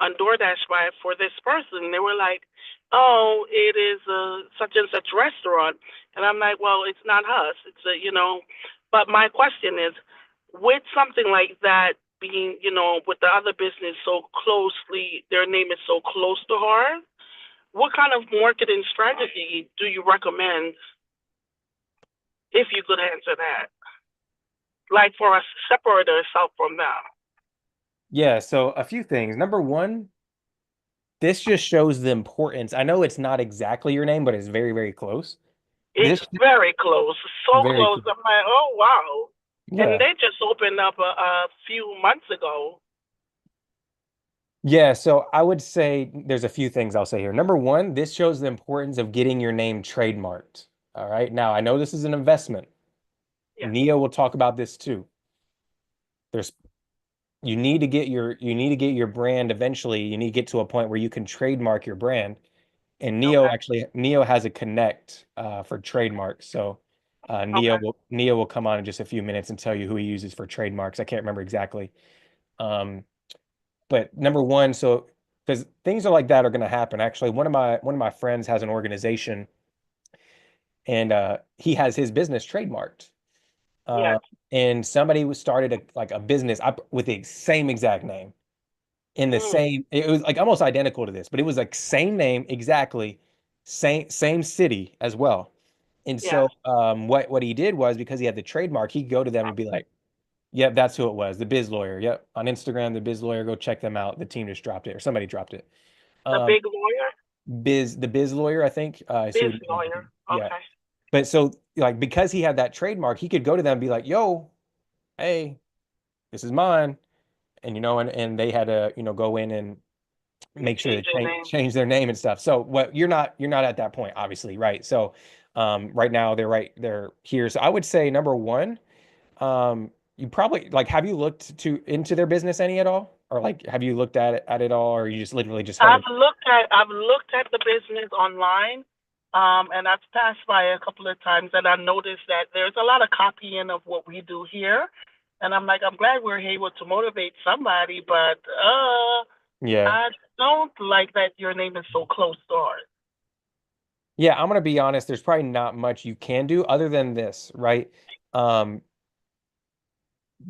on DoorDash by for this person. They were like, "Oh, it is a such and such restaurant," and I'm like, "Well, it's not us. It's a But my question is, with something like that being with the other business so closely, their name is so close to heart. What kind of marketing strategy do you recommend if you could answer that? Like for us to separate ourselves from them. Yeah, so a few things. Number one, this just shows the importance. I know it's not exactly your name, but it's very, very close. It's This very close, so very close. close. I'm like, oh wow. And Yeah. they just opened up a few months ago. Yeah, so I would say there's a few things I'll say here. Number one, this shows the importance of getting your name trademarked. All right. Now, I know this is an investment. Yes. Neo will talk about this too. There's you need to get your brand eventually. You need to get to a point where you can trademark your brand. And Okay. Neo has a connect for trademarks. So Okay. Neo will come on in just a few minutes and tell you who he uses for trademarks. I can't remember exactly. Um, but number one, so because things are like that are going to happen. Actually, one of my friends has an organization, and he has his business trademarked. Yes. Uh, and somebody was started like a business with the same exact name in the Mm. same. It was like almost identical to this, but it was like same name exactly, same city as well. And Yes. so what he did was because he had the trademark, he'd go to them and be like, "Yep, that's who it was, the Biz Lawyer. Yep, on Instagram, the Biz Lawyer. Go check them out. The team just dropped it, or somebody dropped it. The Um, big lawyer. the Biz Lawyer, I think. I see Biz what you mean. lawyer. Yeah, Okay. but so like because he had that trademark, he could go to them and be like, "Yo, hey, this is mine," and and they had to go in and make sure to Change your name. change their name and stuff. So what you're not at that point, obviously, right? So right now they're here. So I would say number one, you probably like have you looked into their business any at all? Or like have you looked at it all, or you just literally just heard it? I've looked at the business online, and I've passed by a couple of times, and I noticed that there's a lot of copying of what we do here, and I'm like, I'm glad we're able to motivate somebody, but Yeah. I don't like that your name is so close to ours. Yeah, I'm gonna be honest, there's probably not much you can do other than this, right? Um,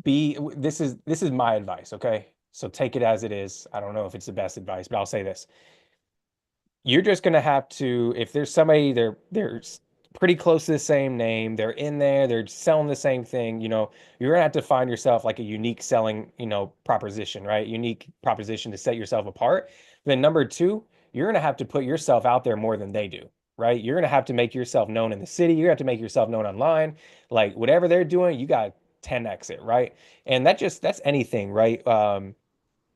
this is my advice, okay? So take it as it is. I don't know if it's the best advice, but I'll say this. You're just gonna have to, if there's somebody they're pretty close to the same name, they're in there, they're selling the same thing, you're gonna have to find yourself like a unique selling, proposition, right? Unique proposition to set yourself apart. Then number two, you're gonna have to put yourself out there more than they do, right? You're gonna have to make yourself known in the city, you're gonna have to make yourself known online. Like whatever they're doing, you got 10x it, right? And that's anything, right?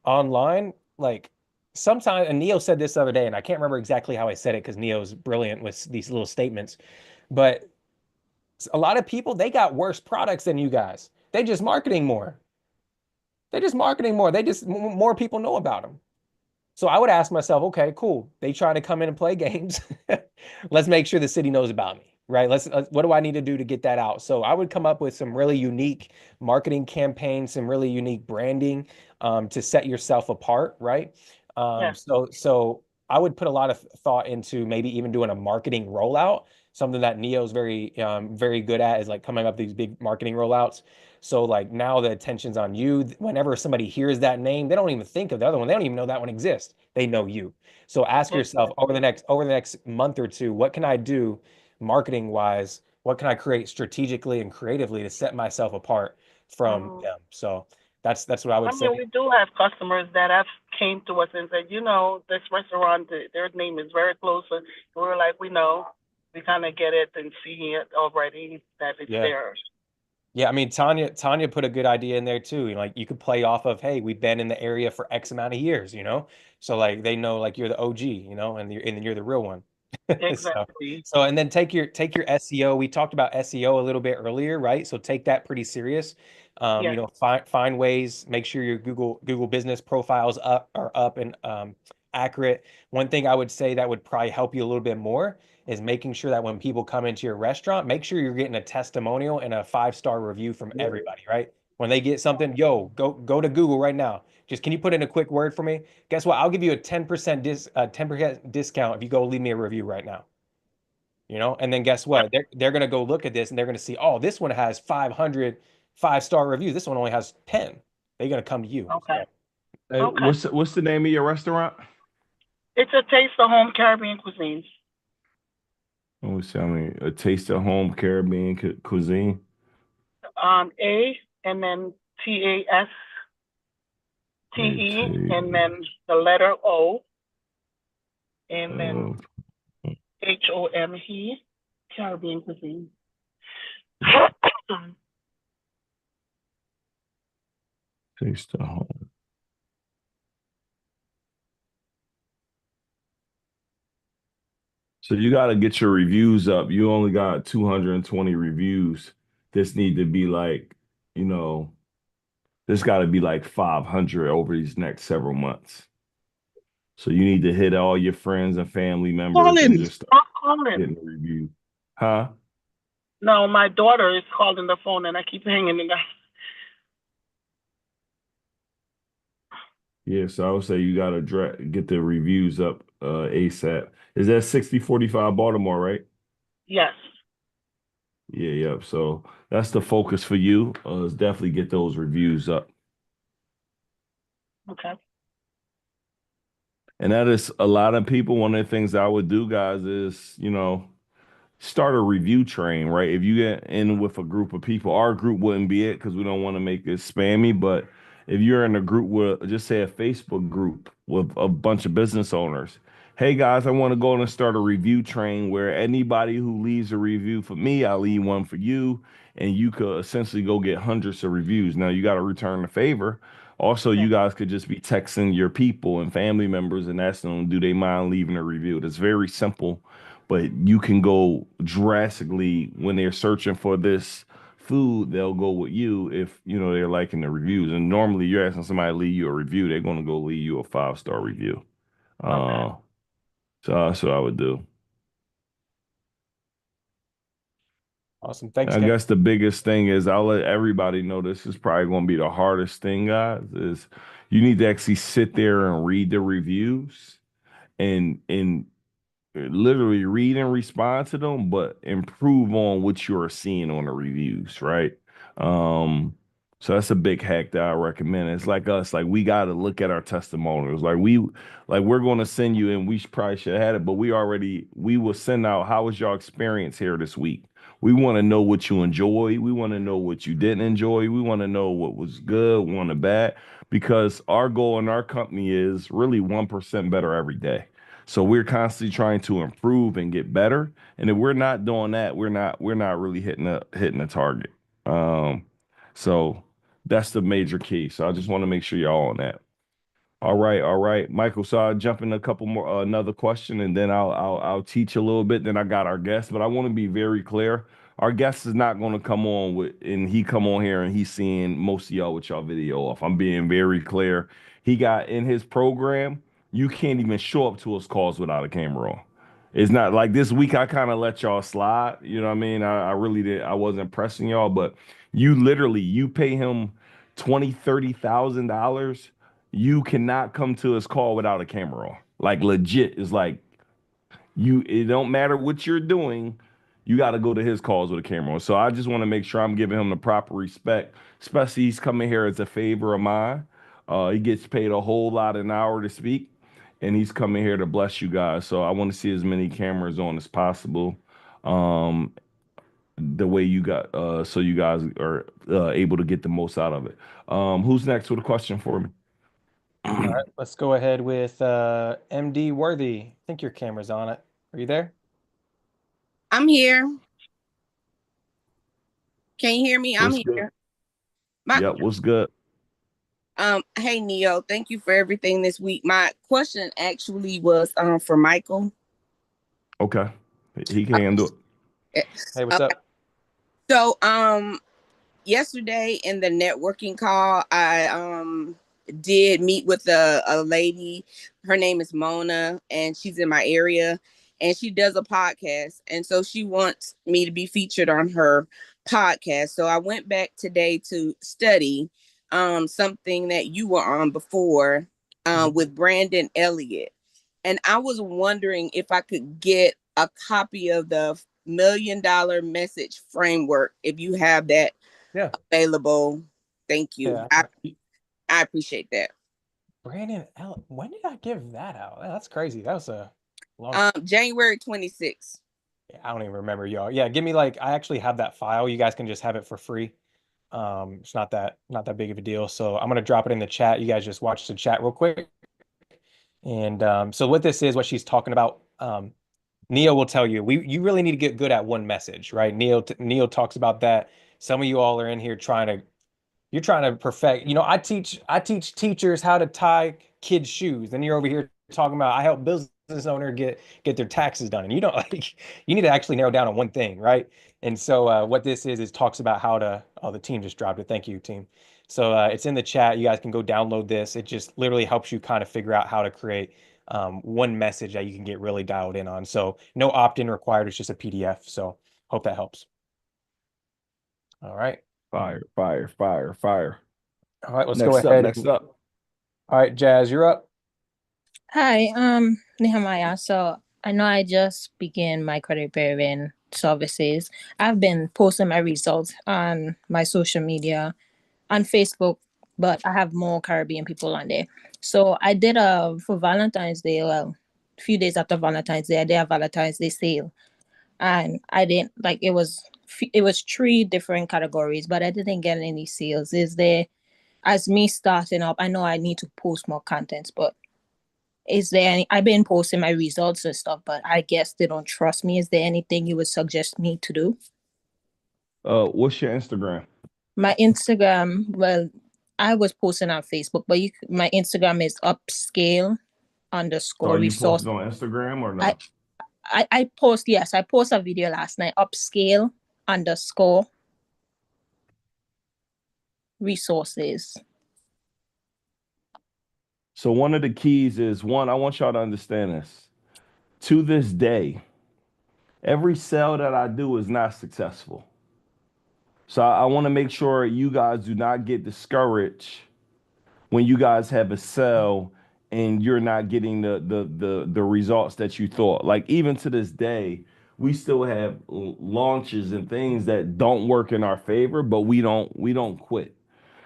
Online, like sometimes, and Neo said this the other day, and I can't remember exactly how I said it because Neo's brilliant with these little statements, but a lot of people, they got worse products than you guys. They just marketing more. They're just marketing more. They just more people know about them. So I would ask myself, okay, cool. They trying to come in and play games. Let's make sure the city knows about me, right? What do I need to do to get that out? So I would come up with some really unique marketing campaigns, some really unique branding to set yourself apart, right? Yes. So I would put a lot of thought into maybe even doing a marketing rollout. Something that Neo's very good at is like coming up with these big marketing rollouts. So like now the attention's on you. Whenever somebody hears that name, they don't even think of the other one. They don't even know that one exists. They know you. So ask yourself Exactly. over the next month or two, what can I do marketing wise? What can I create strategically and creatively to set myself apart from Mhm. them? So that's what I I would say. mean, we do have customers that have came to us and said, this restaurant, their name is very close. And we were like, we know, we kind of get it and see it already that it's Yeah. theirs. Yeah, I mean Tanya put a good idea in there too. Like you could play off of, hey, we've been in the area for X amount of years. So like they know like you're the OG, and you're the real one. So Exactly. so and then take your SEO. We talked about SEO a little bit earlier, right? So take that pretty serious. Yes. Find ways, make sure your Google business profiles up and accurate. One thing I would say that would probably help you a little bit more is making sure that when people come into your restaurant, make sure you're getting a testimonial and a 5-star review from everybody, right? When they get something, yo, go to Google right now. Just can you put in a quick word for me? Guess what? I'll give you a 10% 10% discount if you go leave me a review right now. And then guess what? They're gonna go look at this and they're gonna see, oh, this one has 500 5-star reviews. This one only has 10. They're gonna come to you. Okay. Hey, Okay. what's the name of your restaurant? It's a taste of home Caribbean cuisine. Let me see. I mean, a taste of home Caribbean cuisine. A and then TASTE and then the letter O and then Uh, HOME Caribbean cuisine. taste of home. So you got to get your reviews up. You only got 220 reviews. This need to be like, you know, this got to be like 500 over these next several months. So you need to hit all your friends and family members and just start getting a review. Huh? No, my daughter is calling the phone and I keep hanging it up. Yeah, so I would say you got to get the reviews up ASAP. Is that 6045 Baltimore, right? Yes. Yeah, yeah. So that's the focus for you. Is definitely get those reviews up. Okay. And that is a lot of people. One of the things I would do, guys, is, start a review train, right? If you get in with a group of people, our group wouldn't be it because we don't want to make it spammy. But if you're in a group with, just say a Facebook group with a bunch of business owners, hey guys, I want to go and start a review train where anybody who leaves a review for me, I'll leave one for you. And you could essentially go get hundreds of reviews. Now you got to return the favor. Also, Yeah. you guys could just be texting your people and family members and asking them, do they mind leaving a review? It's very simple, but you can go drastically when they're searching for this food. They'll go with you if they're liking the reviews. And normally, you're asking somebody to leave you a review, they're going to go leave you a 5-star review. Okay. So that's what I would do. Awesome. Thanks, I Ken. guess the biggest thing is I'll let everybody know this is probably going to be the hardest thing, guys, is you need to actually sit there and read the reviews and literally read and respond to them, but improve on what you're seeing on the reviews, right? Um, so that's a big hack that I recommend. It's like us, like we got to look at our testimonials. Like we're going to send you, and probably should have had it, but we will send out, how was your experience here this week? We want to know what you enjoy. We want to know what you didn't enjoy. We want to know what was good, what was bad, because our goal in our company is really 1% better every day. So we're constantly trying to improve and get better. And if we're not doing that, we're not really hitting a target. Um, so that's the major key. So I just want to make sure y'all on that. All right, all right, Michael. So I'll jump in a couple more, another question, and then I'll teach a little bit. Then I got our guest, but I want to be very clear. Our guest is not going to come on and he come on here and he's seeing most of y'all with y'all video off. I'm being very clear. He got in his program. You can't even show up to his calls without a camera on. It's not like this week. I kind of let y'all slide. You know what I mean? I really did. I wasn't pressing y'all, but you pay him 30,000. You cannot come to his call without a camera on. Like legit is like it don't matter what you're doing, you got to go to his calls with a camera on. So I just want to make sure I'm giving him the proper respect, especially he's coming here as a favor of mine. He gets paid a whole lot an hour to speak, and he's coming here to bless you guys. So I want to see as many cameras on as possible. Um, the way you got so you guys are able to get the most out of it. Who's next with a question for me? All right, let's go ahead with MD Worthy. I think your camera's on it. Are you there? I'm here. Can you hear me? I'm What's good? here. My Yep, what's good? Hey Neo, thank you for everything this week. My question actually was for Michael. Okay. He can handle it. Hey, what's up? So yesterday in the networking call, I did meet with a lady. Her name is Mona, and she's in my area, and she does a podcast, and so she wants me to be featured on her podcast. So I went back today to study something that you were on before, with Brandon Elliott. And I was wondering if I could get a copy of the $1 million message framework if you have that Yeah. available. Thank you. Yeah. I appreciate that. Brandon, when did I give that out? That's crazy. That was a long. January 26th. I don't even remember, y'all. Yeah, give me like I actually have that file. You guys can just have it for free. It's not that big of a deal. So I'm gonna drop it in the chat. You guys just watch the chat real quick. And so what this is, what she's talking about, Neil will tell you, you really need to get good at one message, right? Neil talks about that. Some of you all are in here you're trying to perfect. I teach teachers how to tie kids' shoes, and you're over here talking about I help business owner get their taxes done, and you don't like you need to actually narrow down on one thing, right? And so what this is talks about how to. Oh, the team just dropped it. Thank you, team. So it's in the chat. You guys can go download this. It just literally helps you kind of figure out how to create one message that you can get really dialed in on. So no opt-in required. It's just a PDF. So hope that helps. All right. Fire, fire, fire, fire. All right, let's Next go up, ahead. next up. All right, Jazz, you're up. Hi, Nehemiah. So I know I just began my credit bureau services. I've been posting my results on my social media, on Facebook, but I have more Caribbean people on there. So I did for Valentine's Day, well, a few days after Valentine's Day, I did a Valentine's Day sale. And I didn't like it was 3 different categories, but I didn't get any sales. Is there, as me starting up, I know I need to post more contents, but is there any, I've been posting my results and stuff, but I guess they don't trust me. Is there anything you would suggest me to do? What's your Instagram? My Instagram, well, I was posting on Facebook, but my Instagram is upscale So underscore are you resource. posted on Instagram or I, no? I post, yes, I post a video last night, upscale underscore resources. So one of the keys is one, I want y'all to understand this. To this day, every sale that I do is not successful. So I want to make sure you guys do not get discouraged when you guys have a sale and you're not getting the results that you thought. Like even to this day, we still have launches and things that don't work in our favor, but we don't quit.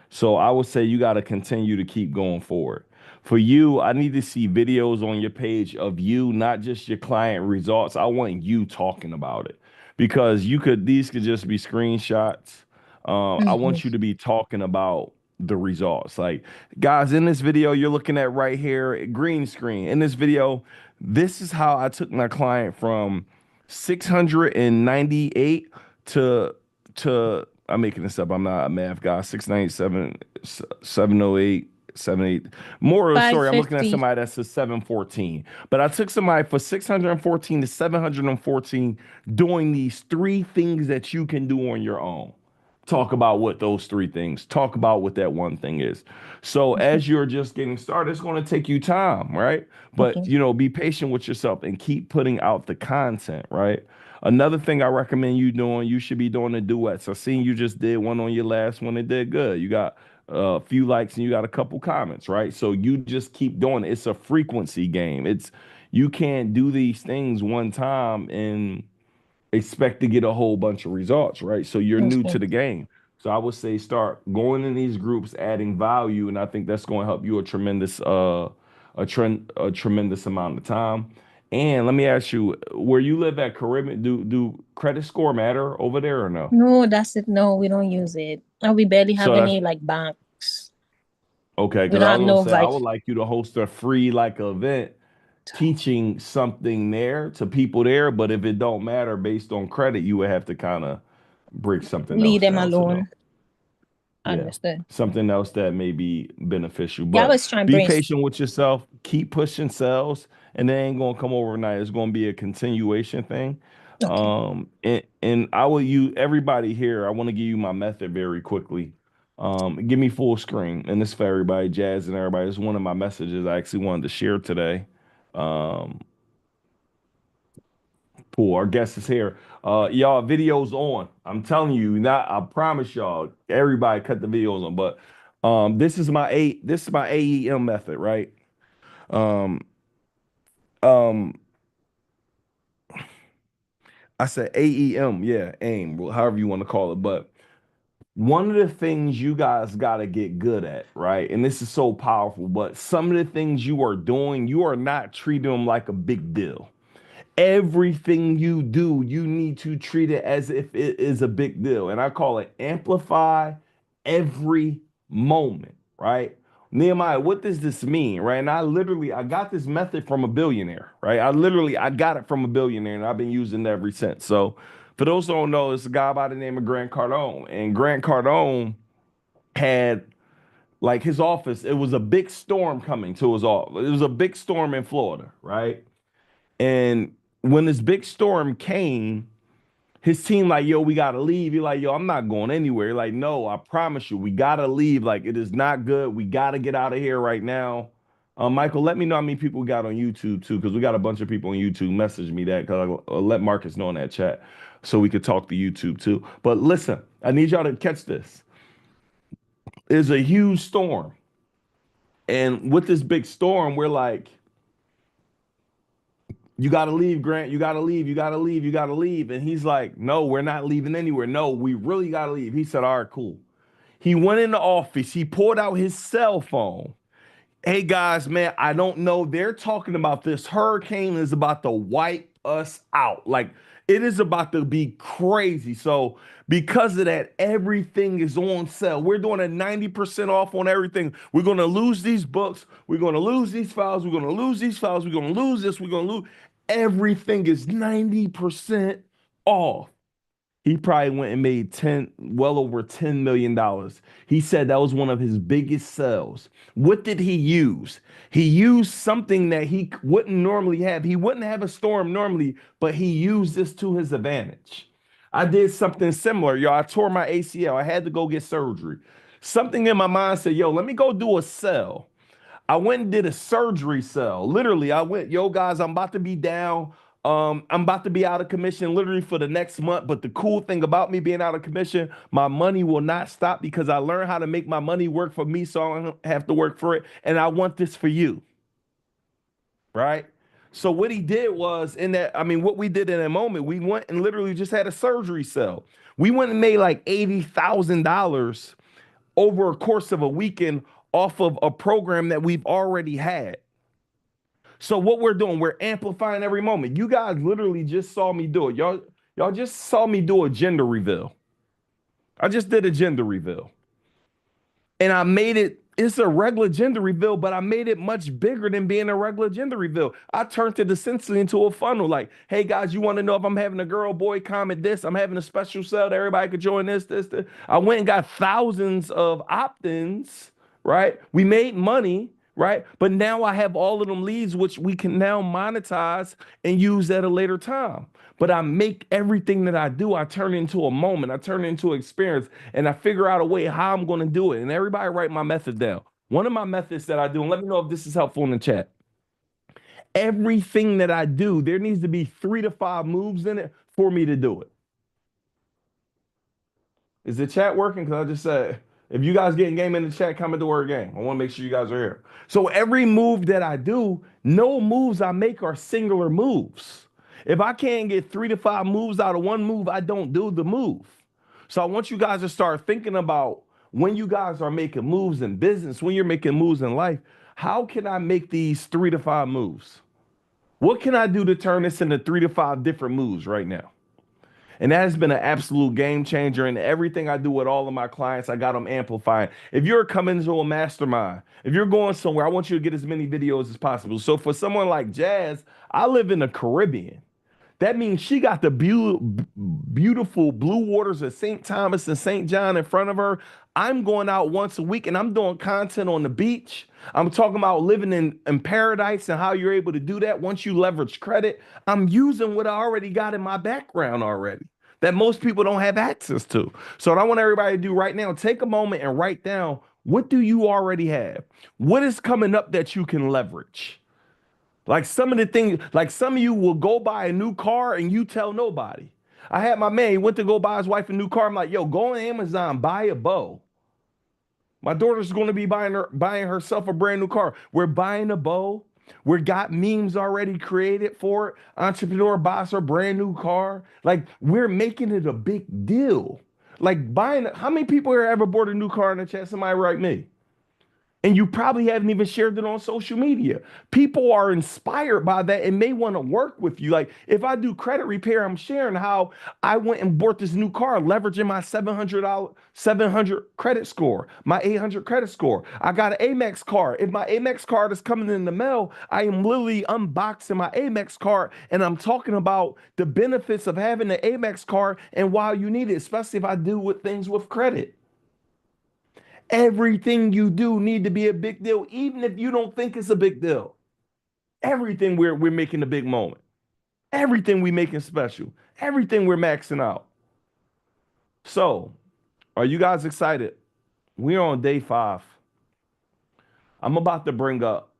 So I would say you got to continue to keep going forward. For you, I need to see videos on your page of you, not just your client results. I want you talking about it because these could just be screenshots. I want you to be talking about the results. Like, guys, in this video you're looking at right here, green screen. In this video, this is how I took my client from 698 to I'm making this up. I'm not a math guy. 697, 708, 78. More of the story, I'm looking at 550. somebody that's a 714. But I took somebody for 614 to 714 doing these 3 things that you can do on your own. Talk about what those 3 things. Talk about what that one thing is. So as you're just getting started, it's going to take you time, right? But Okay. be patient with yourself and keep putting out the content, right? Another thing I recommend you doing, you should be doing the duets. I seen you just did one on your last one. It did good. You got a few likes and you got a couple comments, right? So you just keep doing it. It's a frequency game. You can't do these things one time and expect to get a whole bunch of results, right? So you're new Okay. to the game. So I would say start going in these groups, adding value, and I think that's going to help you a tremendous amount of time. And let me ask you, where you live at Caribbean, do credit score matter over there or no? No, that's it. No, we don't use it. And we barely have So that's any like banks. okay, We because don't I have was gonna no say I like. would like you to host a free like event teaching something there to people there, but if it don't matter based on credit, you would have to kind of break something Leave else them down to know. alone. Yeah. Understood. Something else that may be beneficial. Yeah, I But was trying to be bring. patient with yourself. Keep pushing sales. And they ain't gonna come overnight. It's gonna be a continuation thing. Okay. And I will use everybody here. I want to give you my method very quickly. Give me full screen. And this is for everybody, Jazz and everybody. It's one of my messages I actually wanted to share today. Um, Cool. Our guest is here. Y'all, videos on. I'm telling you, not. I promise y'all, everybody cut the videos on. But This is my AEM method, right? Um, um, I said AEM, yeah, aim, well, however you want to call it. But one of the things you guys got to get good at, right? And this is so powerful, but some of the things you are doing, you are not treating them like a big deal. Everything you do, you need to treat it as if it is a big deal. And I call it amplify every moment, right? Nehemiah, what does this mean, right? And I got this method from a billionaire, right? I got it from a billionaire and I've been using it ever since. So for those who don't know, it's a guy by the name of Grant Cardone. And Grant Cardone had like his office, it was a big storm coming to his office. It was a big storm in Florida, right? And when this big storm came, his team like, yo, we gotta leave. You're like, yo, I'm not going anywhere. Like, no, I promise you, we gotta leave. Like, it is not good. We gotta get out of here right now. Michael, let me know how many people we got on YouTube too, because we got a bunch of people on YouTube. Message me that, because I'll let Marcus know in that chat so we could talk to YouTube too. But listen, I need y'all to catch this. It's a huge storm. And with this big storm, we're like, you got to leave, Grant. You got to leave. You got to leave. You got to leave. And he's like, no, we're not leaving anywhere. No, we really got to leave. He said, all right, cool. He went in the office. He pulled out his cell phone. Hey, guys, man, I don't know. They're talking about this hurricane is about to wipe us out. Like, it is about to be crazy. So because of that, everything is on sale. We're doing a 90% off on everything. We're going to lose these books. We're going to lose these files. We're going to lose these files. We're going to lose this. We're going to lose. Everything is 90% off. He probably went and made well over $10 million. He said that was one of his biggest sales. What did he use? He used something that he wouldn't normally have. He wouldn't have a storm normally, but he used this to his advantage. I did something similar, y'all. I tore my ACL. I had to go get surgery. Something in my mind said, yo, let me go do a sell. I went and did a surgery cell. Literally, I went, yo, guys, I'm about to be down. I'm about to be out of commission literally for the next month. But the cool thing about me being out of commission, my money will not stop because I learned how to make my money work for me so I don't have to work for it. And I want this for you. Right? So what he did was what we did in that moment, we went and literally just had a surgery cell. We went and made like $80,000 over a course of a weekend off of a program that we've already had. So what we're doing, we're amplifying every moment. You guys literally just saw me do it. Y'all just saw me do a gender reveal. I just did a gender reveal. And I made it's a regular gender reveal, but I made it much bigger than being a regular gender reveal. I turned it essentially into a funnel. Like, hey guys, you want to know if I'm having a girl, boy, comment this. I'm having a special sale that everybody could join this. I went and got thousands of opt-ins, right? We made money, right? But now I have all of them leads, which we can now monetize and use at a later time. But I make everything that I do, I turn into a moment, I turn into an experience, and I figure out a way how I'm going to do it. And everybody write my method down. One of my methods that I do, and let me know if this is helpful in the chat. Everything that I do, there needs to be 3 to 5 moves in it for me to do it. Is the chat working? Because I just said, if you guys getting game in the chat, comment the word game. I want to make sure you guys are here. So every move that I do, no moves I make are singular moves. If I can't get 3 to 5 moves out of one move, I don't do the move. So I want you guys to start thinking about when you guys are making moves in business, when you're making moves in life, how can I make these 3 to 5 moves? What can I do to turn this into 3 to 5 different moves right now? And that has been an absolute game changer. And everything I do with all of my clients, I got them amplifying. If you're coming to a mastermind, if you're going somewhere, I want you to get as many videos as possible. So for someone like Jazz, I live in the Caribbean. That means she got the beautiful blue waters of St. Thomas and St. John in front of her. I'm going out once a week and I'm doing content on the beach. I'm talking about living in paradise and how you're able to do that once you leverage credit. I'm using what I already got in my background already that most people don't have access to. So what I want everybody to do right now, take a moment and write down, what do you already have? What is coming up that you can leverage? Like some of the things, like some of you will go buy a new car and you tell nobody. I had my man, he went to go buy his wife a new car. I'm like, yo, go on Amazon, buy a bow. My daughter's going to be buying herself a brand new car. We're buying a bow. We got memes already created for it. Entrepreneur buys her brand new car. Like, we're making it a big deal. Like, buying. How many people here ever bought a new car in the chat? Somebody write me. And you probably haven't even shared it on social media. People are inspired by that and may want to work with you. Like, if I do credit repair, I'm sharing how I went and bought this new car, leveraging my $700 credit score, my 800 credit score. I got an Amex card. If my Amex card is coming in the mail, I am literally unboxing my Amex card and I'm talking about the benefits of having an Amex card and why you need it, especially if I do with things with credit. Everything you do need to be a big deal, even if you don't think it's a big deal. Everything we're making a big moment. Everything we making special. Everything we're maxing out. So, are you guys excited? We're on day 5. I'm about to bring up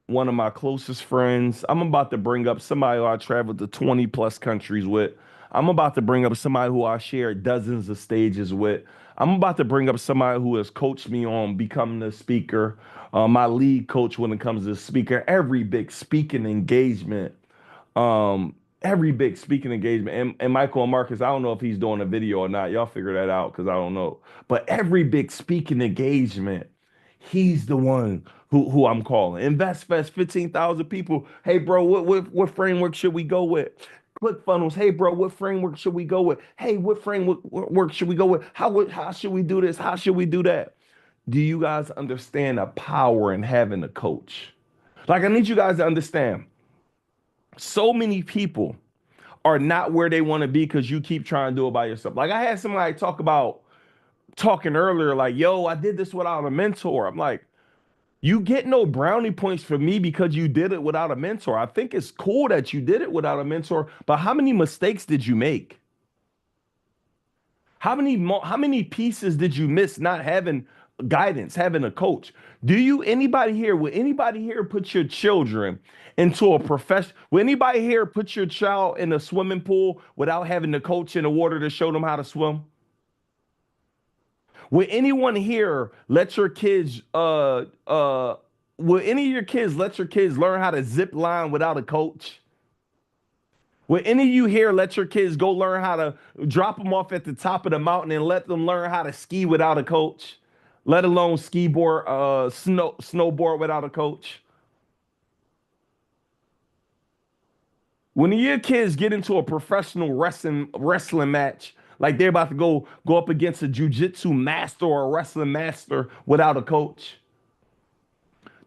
one of my closest friends. I'm about to bring up somebody who I traveled to 20 plus countries with. I'm about to bring up somebody who I shared dozens of stages with. I'm about to bring up somebody who has coached me on becoming a speaker, my lead coach when it comes to speaker, every big speaking engagement. Every big speaking engagement. And Michael and Marcus, I don't know if he's doing a video or not. Y'all figure that out because I don't know. But every big speaking engagement, he's the one who I'm calling. InvestFest, 15,000 people. Hey, bro, what framework should we go with? ClickFunnels. Hey, bro, what framework should we go with? Hey, what framework should we go with? How should we do this? How should we do that? Do you guys understand the power in having a coach? Like, I need you guys to understand. So many people are not where they want to be because you keep trying to do it by yourself. Like, I had somebody talking earlier, like, yo, I did this without a mentor. I'm like, you get no brownie points for me because you did it without a mentor. I think it's cool that you did it without a mentor, but how many mistakes did you make? How many pieces did you miss not having guidance, having a coach? Would anybody here put your children into a profession? Will anybody here put your child in a swimming pool without having the coach in the water to show them how to swim? Will anyone here let your kids will any of your kids let your kids learn how to zip line without a coach? Will any of you here let your kids go learn how to drop them off at the top of the mountain and let them learn how to ski without a coach? Let alone snowboard without a coach? When your kids get into a professional wrestling match, like they're about to go up against a jiu-jitsu master or a wrestling master without a coach?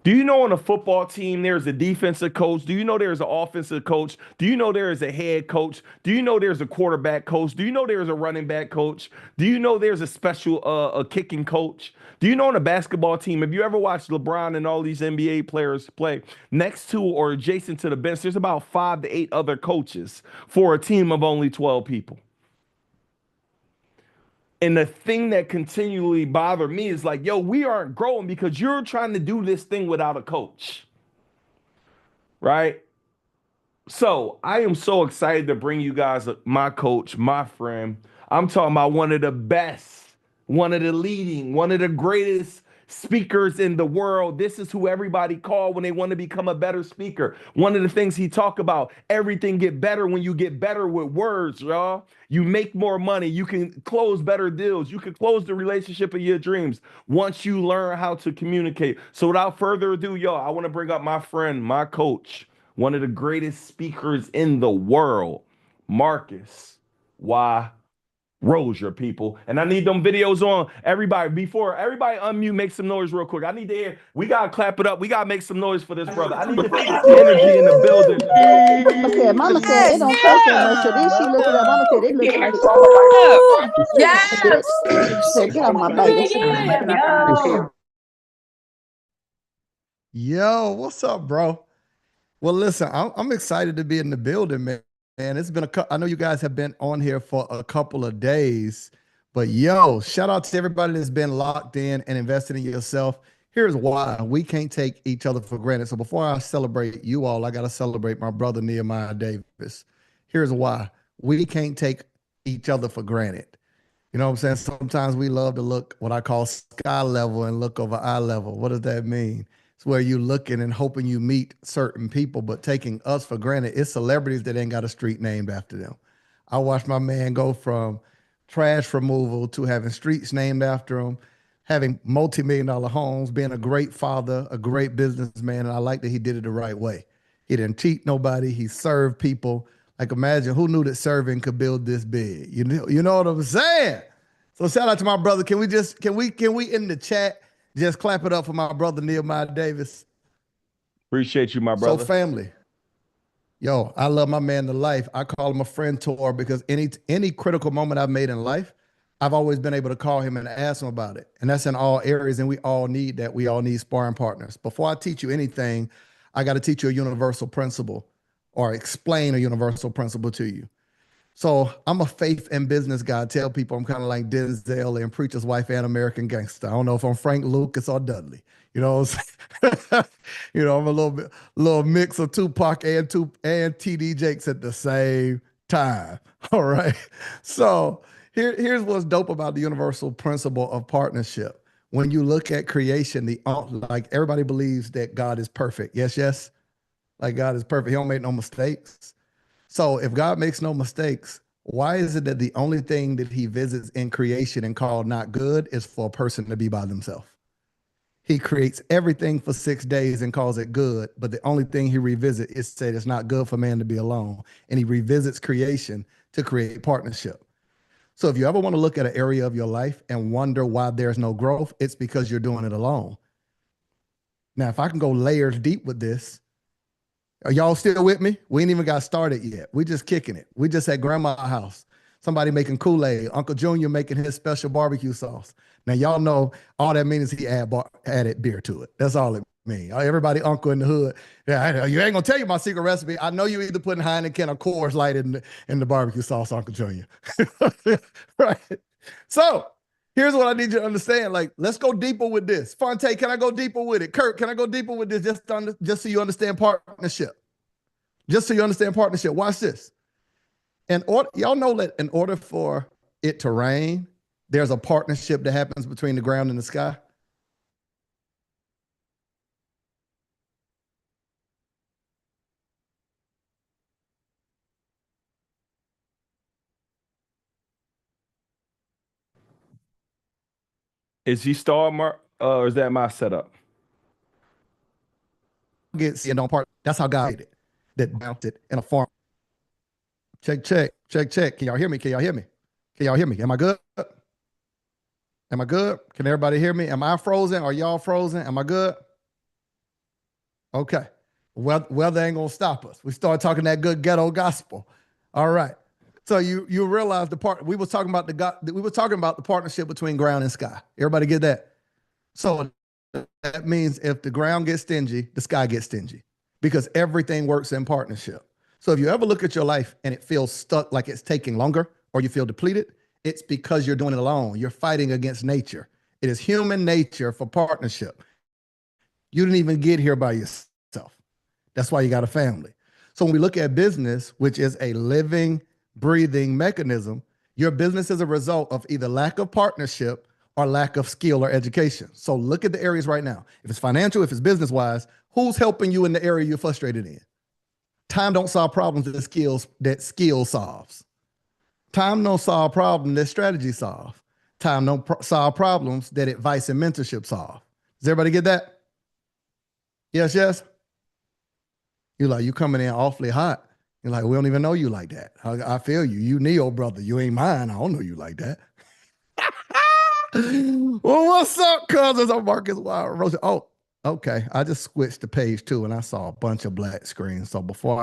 Do you know on a football team there's a defensive coach? Do you know there's an offensive coach? Do you know there is a head coach? Do you know there's a quarterback coach? Do you know there's a running back coach? Do you know there's a special a kicking coach? Do you know on a basketball team, if you ever watched LeBron and all these NBA players play, next to or adjacent to the bench, there's about 5 to 8 other coaches for a team of only 12 people. And the thing that continually bothered me is like, yo, we aren't growing because you're trying to do this thing without a coach, right? So I am so excited to bring you guys my coach, my friend. I'm talking about one of the best, one of the leading, one of the greatest speakers in the world. This is who everybody call when they want to become a better speaker. One of the things he talk about, everything get better when you get better with words, y'all. You make more money. You can close better deals. You can close the relationship of your dreams once you learn how to communicate. So without further ado, y'all, I want to bring up my friend, my coach, one of the greatest speakers in the world, Marcus Y. Rozier, people. And I need them videos on. Everybody, before everybody unmute, make some noise real quick. I need to hear, we got to clap it up. We got to make some noise for this brother. I need to feel the energy in the building. Mama said it don't cost that much. So then she looked at Mama said it looks like Yes. said, get off my bike. Yo, what's up, bro? Well, listen, I'm excited to be in the building, man. It's been I know you guys have been on here for a couple of days, but yo, shout out to everybody that's been locked in and invested in yourself. Here's why we can't take each other for granted. So before I celebrate you all, I got to celebrate my brother, Nehemiah Davis. Here's why we can't take each other for granted. You know what I'm saying? Sometimes we love to look what I call sky level and look over eye level. What does that mean? It's where you looking and hoping you meet certain people, but taking us for granted. It's celebrities that ain't got a street named after them. I watched my man go from trash removal to having streets named after him, having multi-million dollar homes, being a great father, a great businessman. And I like that he did it the right way. He didn't cheat nobody. He served people. Like imagine who knew that serving could build this big. You know what I'm saying? So shout out to my brother. Can we in the chat just clap it up for my brother Nehemiah Davis? Appreciate you, my So brother. family. Yo, I love my man to life. I call him a friend Tor because any critical moment I've made in life, I've always been able to call him and ask him about it. And that's in all areas. And we all need that. We all need sparring partners. Before I teach you anything, I got to teach you a universal principle or explain a universal principle to you. So I'm a faith and business guy. I tell people I'm kind of like Denzel and Preacher's Wife and American Gangster. I don't know if I'm Frank Lucas or Dudley. You know what I'm saying? You know, I'm a little mix of Tupac and TD Jakes at the same time. All right. So here's what's dope about the universal principle of partnership. When you look at creation, like everybody believes that God is perfect. Yes, yes. Like God is perfect. He don't make no mistakes. So if God makes no mistakes, why is it that the only thing that he visits in creation and called not good is for a person to be by themselves? He creates everything for 6 days and calls it good, but the only thing he revisits is said it's not good for man to be alone. And he revisits creation to create partnership. So if you ever want to look at an area of your life and wonder why there's no growth, it's because you're doing it alone. Now, if I can go layers deep with this, are y'all still with me? We ain't even got started yet. We just kicking it. We just at grandma's house. Somebody making Kool-Aid. Uncle Junior making his special barbecue sauce. Now, y'all know all that means is he added beer to it. That's all it means. Everybody uncle in the hood. Yeah, you ain't going to tell you my secret recipe. I know you either putting Heineken or Coors Light in the barbecue sauce, Uncle Junior. Right. So here's what I need you to understand. Like, let's go deeper with this. Fonte, can I go deeper with it? Kurt, can I go deeper with this just so you understand partnership? Just so you understand partnership. Watch this. Y'all know that in order for it to rain, there's a partnership that happens between the ground and the sky. Is he star mark or is that my setup? That's how God did it. That bounced it in a farm. Check. Can y'all hear me? Can y'all hear me? Can y'all hear me? Am I good? Am I good? Can everybody hear me? Am I frozen? Are y'all frozen? Am I good? Okay. Weather ain't gonna stop us. We start talking that good ghetto gospel. All right. So you realize we were talking about the partnership between ground and sky. Everybody get that? So that means if the ground gets stingy, the sky gets stingy because everything works in partnership. So if you ever look at your life and it feels stuck, like it's taking longer, or you feel depleted, it's because you're doing it alone. You're fighting against nature. It is human nature for partnership. You didn't even get here by yourself. That's why you got a family. So when we look at business, which is a living, breathing mechanism, your business is a result of either lack of partnership or lack of skill or education. So look at the areas right now. If it's financial, if it's business-wise, who's helping you in the area you're frustrated in? Time don't solve problems that skill solves. Time don't solve problems that strategy solve. Time don't solve problems that advice and mentorship solve. Does everybody get that? Yes, yes? You're like, you coming in awfully hot. You're like, we don't even know you like that. I feel you. You Neo brother. You ain't mine. I don't know you like that. Well, what's up, cousins? I'm Marcus Wild Rose. Oh, okay. I just switched to page 2 and I saw a bunch of black screens. So before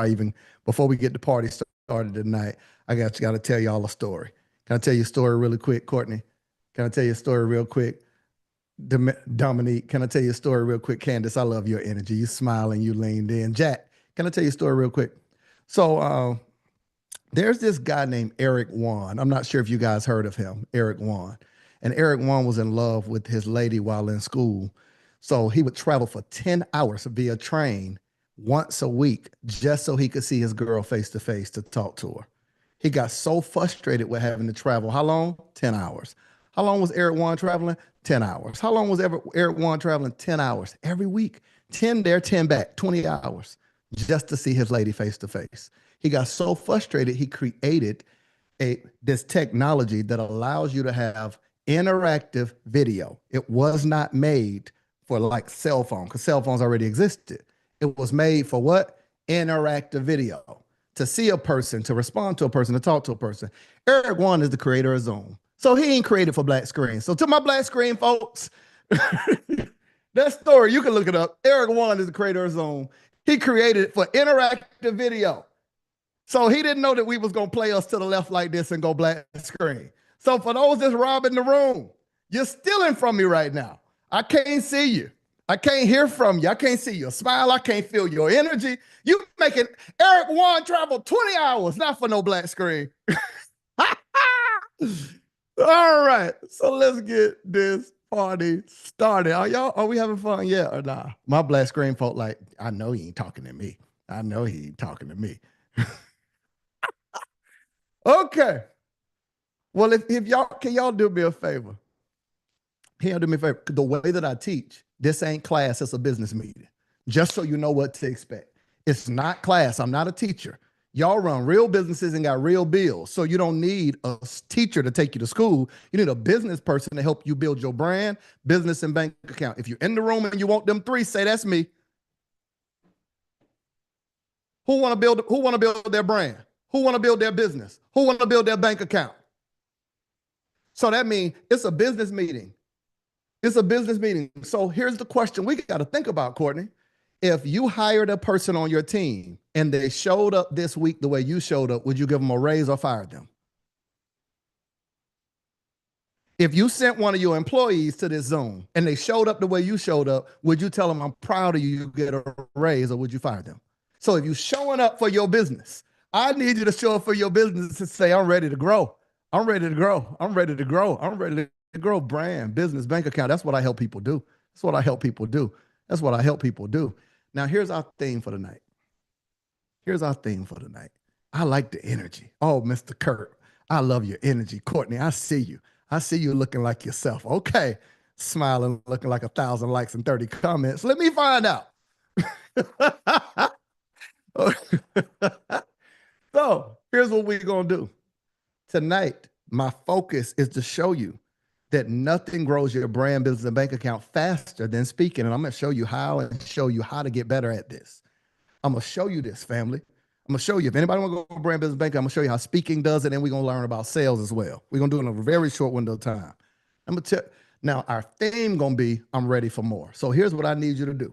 we get the party started tonight, I got to tell y'all a story. Can I tell you a story really quick, Courtney? Can I tell you a story real quick? Dominique, can I tell you a story real quick? Candace, I love your energy. You smiling, you leaned in. Jack, can I tell you a story real quick? So there's this guy named Eric Wan. I'm not sure if you guys heard of him, Eric Wan. And Eric Wan was in love with his lady while in school. So he would travel for 10 hours via train once a week just so he could see his girl face to face to talk to her. He got so frustrated with having to travel. How long? 10 hours. How long was Eric Warren traveling? 10 hours. How long was Eric Warren traveling? 10 hours every week. 10 there, 10 back, 20 hours just to see his lady face to face. He got so frustrated, he created this technology that allows you to have interactive video. It was not made for like cell phone, because cell phones already existed. It was made for what? Interactive video. To see a person, to respond to a person, to talk to a person. Eric Warren is the creator of Zoom. So he ain't created for black screen. So to my black screen folks, that story, you can look it up. Eric Warren is the creator of Zoom. He created it for interactive video. So he didn't know that we was going to play us to the left like this and go black screen. So for those that's robbing the room, you're stealing from me right now. I can't see you. I can't hear from you. I can't see your smile. I can't feel your energy. You making Eric Warren travel 20 hours, not for no black screen. All right. So let's get this party started. Are we having fun yet or nah? My black screen folk like, I know he ain't talking to me. I know he ain't talking to me. Okay. Well, if y'all, can y'all do me a favor? Can y'all do me a favor? The way that I teach, this ain't class, it's a business meeting. Just so you know what to expect. It's not class. I'm not a teacher. Y'all run real businesses and got real bills. So you don't need a teacher to take you to school. You need a business person to help you build your brand, business, and bank account. If you're in the room and you want them three, say that's me. Who want to build their brand? Who want to build their business? Who want to build their bank account? So that means it's a business meeting. It's a business meeting. So here's the question we got to think about, Courtney. If you hired a person on your team and they showed up this week the way you showed up, would you give them a raise or fire them? If you sent one of your employees to this Zoom and they showed up the way you showed up, would you tell them, I'm proud of you, you get a raise, or would you fire them? So if you're showing up for your business, I need you to show up for your business and say, I'm ready to grow. I'm ready to grow. I'm ready to grow. I'm ready to grow. Brand, business, bank account. That's what I help people do. That's what I help people do. That's what I help people do. Now, here's our theme for the night. Here's our theme for the night. I like the energy. Oh, Mr. Kurt, I love your energy. Courtney, I see you. I see you looking like yourself. Okay. Smiling, looking like 1,000 likes and 30 comments. Let me find out. So here's what we're going to do. Tonight, my focus is to show you that nothing grows your brand, business, and bank account faster than speaking. And I'm going to show you how and show you how to get better at this. I'm going to show you this, family. I'm going to show you. If anybody want to go brand, business, bank, I'm going to show you how speaking does it, and we're going to learn about sales as well. We're going to do it in a very short window of time. I'm going to tell. Now, our theme going to be, I'm ready for more. So here's what I need you to do.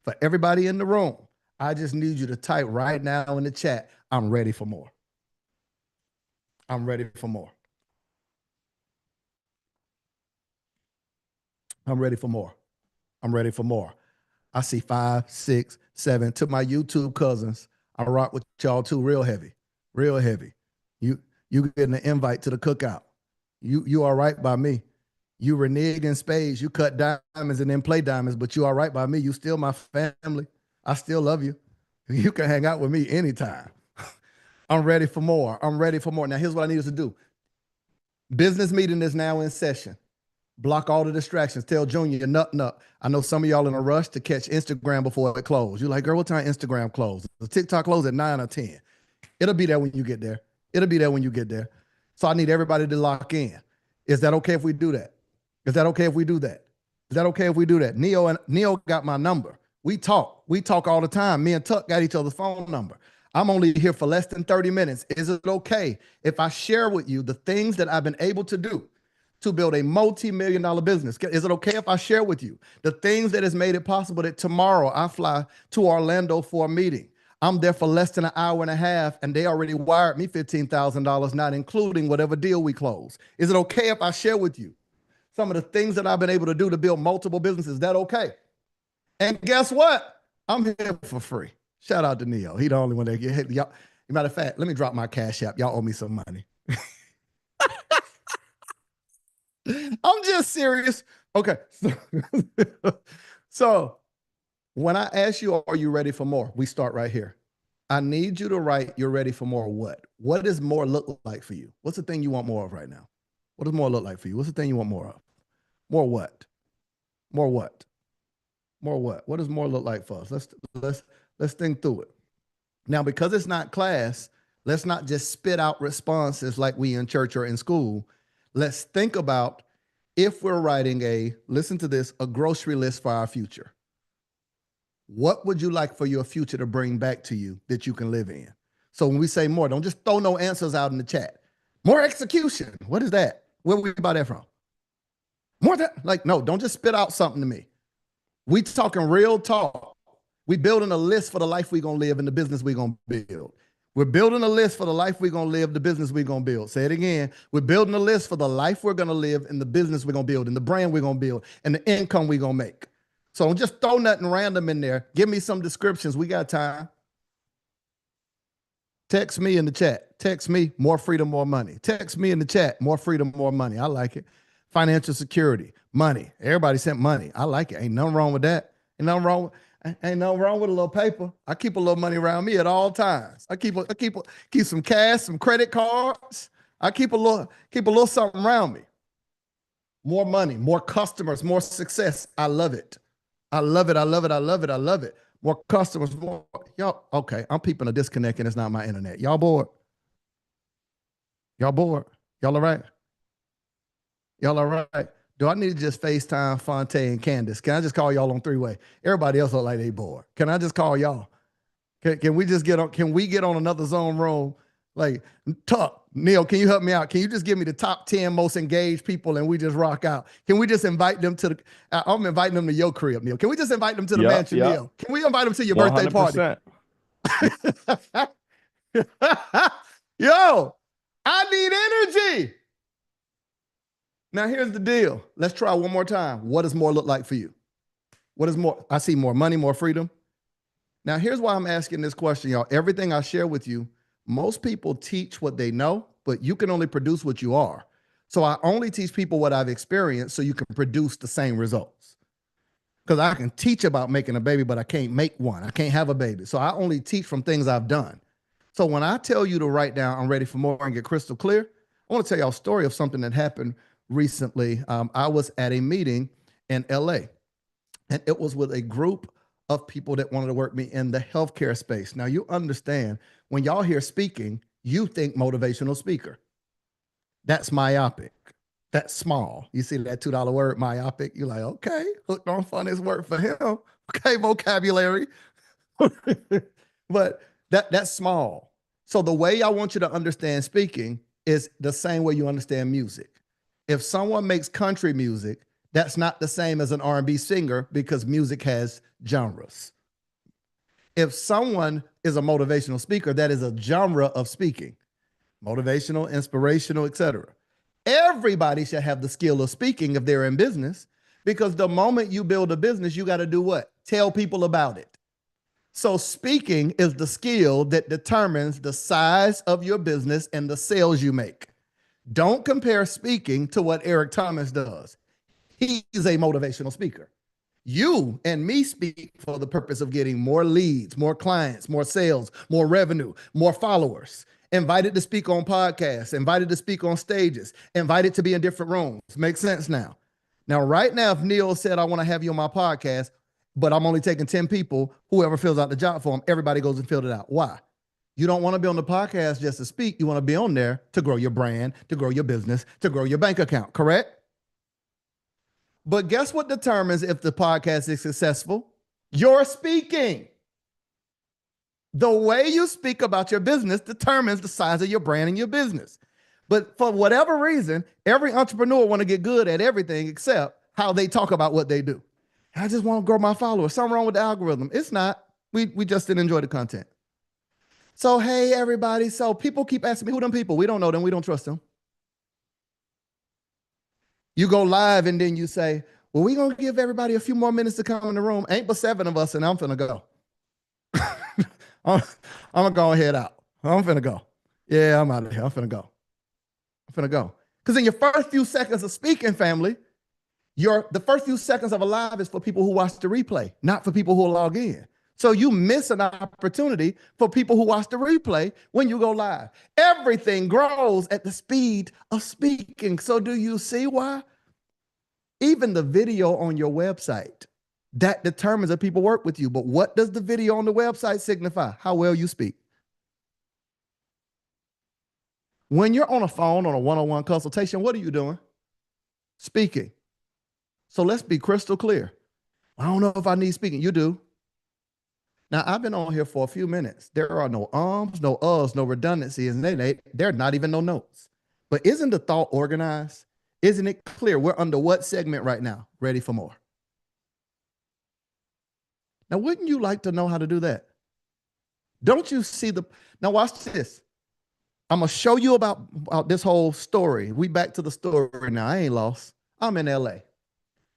For everybody in the room, I just need you to type right now in the chat, I'm ready for more. I'm ready for more. I'm ready for more. I'm ready for more. I see 5, 6, 7. To my YouTube cousins, I rock with y'all too, real heavy, real heavy. You getting an invite to the cookout. You all right by me. You renege in spades. You cut diamonds and then play diamonds, but you all right by me. You still my family. I still love you. You can hang out with me anytime. I'm ready for more. I'm ready for more. Now, here's what I need us to do. Business meeting is now in session. Block all the distractions. Tell Junior, nut. I know some of y'all in a rush to catch Instagram before it closes. You're like, girl, what time Instagram close? The TikTok close at 9 or 10. It'll be there when you get there. It'll be there when you get there. So I need everybody to lock in. Is that okay if we do that? Is that okay if we do that? Is that okay if we do that? Neo got my number. We talk all the time. Me and Tuck got each other's phone number. I'm only here for less than 30 minutes. Is it okay if I share with you the things that I've been able to do to build a multi-million-dollar business? Is it okay if I share with you the things that has made it possible that tomorrow I fly to Orlando for a meeting? I'm there for less than an hour and a half, and they already wired me $15,000, not including whatever deal we close. Is it okay if I share with you some of the things that I've been able to do to build multiple businesses? Is that okay? And guess what? I'm here for free. Shout out to Neo. He the only one that get hit. Y'all, matter of fact, let me drop my Cash App. Y'all owe me some money. I'm just serious. Okay. So when I ask you, are you ready for more? We start right here. I need you to write, you're ready for more what? What does more look like for you? What's the thing you want more of right now? What does more look like for you? What's the thing you want more of? More what? More what? More what? What does more look like for us? Let's think through it. Now, because it's not class, let's not just spit out responses like we in church or in school. Let's think about if we're writing listen to this, a grocery list for our future. What would you like for your future to bring back to you that you can live in? So when we say more, don't just throw no answers out in the chat. More execution. What is that? Where we buy that from? More that, like, no, don't just spit out something to me. We talking real talk. We building a list for the life we're going to live and the business we're going to build. We're building a list for the life we're going to live, the business we're going to build. Say it again. We're building a list for the life we're going to live and the business we're going to build and the brand we're going to build and the income we're going to make. So don't just throw nothing random in there. Give me some descriptions. We got time. Text me in the chat. Text me, more freedom, more money. Text me in the chat, more freedom, more money. I like it. Financial security, money. Everybody sent money. I like it. Ain't nothing wrong with that. Ain't nothing wrong with a little paper. I keep a little money around me at all times. I keep some cash, some credit cards. I keep a little something around me. More money, more customers, more success. I love it. I love it. I love it. I love it. I love it. More customers, more. Y'all, okay, I'm peeping a disconnect and it's not my internet. Y'all bored? Y'all bored? Y'all all right? Y'all all right? Do I need to just FaceTime Fonte and Candace? Can I just call y'all on three-way? Everybody else look like they bored. Can I just call y'all? Can we just get on? Can we get on another Zoom room? Like, Tuck, Neil, can you help me out? Can you just give me the top 10 most engaged people and we just rock out? Can we just invite them to I'm inviting them to your crib, Neil. Can we just invite them to the mansion, Neil? Can we invite them to your birthday party? Yo, I need energy. Now, here's the deal. Let's try one more time. What does more look like for you? What is more? I see more money, more freedom. Now, here's why I'm asking this question, y'all. Everything I share with you, most people teach what they know, but you can only produce what you are. So I only teach people what I've experienced so you can produce the same results. Because I can teach about making a baby, but I can't make one. I can't have a baby. So I only teach from things I've done. So when I tell you to write down, I'm ready for more and get crystal clear, I want to tell y'all a story of something that happened recently. I was at a meeting in LA, and it was with a group of people that wanted to work me in the healthcare space. Now, you understand, when y'all hear speaking, you think motivational speaker. That's myopic. That's small. You see that $2 word, myopic? You're like, okay, hooked on fun is work for him. Okay, vocabulary. But that's small. So the way I want you to understand speaking is the same way you understand music. If someone makes country music, that's not the same as an R&B singer because music has genres. If someone is a motivational speaker, that is a genre of speaking. Motivational, inspirational, etc. Everybody should have the skill of speaking if they're in business, because the moment you build a business, you got to do what? Tell people about it. So speaking is the skill that determines the size of your business and the sales you make. Don't compare speaking to what Eric Thomas does. He's a motivational speaker. You and me speak for the purpose of getting more leads, more clients, more sales, more revenue, more followers. Invited to speak on podcasts, invited to speak on stages, invited to be in different rooms. Makes sense now. Now, right now, if Neil said, I want to have you on my podcast, but I'm only taking 10 people, whoever fills out the job form, everybody goes and fills it out. Why? You don't want to be on the podcast just to speak. You want to be on there to grow your brand, to grow your business, to grow your bank account, correct? But guess what determines if the podcast is successful? Your speaking. The way you speak about your business determines the size of your brand and your business. But for whatever reason, every entrepreneur want to get good at everything except how they talk about what they do. I just want to grow my followers. Something wrong with the algorithm. It's not. We just didn't enjoy the content. So, hey, everybody. So people keep asking me, who them people? We don't know them. We don't trust them. You go live and then you say, well, we're going to give everybody a few more minutes to come in the room. Ain't but 7 of us and I'm finna go. I'm going to go and head out. I'm finna go. Yeah, I'm out of here. I'm finna go. Because in your first few seconds of speaking, family, the first few seconds of a live is for people who watch the replay, not for people who will log in. So you miss an opportunity for people who watch the replay when you go live. Everything grows at the speed of speaking. So do you see why? Even the video on your website, that determines if people work with you. But what does the video on the website signify? How well you speak. When you're on a phone on a one-on-one consultation, what are you doing? Speaking. So let's be crystal clear. I don't know if I need speaking. You do. Now, I've been on here for a few minutes. There are no ums, no uhs, no redundancies, and there are not even no notes. But isn't the thought organized? Isn't it clear? We're under what segment right now? Ready for more. Now, wouldn't you like to know how to do that? Don't you see the... Now, watch this. I'm going to show you about this whole story. We back to the story now. I ain't lost. I'm in LA.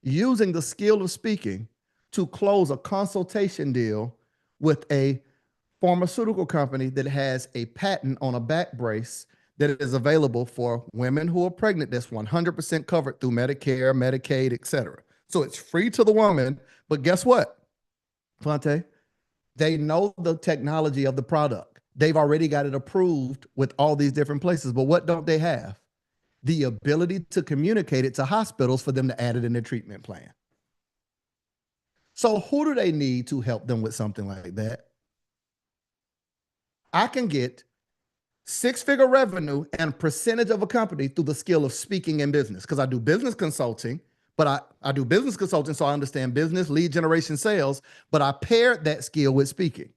Using the skill of speaking to close a consultation deal with a pharmaceutical company that has a patent on a back brace that is available for women who are pregnant that's 100% covered through Medicare, Medicaid, etc. So it's free to the woman, but guess what, Fonte? They know the technology of the product. They've already got it approved with all these different places, but what don't they have? The ability to communicate it to hospitals for them to add it in their treatment plan. So who do they need to help them with something like that? I can get six-figure revenue and percentage of a company through the skill of speaking in business, because I do business consulting, but I do business consulting, so I understand business, lead generation, sales, but I paired that skill with speaking.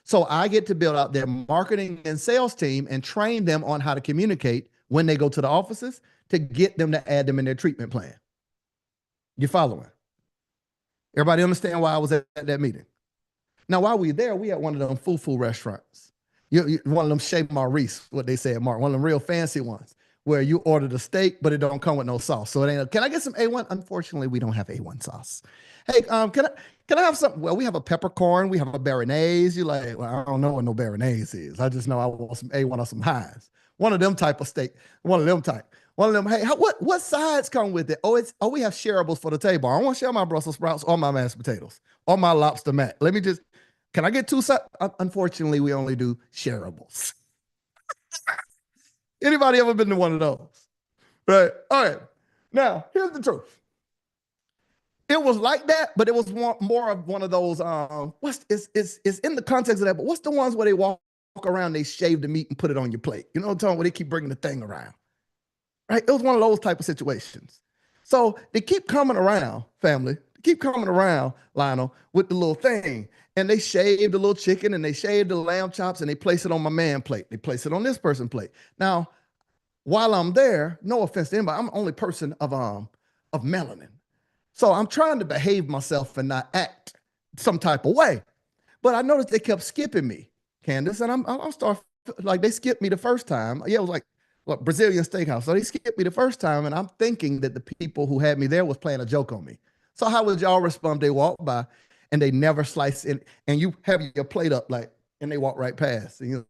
So I get to build out their marketing and sales team and train them on how to communicate when they go to the offices to get them to add them in their treatment plan. You following? Everybody understand why I was at that meeting? Now, while we there, we at one of them foo-foo restaurants. One of them Chez Maurice, what they say at Mark, one of them real fancy ones, where you order the steak, but it don't come with no sauce. So it ain't, can I get some A1? Unfortunately, we don't have A1 sauce. Hey, can I have something? Well, we have a peppercorn, we have a béarnaise. You like, well, I don't know what no béarnaise is. I just know I want some A1 or some Heinz. One of them type of steak, one of them type. One of them, hey, what sides come with it? We have shareables for the table. I don't want to share my Brussels sprouts or my mashed potatoes or my lobster mac. Can I get two sides? Unfortunately, we only do shareables. Anybody ever been to one of those? Right. All right. Now, here's the truth. It was like that, but it was more of one of those, it's in the context of that, but what's the ones where they walk around, they shave the meat and put it on your plate? You know what I'm talking about? Where they keep bringing the thing around. Right? It was one of those type of situations. So they keep coming around, family. They keep coming around, Lionel, with the little thing. And they shave the little chicken and they shave the lamb chops and they place it on my man plate. They place it on this person's plate. Now, while I'm there, no offense to anybody, I'm the only person of melanin. So I'm trying to behave myself and not act some type of way. But I noticed they kept skipping me, Candace, and I'm starting, like they skipped me the first time. Yeah, it was like Brazilian steakhouse. So they skipped me the first time, and I'm thinking that the people who had me there was playing a joke on me. So how would y'all respond? They walk by and they never slice in, and you have your plate up like, and they walk right past. And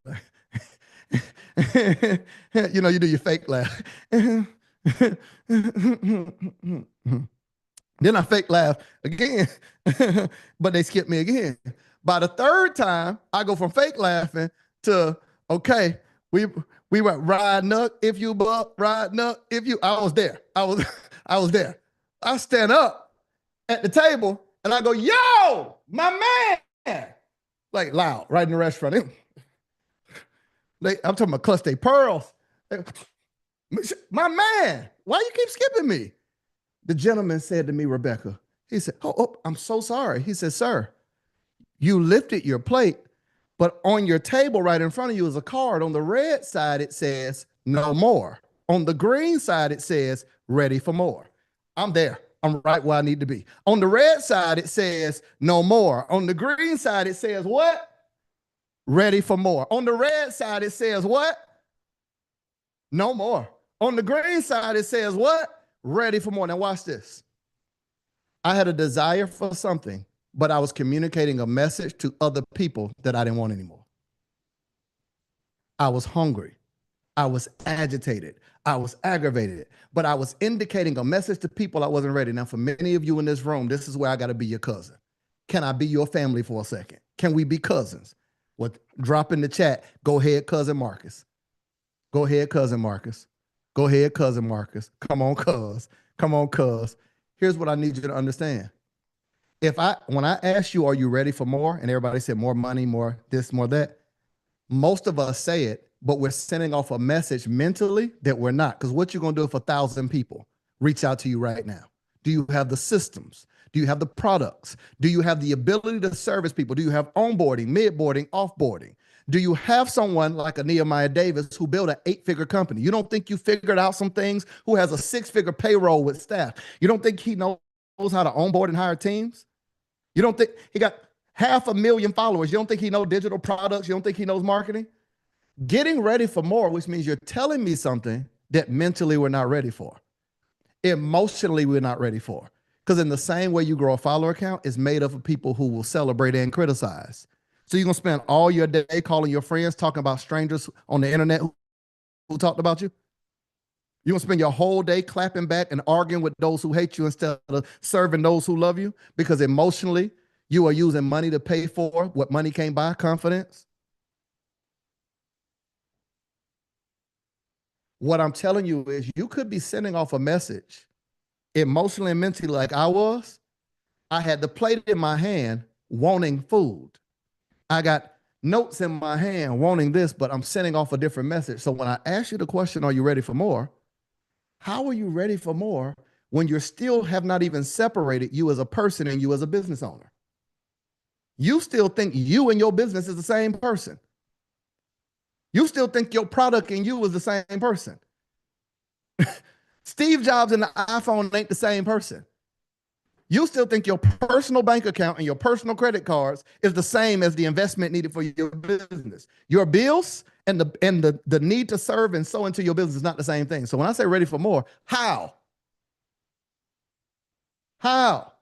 you know, you do your fake laugh. Then I fake laugh again, but they skip me again. By the third time, I go from fake laughing to, okay, we went riding up if you buck, riding up if you. I was there. I was there. I stand up at the table and I go, yo, my man, like loud, right in the restaurant. I'm talking about cluster pearls. My man, why you keep skipping me? The gentleman said to me, Rebecca, he said, oh, I'm so sorry. He said, sir, you lifted your plate, but on your table right in front of you is a card. On the red side, it says no more. On the green side, it says ready for more. I'm there. I'm right where I need to be. On the red side, it says no more. On the green side, it says what? Ready for more. On the red side, it says what? No more. On the green side, it says what? Ready for more. Now watch this. I had a desire for something, but I was communicating a message to other people that I didn't want anymore. I was hungry. I was agitated. I was aggravated, but I was indicating a message to people I wasn't ready. Now, for many of you in this room, this is where I got to be your cousin. Can I be your family for a second? Can we be cousins? What? Drop in the chat. Go ahead, cousin Marcus. Go ahead, cousin Marcus. Go ahead, cousin Marcus. Come on, cuz. Come on, cuz. Here's what I need you to understand. When I ask you, are you ready for more? And everybody said more money, more this, more that. Most of us say it, but we're sending off a message mentally that we're not. Because what you're going to do if 1,000 people reach out to you right now? Do you have the systems? Do you have the products? Do you have the ability to service people? Do you have onboarding, midboarding, offboarding? Do you have someone like a Nehemiah Davis who built an 8-figure company? You don't think you figured out some things? Who has a 6-figure payroll with staff? You don't think he knows how to onboard and hire teams? You don't think he got 500,000 followers? You don't think he knows digital products? You don't think he knows marketing? Getting ready for more, which means you're telling me something that mentally we're not ready for. Emotionally, we're not ready for. Because in the same way you grow a follower account, it's made up of people who will celebrate and criticize. So you're going to spend all your day calling your friends, talking about strangers on the internet who talked about you? You're going to spend your whole day clapping back and arguing with those who hate you instead of serving those who love you? Because emotionally, you are using money to pay for what money can't buy, confidence. What I'm telling you is you could be sending off a message emotionally and mentally like I was. I had the plate in my hand wanting food. I got notes in my hand wanting this, but I'm sending off a different message. So when I ask you the question, are you ready for more? How are you ready for more when you still have not even separated you as a person and you as a business owner? You still think you and your business is the same person. You still think your product and you is the same person. Steve Jobs and the iPhone ain't the same person. You still think your personal bank account and your personal credit cards is the same as the investment needed for your business. Your bills and the need to serve and sow into your business is not the same thing. So when I say ready for more, how? How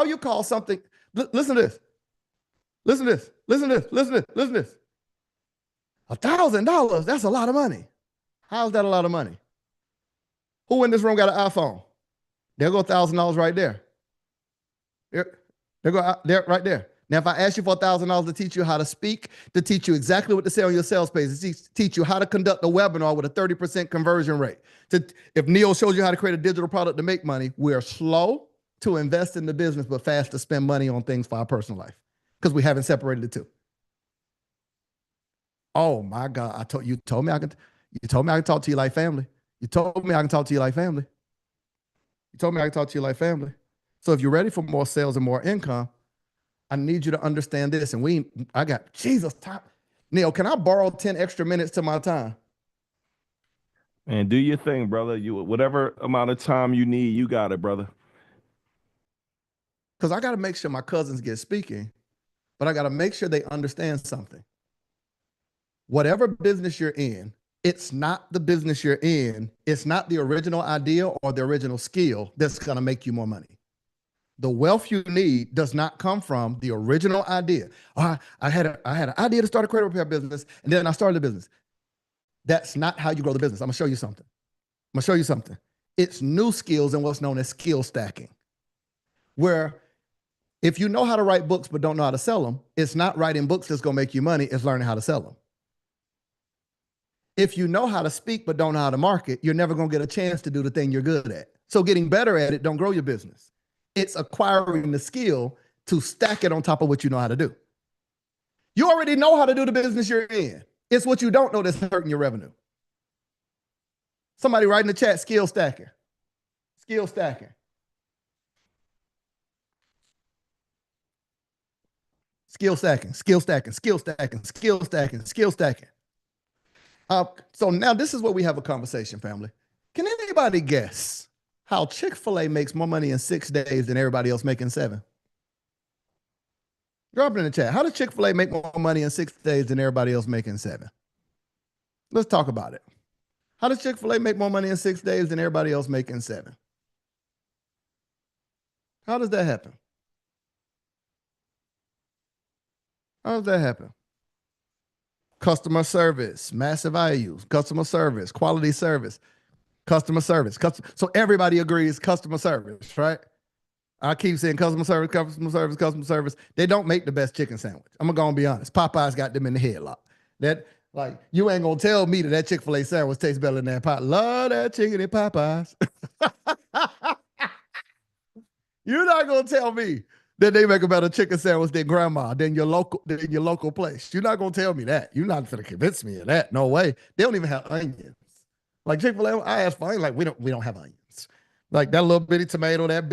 you call something, listen to this. Listen to this. Listen to this. Listen to this. Listen to this. $1,000, that's a lot of money. How's that a lot of money? Who in this room got an iPhone? There go $1,000 right there. There go there right there. Now, if I ask you for $1,000 to teach you how to speak, to teach you exactly what to say on your sales page, to teach you how to conduct a webinar with a 30% conversion rate, if Neil shows you how to create a digital product to make money, we're slow to invest in the business, but fast to spend money on things for our personal life because we haven't separated the two. Oh my God! You told me I can talk to you like family. You told me I can talk to you like family. You told me I can talk to you like family. So if you're ready for more sales and more income, I need you to understand this. And I got Jesus time. Neil, can I borrow 10 extra minutes to my time? Man, do your thing, brother. Whatever amount of time you need, you got it, brother. Because I got to make sure my cousins get speaking, but I got to make sure they understand something. Whatever business you're in, it's not the business you're in. It's not the original idea or the original skill that's going to make you more money. The wealth you need does not come from the original idea. Oh, I had an idea to start a credit repair business, and then I started the business. That's not how you grow the business. I'm going to show you something. It's new skills and what's known as skill stacking, where if you know how to write books but don't know how to sell them, it's not writing books that's going to make you money. It's learning how to sell them. If you know how to speak but don't know how to market, you're never going to get a chance to do the thing you're good at. So getting better at it don't grow your business. It's acquiring the skill to stack it on top of what you know how to do. You already know how to do the business you're in. It's what you don't know that's hurting your revenue. Somebody write in the chat, skill stacking. Skill stacking. Skill stacking, skill stacking, skill stacking, skill stacking, skill stacking. So now this is where we have a conversation, family. Can anybody guess how Chick-fil-A makes more money in 6 days than everybody else making 7? Drop it in the chat. How does Chick-fil-A make more money in 6 days than everybody else making 7? Let's talk about it. How does Chick-fil-A make more money in 6 days than everybody else making 7? How does that happen? How does that happen? Customer service, massive values, customer service, quality service, customer service. So everybody agrees customer service, right? I keep saying customer service, customer service, customer service. They don't make the best chicken sandwich. I'm gonna be honest. Popeyes got them in the headlock. That like you ain't gonna tell me that Chick-fil-A sandwich tastes better than that pot. Love that chicken at Popeyes. You're not gonna tell me that they make a better chicken sandwich than grandma, than your local place. You're not gonna tell me that. You're not gonna convince me of that. No way. They don't even have onions. Like Chick-fil-A, I asked for onions, like we don't have onions. Like that little bitty tomato, that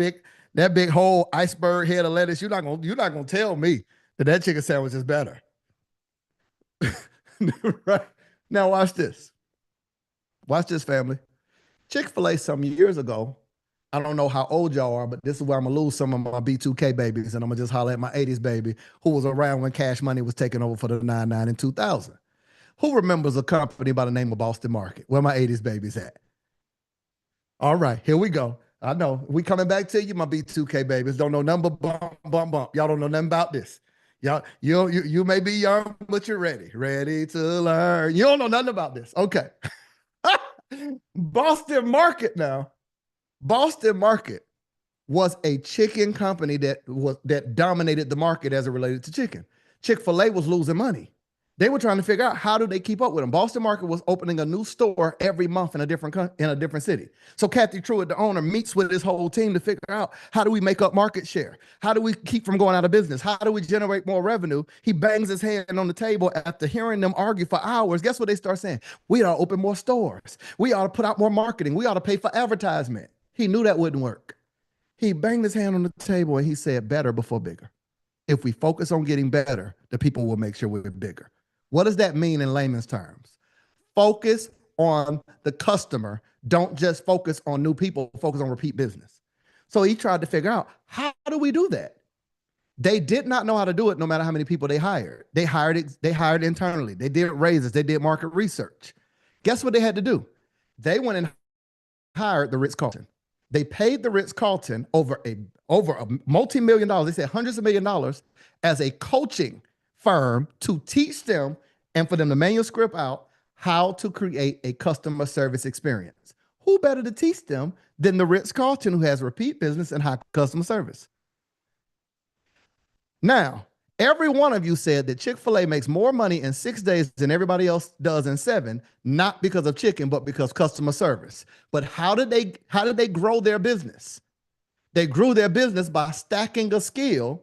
big whole iceberg head of lettuce. You're not gonna tell me that chicken sandwich is better. Right. Now watch this. Watch this, family. Chick-fil-A some years ago, I don't know how old y'all are, but this is where I'm gonna lose some of my B2K babies, and I'm gonna just holler at my 80s baby who was around when Cash Money was taking over for the 99 in 2000. Who remembers a company by the name of Boston Market? Where my 80s babies at? All right, here we go. I know we coming back to you, my B2K babies. Don't know number bump. Y'all don't know nothing about this. Y'all, you may be young, but you're ready to learn. You don't know nothing about this. Okay. Boston Market now. Boston Market was a chicken company that dominated the market as it related to chicken. Chick-fil-A was losing money. They were trying to figure out how do they keep up with them. Boston Market was opening a new store every month in a different city. So Kathy Truitt, the owner, meets with his whole team to figure out how do we make up market share? How do we keep from going out of business? How do we generate more revenue? He bangs his hand on the table after hearing them argue for hours. Guess what they start saying? We ought to open more stores. We ought to put out more marketing. We ought to pay for advertisement. He knew that wouldn't work. He banged his hand on the table and he said, better before bigger. If we focus on getting better, the people will make sure we're bigger. What does that mean in layman's terms? Focus on the customer. Don't just focus on new people, focus on repeat business. So he tried to figure out, how do we do that? They did not know how to do it no matter how many people they hired. They hired internally. They did raises. They did market research. Guess what they had to do? They went and hired the Ritz-Carlton. They paid the Ritz-Carlton over a multi-million dollars. They said hundreds of $1 million as a coaching firm to teach them and for them to manuscript out how to create a customer service experience. Who better to teach them than the Ritz-Carlton, who has repeat business and high customer service? Now, every one of you said that Chick-fil-A makes more money in 6 days than everybody else does in 7, not because of chicken, but because customer service. But how did they grow their business? They grew their business by stacking a skill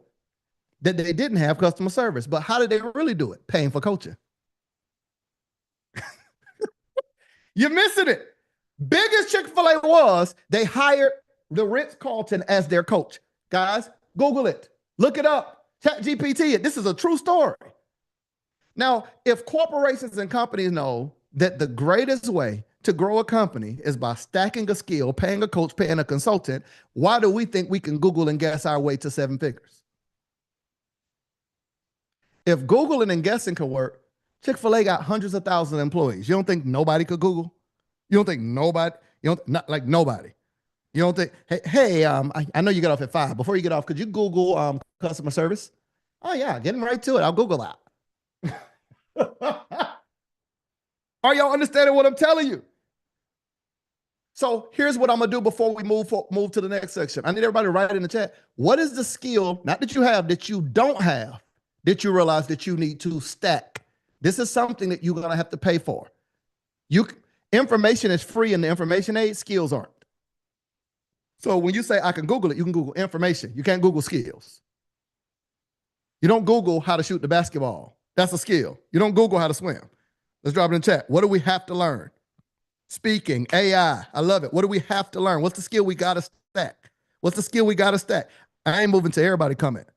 that they didn't have, customer service. But how did they really do it? Paying for coaching. You're missing it. Big as Chick-fil-A was, they hired the Ritz-Carlton as their coach. Guys, Google it. Look it up. ChatGPT it. This is a true story. Now, if corporations and companies know that the greatest way to grow a company is by stacking a skill, paying a coach, paying a consultant, why do we think we can Google and guess our way to 7 figures? If Googling and guessing could work, Chick-fil-A got hundreds of thousands of employees. You don't think nobody could Google? You don't think nobody? Not like nobody. You don't think, hey, I know you get off at 5. Before you get off, could you Google customer service? Oh yeah, getting right to it. I'll Google that. Are y'all understanding what I'm telling you? So here's what I'm gonna do before we move to the next section. I need everybody to write in the chat. What is the skill, not that you have, that you don't have, that you realize that you need to stack? This is something that you're gonna have to pay for. Information is free in the information age, skills aren't. So when you say I can Google it, you can Google information. You can't Google skills. You don't Google how to shoot the basketball. That's a skill. You don't Google how to swim. Let's drop it in the chat. What do we have to learn? Speaking, AI. I love it. What do we have to learn? What's the skill we got to stack? What's the skill we got to stack? I ain't moving to everybody comment.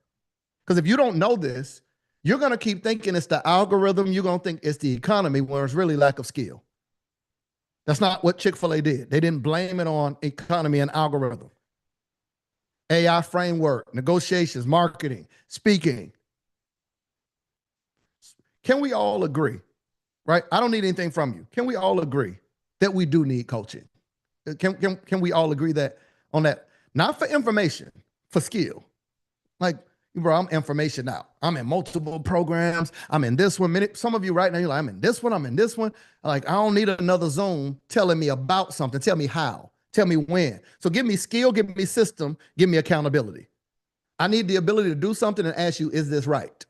Because if you don't know this, you're going to keep thinking it's the algorithm. You're going to think it's the economy, where it's really lack of skill. That's not what Chick-fil-A did. They didn't blame it on economy and algorithm. AI framework, negotiations, marketing, speaking. Can we all agree, right? I don't need anything from you. Can we all agree that we do need coaching? Can we all agree that on that? Not for information, for skill. Like, bro, I'm information now. I'm in multiple programs. I'm in this one. Some of you right now, you're like, I'm in this one. I'm in this one. Like, I don't need another Zoom telling me about something. Tell me how. Tell me when. So give me skill, give me system, give me accountability. I need the ability to do something and ask you, is this right?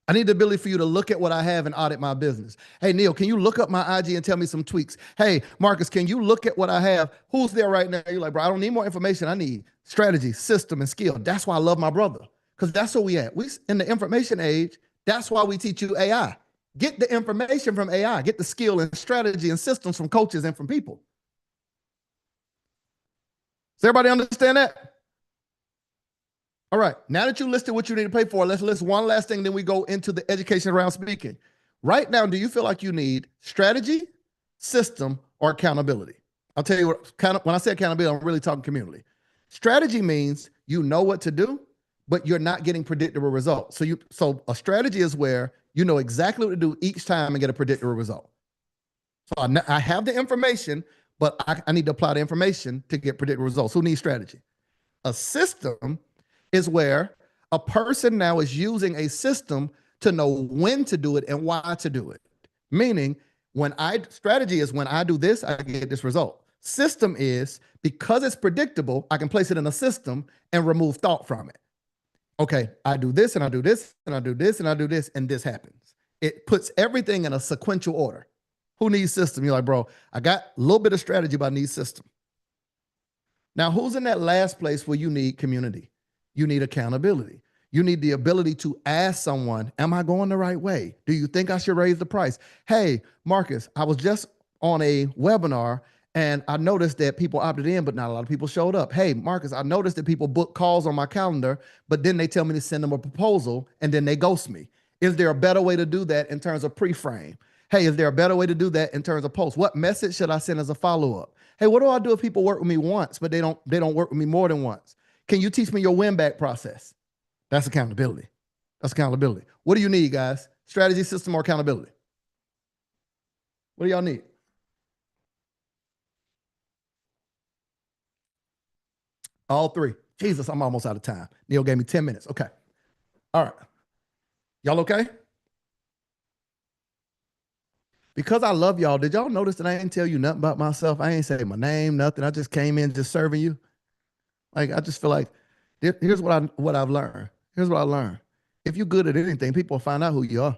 I need the ability for you to look at what I have and audit my business. Hey, Neil, can you look up my IG and tell me some tweaks? Hey, Marcus, can you look at what I have? Who's there right now? You're like, bro, I don't need more information. I need strategy, system, and skill. That's why I love my brother, because that's where we at. We in the information age. That's why we teach you AI. Get the information from AI. Get the skill and strategy and systems from coaches and from people. Does everybody understand that? All right, now that you listed what you need to pay for, let's list one last thing, then we go into the education around speaking. Right now, do you feel like you need strategy, system, or accountability? I'll tell you what, when I say accountability, I'm really talking community. Strategy means you know what to do, but you're not getting predictable results. So a strategy is where you know exactly what to do each time and get a predictable result. So I have the information, but I need to apply the information to get predictable results. Who needs strategy? A system is where a person now is using a system to know when to do it and why to do it. Meaning, strategy is when I do this, I get this result. System is because it's predictable, I can place it in a system and remove thought from it. Okay, I do this and I do this and I do this and I do this and this happens. It puts everything in a sequential order. Who needs system? You're like, bro, I got a little bit of strategy, but I need system. Now, who's in that last place where you need community? You need accountability. You need the ability to ask someone, am I going the right way? Do you think I should raise the price? Hey, Marcus, I was just on a webinar and I noticed that people opted in, but not a lot of people showed up. Hey, Marcus, I noticed that people book calls on my calendar, but then they tell me to send them a proposal and then they ghost me. Is there a better way to do that in terms of pre-frame? Hey, is there a better way to do that in terms of post? What message should I send as a follow-up? Hey, what do I do if people work with me once, but they don't work with me more than once? Can you teach me your win-back process? That's accountability. That's accountability. What do you need, guys? Strategy, system, or accountability? What do y'all need? All three. Jesus, I'm almost out of time. Neil gave me 10 minutes. Okay. All right. Y'all okay? Because I love y'all, did y'all notice that I didn't tell you nothing about myself? I ain't say my name, nothing. I just came in just serving you. Like, I just feel like here's what I've learned. Here's what I learned. If you're good at anything, people will find out who you are.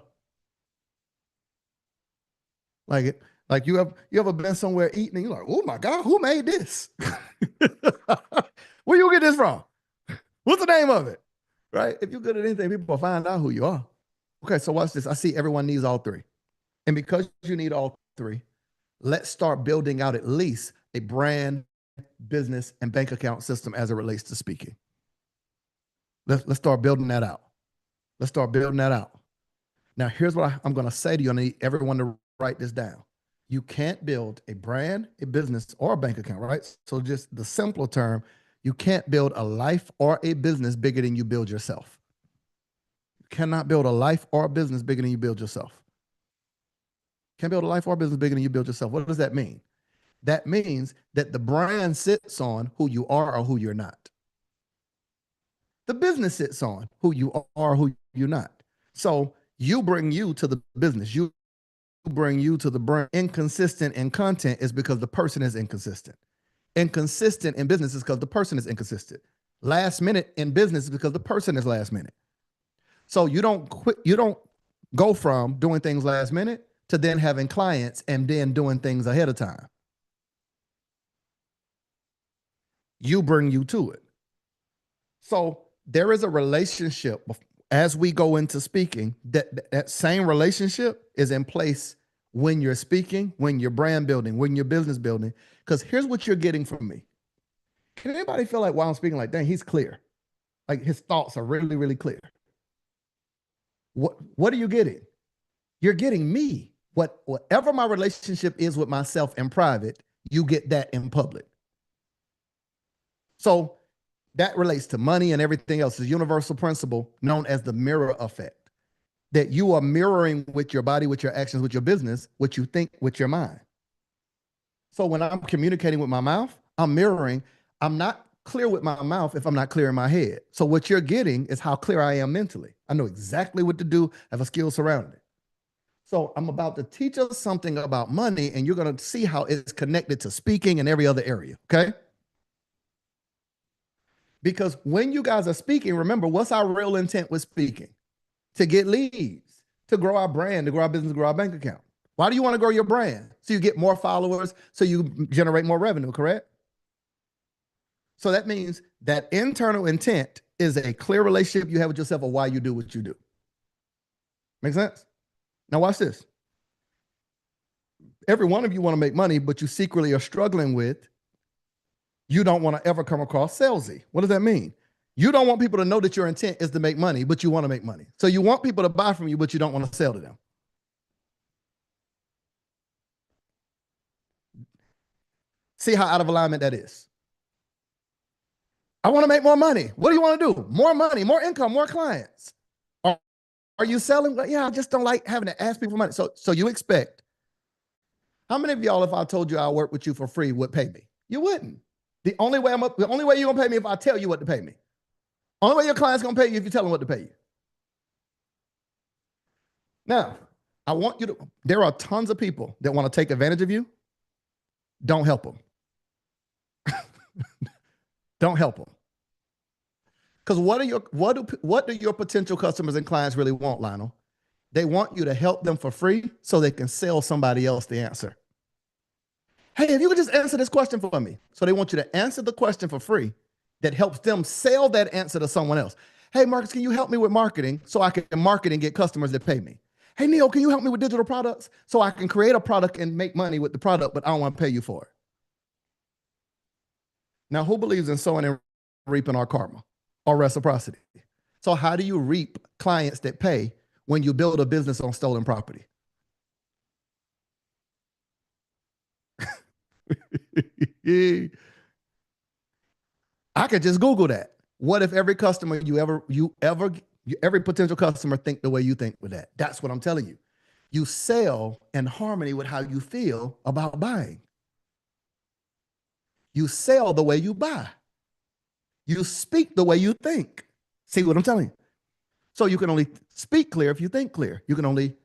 Like you ever been somewhere eating and you're like, oh my God, who made this? Where you get this from? What's the name of it? Right? If you're good at anything, people will find out who you are. Okay, so watch this. I see everyone needs all three. And because you need all three, let's start building out at least a brand, business, and bank account system as it relates to speaking. Let's start building that out. Let's start building that out. Now, here's what I'm going to say to you. I need everyone to write this down. You can't build a brand, a business, or a bank account, right? So just the simpler term, you can't build a life or a business bigger than you build yourself. You cannot build a life or a business bigger than you build yourself. Can't build a life or a business bigger than you build yourself. What does that mean? That means that the brand sits on who you are or who you're not. The business sits on who you are or who you're not. So you bring you to the business. You bring you to the brand. Inconsistent in content is because the person is inconsistent. Inconsistent in business is because the person is inconsistent. Last minute in business is because the person is last minute. So you don't go from doing things last minute to then having clients and then doing things ahead of time. You bring you to it. So there is a relationship as we go into speaking, that same relationship is in place when you're speaking, when you're brand building, when you're business building. Because here's what you're getting from me. Can anybody feel like while I'm speaking, like, dang, he's clear? Like his thoughts are really, really clear. What are you getting? You're getting me. Whatever my relationship is with myself in private, you get that in public. So that relates to money and everything else. Is a universal principle known as the mirror effect, that you are mirroring with your body, with your actions, with your business, what you think with your mind. So when I'm communicating with my mouth, I'm mirroring. I'm not clear with my mouth if I'm not clear in my head. So what you're getting is how clear I am mentally. I know exactly what to do. I have a skill surrounding it. So I'm about to teach us something about money, and you're going to see how it's connected to speaking and every other area, okay? Because when you guys are speaking, remember, what's our real intent with speaking? To get leads, to grow our brand, to grow our business, to grow our bank account. Why do you want to grow your brand? So you get more followers, so you generate more revenue, correct? So that means that internal intent is a clear relationship you have with yourself of why you do what you do. Make sense? Now watch this. Every one of you want to make money, but you secretly are struggling with, you don't want to ever come across salesy. What does that mean? You don't want people to know that your intent is to make money, but you want to make money. So you want people to buy from you, but you don't want to sell to them. See how out of alignment that is. I want to make more money. What do you want to do? More money, more income, more clients. Are you selling? Yeah, I just don't like having to ask people for money. So you expect. How many of y'all, if I told you I work with you for free, would pay me? You wouldn't. The only way you're gonna pay me if I tell you what to pay me. Only way your client's gonna pay you if you tell them what to pay you. Now, I want you to. There are tons of people that want to take advantage of you. Don't help them. Don't help them. Because what do your potential customers and clients really want, Lionel? They want you to help them for free so they can sell somebody else the answer. Hey, if you could just answer this question for me. So they want you to answer the question for free that helps them sell that answer to someone else. Hey, Marcus, can you help me with marketing so I can market and get customers that pay me? Hey, Neil, can you help me with digital products so I can create a product and make money with the product, but I don't want to pay you for it? Now, who believes in sowing and reaping our karma or reciprocity? So how do you reap clients that pay when you build a business on stolen property? I could just Google that. What if every customer every potential customer think the way you think with that? That's what I'm telling you. You sell in harmony with how you feel about buying. You sell the way you buy. You speak the way you think. See what I'm telling you? So you can only speak clear if you think clear. You can only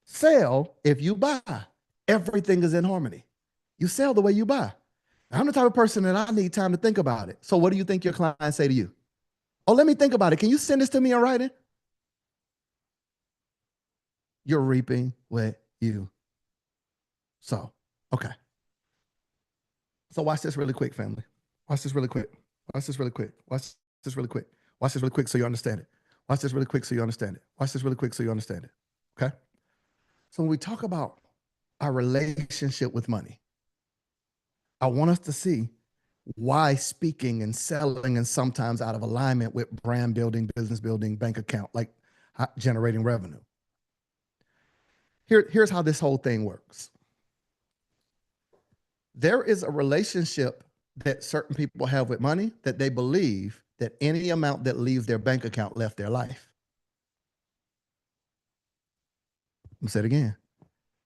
sell if you buy. Everything is in harmony. You sell the way you buy. I'm the type of person that I need time to think about it. So what do you think your clients say to you? Oh, let me think about it. Can you send this to me in writing? You're reaping what you sow. Okay. So watch this really quick, family. Watch this really quick. Watch this really quick. Watch this really quick. Watch this really quick so you understand it. Watch this really quick so you understand it. Watch this really quick so you understand it. Okay? So when we talk about our relationship with money, I want us to see why speaking and selling and sometimes out of alignment with brand building, business building, bank account, like generating revenue. Here's how this whole thing works. There is a relationship that certain people have with money that they believe that any amount that leaves their bank account left their life. Let me say it again.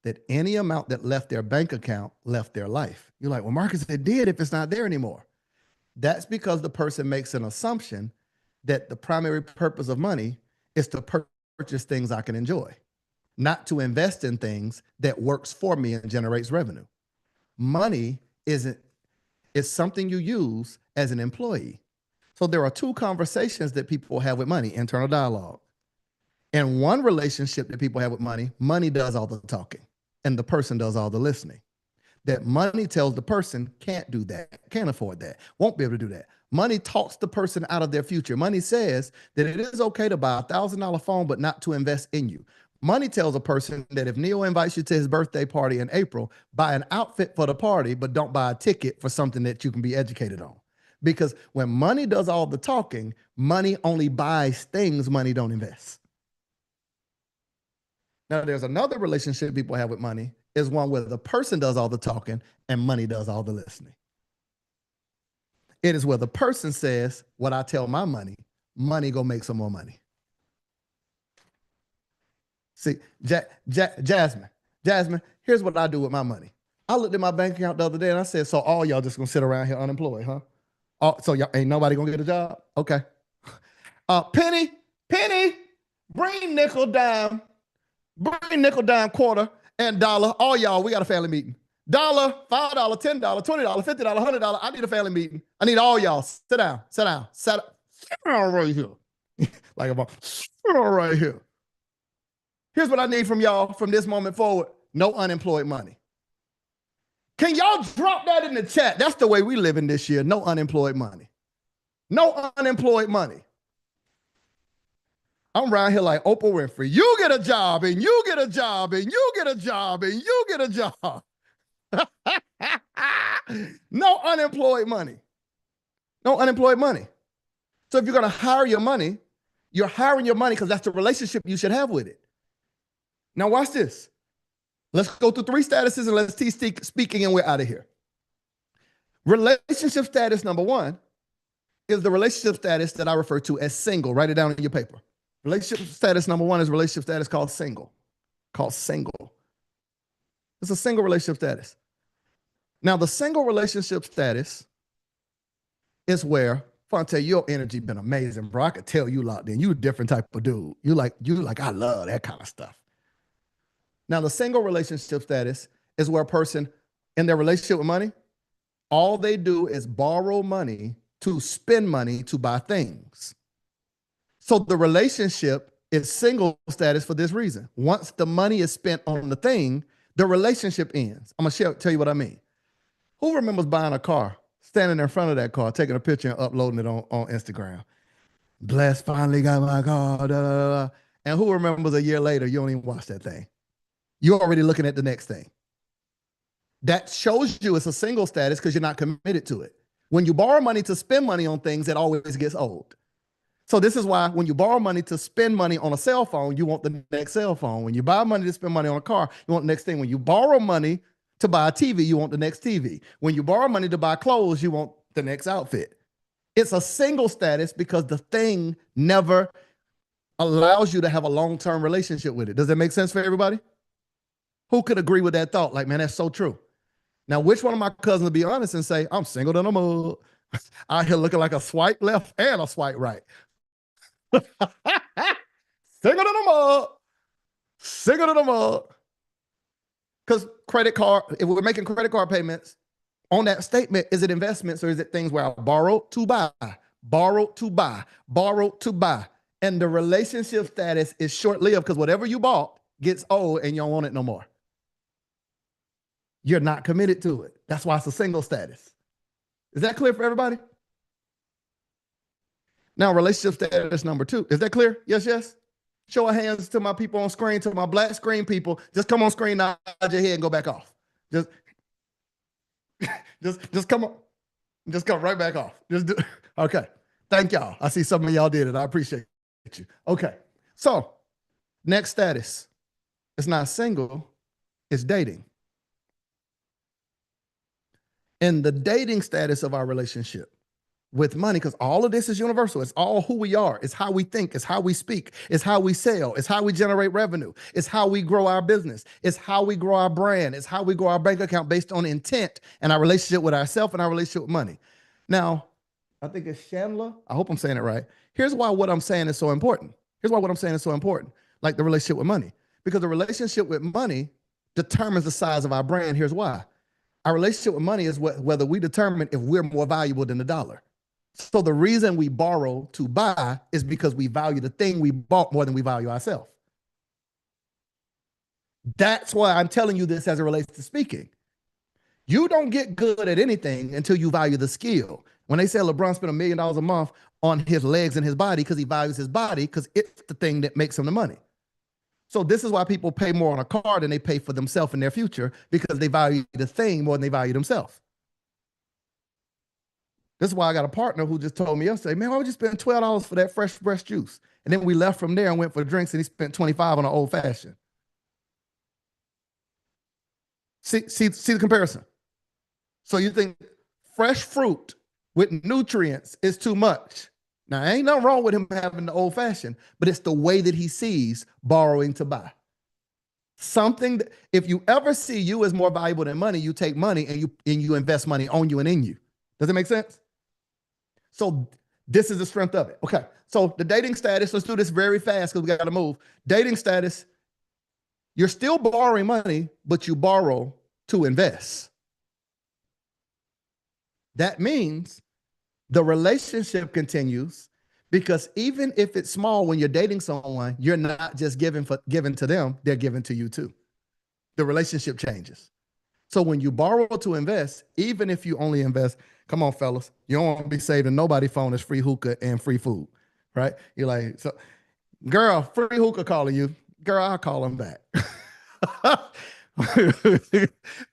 That any amount that left their bank account left their life. You're like, well, Marcus, it did if it's not there anymore. That's because the person makes an assumption that the primary purpose of money is to purchase things I can enjoy, not to invest in things that works for me and generates revenue. Money is something you use as an employee. So there are two conversations that people have with money, internal dialogue. And one relationship that people have with money, money does all the talking and the person does all the listening. That money tells the person can't do that, can't afford that, won't be able to do that. Money talks the person out of their future. Money says that it is okay to buy a $1,000 phone, but not to invest in you. Money tells a person that if Neil invites you to his birthday party in April, buy an outfit for the party, but don't buy a ticket for something that you can be educated on. Because when money does all the talking, money only buys things, money don't invest. Now, there's another relationship people have with money is one where the person does all the talking and money does all the listening. It is where the person says, what I tell my money, money go make some more money. See, Jasmine, here's what I do with my money. I looked at my bank account the other day and I said, so all y'all just gonna sit around here unemployed, huh? So y'all ain't nobody gonna get a job? Okay. Penny, bring nickel dime. Bring nickel, dime, quarter, and dollar. All y'all, we got a family meeting. $1, $5, $10, $20, $50, $100. I need a family meeting. I need all y'all. Sit down, sit down, sit down right here. Like I'm sit down right here. Here's what I need from y'all from this moment forward. No unemployed money. Can y'all drop that in the chat? That's the way we live in this year. No unemployed money. No unemployed money. I'm around here like Oprah Winfrey. You get a job, and you get a job, and you get a job, and you get a job. No unemployed money. No unemployed money. So if you're going to hire your money, you're hiring your money because that's the relationship you should have with it. Now watch this. Let's go through 3 statuses and let's teach speaking and we're out of here. Relationship status number 1 is the relationship status that I refer to as single. Write it down in your paper. Relationship status number 1 is relationship status called single. It's a single relationship status. Now, the single relationship status is where, Fonte, your energy been amazing, bro. I could tell you locked in. You a different type of dude. You like, I love that kind of stuff. Now, the single relationship status is where a person in their relationship with money, all they do is borrow money to spend money to buy things. So the relationship is single status for this reason. Once the money is spent on the thing, the relationship ends. I'm going to tell you what I mean. Who remembers buying a car, standing in front of that car, taking a picture and uploading it on Instagram? Blessed, finally got my car. Da, da, da. And who remembers a year later, you don't even watch that thing? You're already looking at the next thing. That shows you it's a single status because you're not committed to it. When you borrow money to spend money on things, it always gets old. So this is why when you borrow money to spend money on a cell phone, you want the next cell phone. When you buy money to spend money on a car, you want the next thing. When you borrow money to buy a TV, you want the next TV. When you borrow money to buy clothes, you want the next outfit. It's a single status because the thing never allows you to have a long-term relationship with it. Does that make sense for everybody? Who could agree with that thought? Like, man, that's so true. Now, which one of my cousins will be honest and say, I'm single than a mug, out here looking like a swipe left and a swipe right. Single than a mug. Single than a mug. Because credit card, if we're making credit card payments, on that statement, is it investments or is it things where I borrow to buy, borrow to buy, borrow to buy? And the relationship status is short-lived because whatever you bought gets old and you don't want it no more. You're not committed to it. That's why it's a single status. Is that clear for everybody? Now, relationship status number 2. Is that clear? Yes, yes? Show of hands to my people on screen, to my black screen people. Just come on screen, nod your head and go back off. Just come on. Just come right back off. Just do. Okay. Thank y'all. I see some of y'all did it. I appreciate you. Okay. So next status. It's not single, it's dating. And the dating status of our relationship with money, because all of this is universal. It's all who we are. It's how we think. It's how we speak. It's how we sell. It's how we generate revenue. It's how we grow our business. It's how we grow our brand. It's how we grow our bank account based on intent and our relationship with ourselves and our relationship with money. Now, I think it's Chandler. I hope I'm saying it right. Here's why what I'm saying is so important. Here's why what I'm saying is so important, like the relationship with money. Because the relationship with money determines the size of our brand. Here's why. Our relationship with money is whether we determine if we're more valuable than the dollar. So the reason we borrow to buy is because we value the thing we bought more than we value ourselves. That's why I'm telling you this as it relates to speaking. You don't get good at anything until you value the skill. When they say LeBron spent $1 million a month on his legs and his body because he values his body because it's the thing that makes him the money. So this is why people pay more on a car than they pay for themselves in their future because they value the thing more than they value themselves. This is why I got a partner who just told me yesterday, man, why would you spend $12 for that fresh juice? And then we left from there and went for drinks and he spent $25 on an old fashioned. See the comparison. So you think fresh fruit with nutrients is too much. Now, ain't nothing wrong with him having the old fashioned, but it's the way that he sees borrowing to buy. Something that, if you ever see you as more valuable than money, you take money and you invest money on you and in you. Does it make sense? So this is the strength of it. Okay. So the dating status, let's do this very fast because we got to move. Dating status You're still borrowing money, but you borrow to invest. That means the relationship continues, because even if it's small, when you're dating someone, you're not just giving to them, they're giving to you too. The relationship changes. So when you borrow to invest, even if you only invest, come on, fellas, you don't want to be saving nobody's phone is free hookah and free food, right? You're like, so, girl, free hookah calling you. Girl, I'll call him back.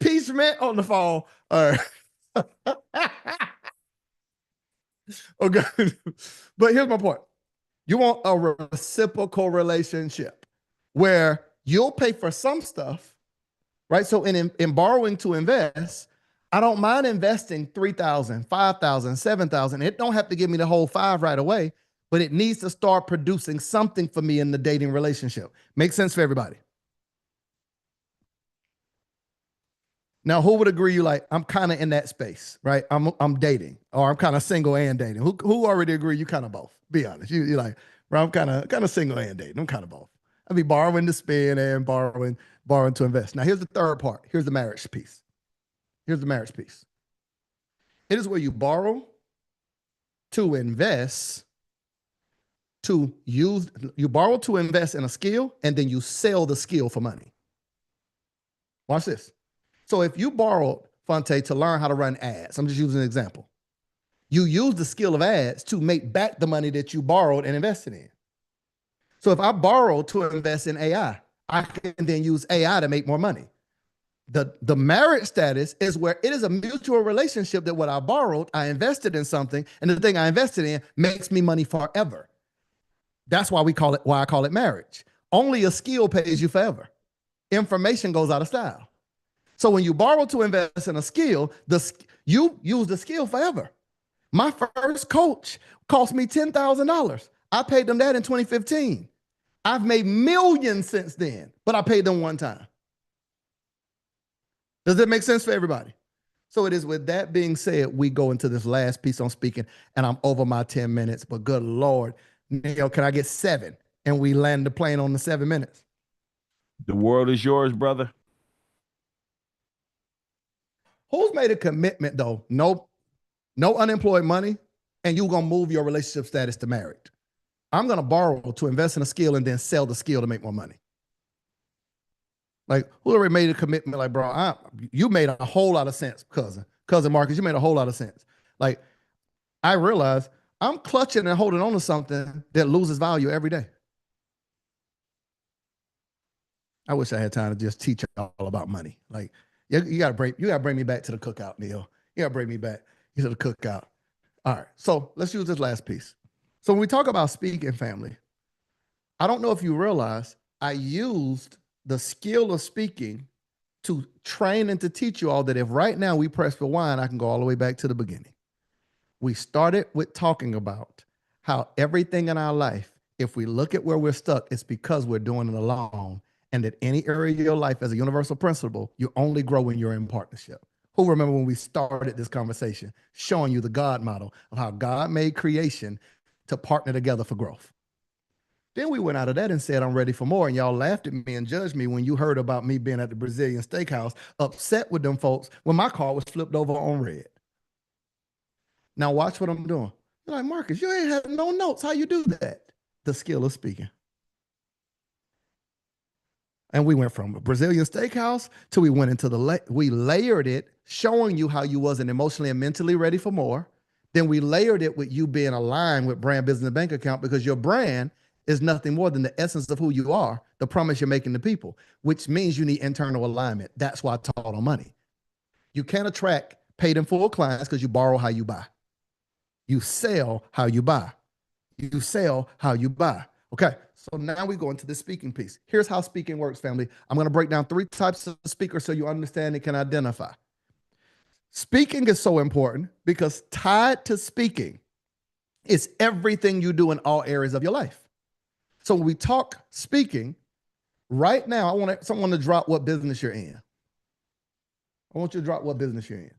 Peace mint on the phone. All right. Okay. But here's my point. You want a reciprocal relationship where you'll pay for some stuff, right? So in borrowing to invest, I don't mind investing 3,000, 5,000, 7,000. It don't have to give me the whole 5 right away, but it needs to start producing something for me in the dating relationship. Makes sense for everybody. Now, who would agree you like, I'm kind of in that space, right? I'm dating, or I'm kind of single and dating. Who already agree you kind of both? Be honest. You're like, bro, I'm kind of single and dating. I'm kind of both. I be borrowing to spend and borrowing to invest. Now, here's the third part. Here's the marriage piece. Here's the marriage piece. It is where you borrow to invest, you borrow to invest in a skill, and then you sell the skill for money. Watch this. So if you borrowed, Fonte, to learn how to run ads, I'm just using an example. You use the skill of ads to make back the money that you borrowed and invested in. So if I borrow to invest in AI, I can then use AI to make more money. The marriage status is where it is a mutual relationship that what I borrowed, I invested in something, and the thing I invested in makes me money forever. That's why I call it marriage. Only a skill pays you forever. Information goes out of style. So when you borrow to invest in a skill, you use the skill forever. My first coach cost me $10,000. I paid them that in 2015. I've made millions since then, but I paid them one time. Does that make sense for everybody? So it is with that being said, we go into this last piece on speaking, and I'm over my 10 minutes, but good Lord, Neil, can I get 7? And we land the plane on the 7 minutes. The world is yours, brother. Who's made a commitment though? No unemployed money, and you're gonna move your relationship status to married. I'm gonna borrow to invest in a skill and then sell the skill to make more money. Like, who already made a commitment? Like, bro, you made a whole lot of sense, cousin Marcus. You made a whole lot of sense. Like, I realize I'm clutching and holding on to something that loses value every day. I wish I had time to just teach all about money. Like, you gotta bring me back to the cookout, Neil. You gotta bring me back to the cookout. All right, so let's use this last piece. So when we talk about speaking, family, I don't know if you realize I used the skill of speaking to train and to teach you all that if right now we press rewind, I can go all the way back to the beginning. We started with talking about how everything in our life, if we look at where we're stuck, it's because we're doing it alone. And that any area of your life as a universal principle, you only grow when you're in partnership. Who remember when we started this conversation, showing you the God model of how God made creation to partner together for growth? Then we went out of that and said, I'm ready for more. And y'all laughed at me and judged me when you heard about me being at the Brazilian steakhouse, upset with them folks when my car was flipped over on red. Now watch what I'm doing. You're like, Marcus, you ain't had no notes. How you do that? The skill of speaking. And we went from a Brazilian steakhouse till we went into we layered it, showing you how you wasn't emotionally and mentally ready for more. Then we layered it with you being aligned with brand, business, and bank account, because your brand is nothing more than the essence of who you are, the promise you're making to people, which means you need internal alignment. That's why I taught on money. You can't attract paid in full clients because you borrow how you buy. You sell how you buy. You sell how you buy. Okay, so now we go into the speaking piece. Here's how speaking works, family. I'm going to break down 3 types of speakers so you understand and can identify. Speaking is so important because tied to speaking is everything you do in all areas of your life. So when we talk speaking, right now, I want someone to drop what business you're in. I want you to drop what business you're in.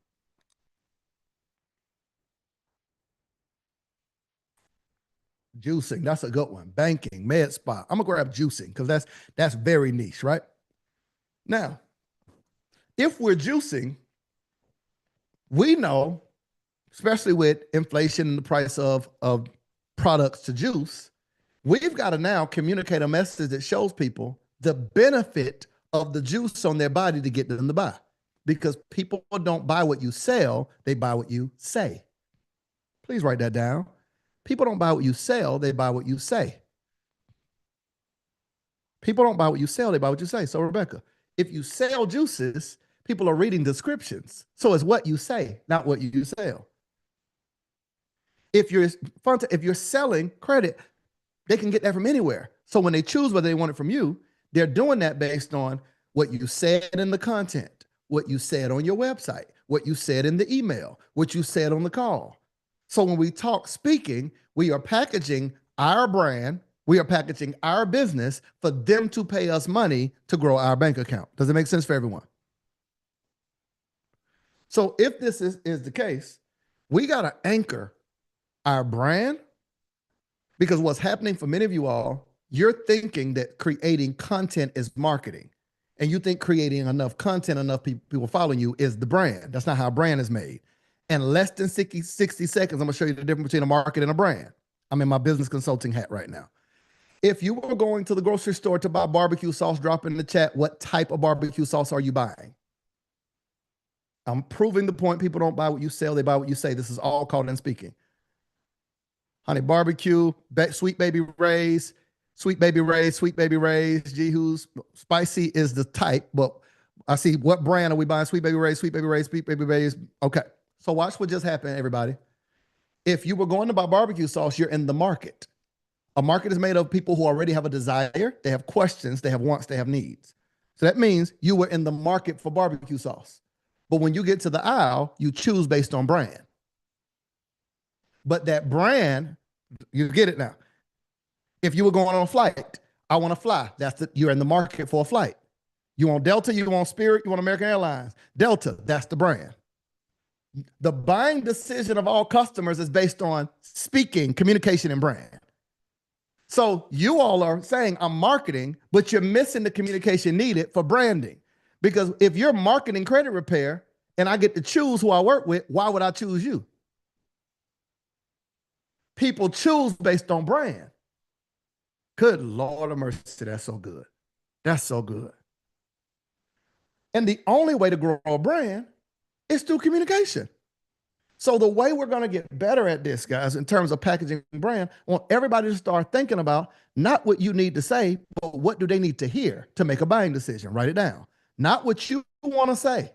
Juicing, that's a good one. Banking, med spa. I'm gonna grab juicing because that's very niche, right? Now, if we're juicing, we know, especially with inflation and the price of products to juice, we've got to now communicate a message that shows people the benefit of the juice on their body to get them to buy. Because people don't buy what you sell, they buy what you say. Please write that down. People don't buy what you sell, they buy what you say. People don't buy what you sell, they buy what you say. So, Rebecca, if you sell juices, people are reading descriptions. So it's what you say, not what you sell. If you're selling credit, they can get that from anywhere. So when they choose whether they want it from you, they're doing that based on what you said in the content, what you said on your website, what you said in the email, what you said on the call. So when we talk speaking, we are packaging our brand, we are packaging our business for them to pay us money to grow our bank account. Does it make sense for everyone? So if this is the case, we got to anchor our brand, because what's happening for many of you all, you're thinking that creating content is marketing, and you think creating enough content, enough people following you is the brand. That's not how a brand is made. In less than 60 seconds, I'm going to show you the difference between a market and a brand. I'm in my business consulting hat right now. If you were going to the grocery store to buy barbecue sauce, drop in the chat, what type of barbecue sauce are you buying? I'm proving the point. People don't buy what you sell, they buy what you say. This is all called in speaking. Honey barbecue, sweet baby Ray's, sweet baby Ray's, sweet baby Ray's, Jehu's. Spicy is the type, but I see what brand are we buying? Sweet baby Ray's, sweet baby Ray's, sweet baby Ray's. Okay, so watch what just happened, everybody. If you were going to buy barbecue sauce, you're in the market. A market is made of people who already have a desire, they have questions, they have wants, they have needs. So that means you were in the market for barbecue sauce. But when you get to the aisle, you choose based on brand. But that brand, you get it now. If you were going on a flight, I want to fly. You're in the market for a flight. You want Delta, you want Spirit, you want American Airlines. Delta, that's the brand. The buying decision of all customers is based on speaking, communication, and brand. So you all are saying I'm marketing, but you're missing the communication needed for branding. Because if you're marketing credit repair and I get to choose who I work with, why would I choose you? People choose based on brand. Good Lord of mercy, that's so good. That's so good. And the only way to grow a brand is through communication. So the way we're going to get better at this, guys, in terms of packaging brand, I want everybody to start thinking about not what you need to say, but what do they need to hear to make a buying decision? Write it down. Not what you want to say.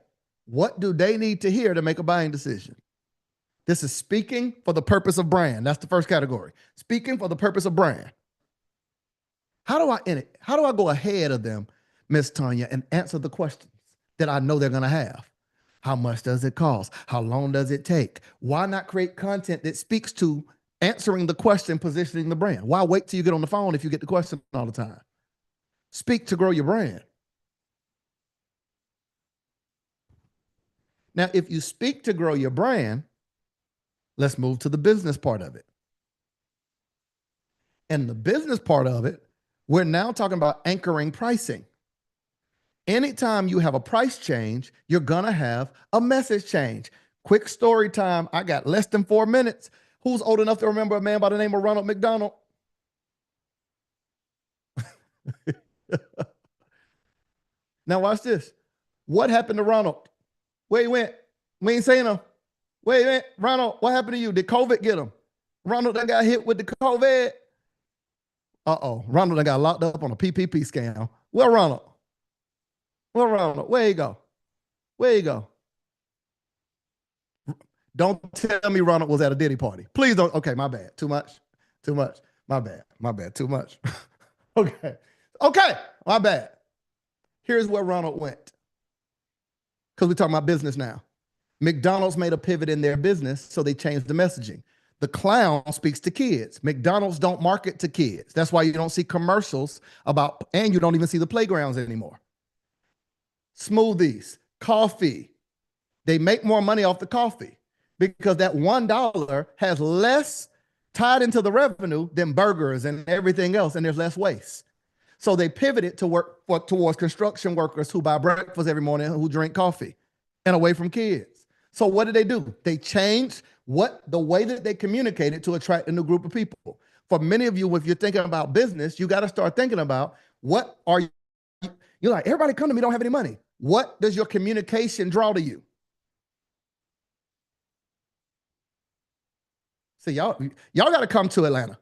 What do they need to hear to make a buying decision? This is speaking for the purpose of brand. That's the first category. Speaking for the purpose of brand. How do I go ahead of them, Miss Tanya, and answer the questions that I know they're going to have? How much does it cost? How long does it take? Why not create content that speaks to answering the question, positioning the brand? Why wait till you get on the phone if you get the question all the time? Speak to grow your brand. Now, if you speak to grow your brand, let's move to the business part of it. And the business part of it, we're now talking about anchoring pricing. Anytime you have a price change, you're going to have a message change. Quick story time. I got less than 4 minutes. Who's old enough to remember a man by the name of Ronald McDonald? Now watch this. What happened to Ronald? Where he went? We ain't saying him. Where he went? Ronald, what happened to you? Did COVID get him? Ronald done got hit with the COVID. Uh-oh. Ronald done got locked up on a PPP scam. Where Ronald? Where Ronald? Where you go? Where you go? Don't tell me Ronald was at a Diddy party. Please don't. Okay, my bad. Too much. Too much. My bad. My bad. Too much. Okay. Okay. My bad. Here's where Ronald went. Because we're talking about business now. McDonald's made a pivot in their business, so they changed the messaging. The clown speaks to kids. McDonald's don't market to kids. That's why you don't see commercials about, and you don't even see the playgrounds anymore. Smoothies, coffee. They make more money off the coffee because that $1 has less tied into the revenue than burgers and everything else, and there's less waste. So they pivoted to work towards construction workers who buy breakfast every morning, who drink coffee, and away from kids. So what did they do? They changed the way that they communicated to attract a new group of people. For many of you, if you're thinking about business, you got to start thinking about what are you. You're like, everybody come to me, don't have any money. What does your communication draw to you? See, y'all got to come to Atlanta.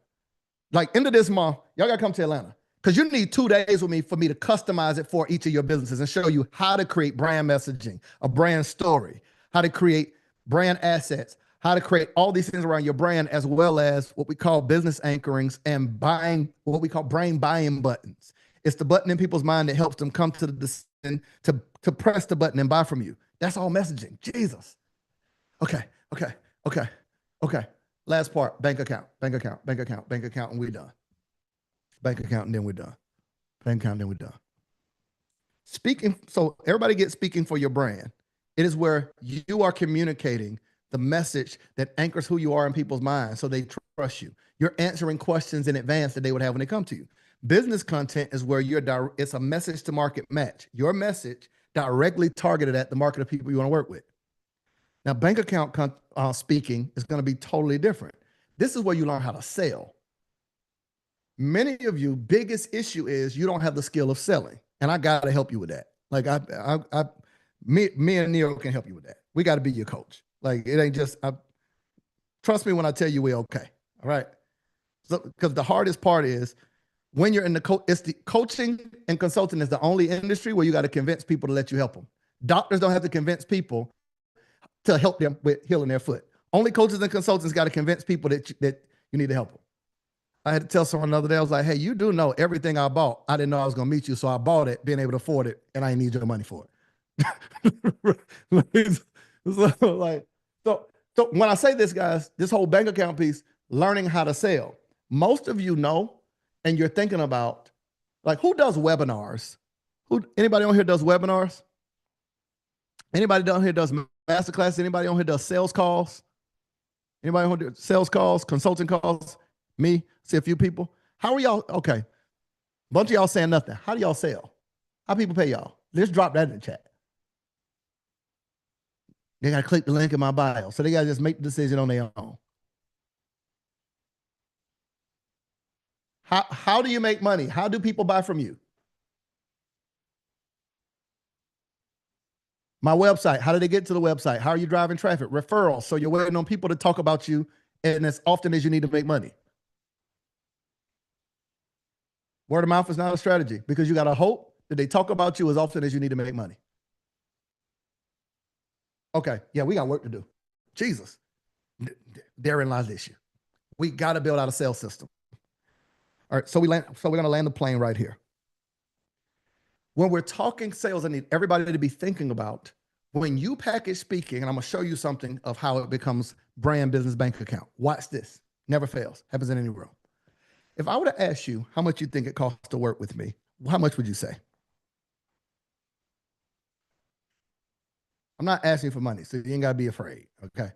Like end of this month, y'all got to come to Atlanta. Because you need 2 days with me for me to customize it for each of your businesses and show you how to create brand messaging, a brand story, how to create brand assets, how to create all these things around your brand, as well as what we call business anchorings and buying, what we call brain buying buttons. It's the button in people's mind that helps them come to the decision to press the button and buy from you. That's all messaging. Jesus. Okay. Last part, bank account, and we're done. Bank account, and then we're done. Bank account, and then we're done. Speaking, so everybody gets speaking for your brand. It is where you are communicating the message that anchors who you are in people's minds so they trust you. You're answering questions in advance that they would have when they come to you. Business content is where it's a message to market match. Your message directly targeted at the market of people you want to work with. Now, bank account speaking is going to be totally different. This is where you learn how to sell. Many of you, biggest issue is you don't have the skill of selling, and I got to help you with that. Like me and Neil can help you with that. We got to be your coach. Like it ain't just. Trust me when I tell you we're okay. All right. So, because the hardest part is when you're in it's the coaching and consulting is the only industry where you got to convince people to let you help them. Doctors don't have to convince people to help them with healing their foot. Only coaches and consultants got to convince people that you need to help them. I had to tell someone the other day, I was like, hey, you do know everything I bought. I didn't know I was going to meet you, so I bought it, being able to afford it, and I didn't need your money for it. So when I say this, guys, this whole bank account piece, learning how to sell. Most of you know, and you're thinking about, like, who does webinars? Anybody on here does webinars? Anybody on here does masterclass? Anybody on here does sales calls? Anybody on here does sales calls, consulting calls? Me, see a few people. How are y'all? Okay. Bunch of y'all saying nothing. How do y'all sell? How people pay y'all? Just drop that in the chat. They got to click the link in my bio. So they got to just make the decision on their own. How do you make money? How do people buy from you? My website. How do they get to the website? How are you driving traffic? Referrals. So you're waiting on people to talk about you, and as often as you need to make money. Word of mouth is not a strategy because you got to hope that they talk about you as often as you need to make money. Okay, yeah, we got work to do. Jesus, therein lies the issue. We got to build out a sales system. All right, so we're going to land the plane right here. When we're talking sales, I need everybody to be thinking about when you package speaking, and I'm going to show you something of how it becomes brand business bank account. Watch this. Never fails. Happens in any room. If I were to ask you how much you think it costs to work with me, how much would you say? I'm not asking for money, so you ain't got to be afraid, okay?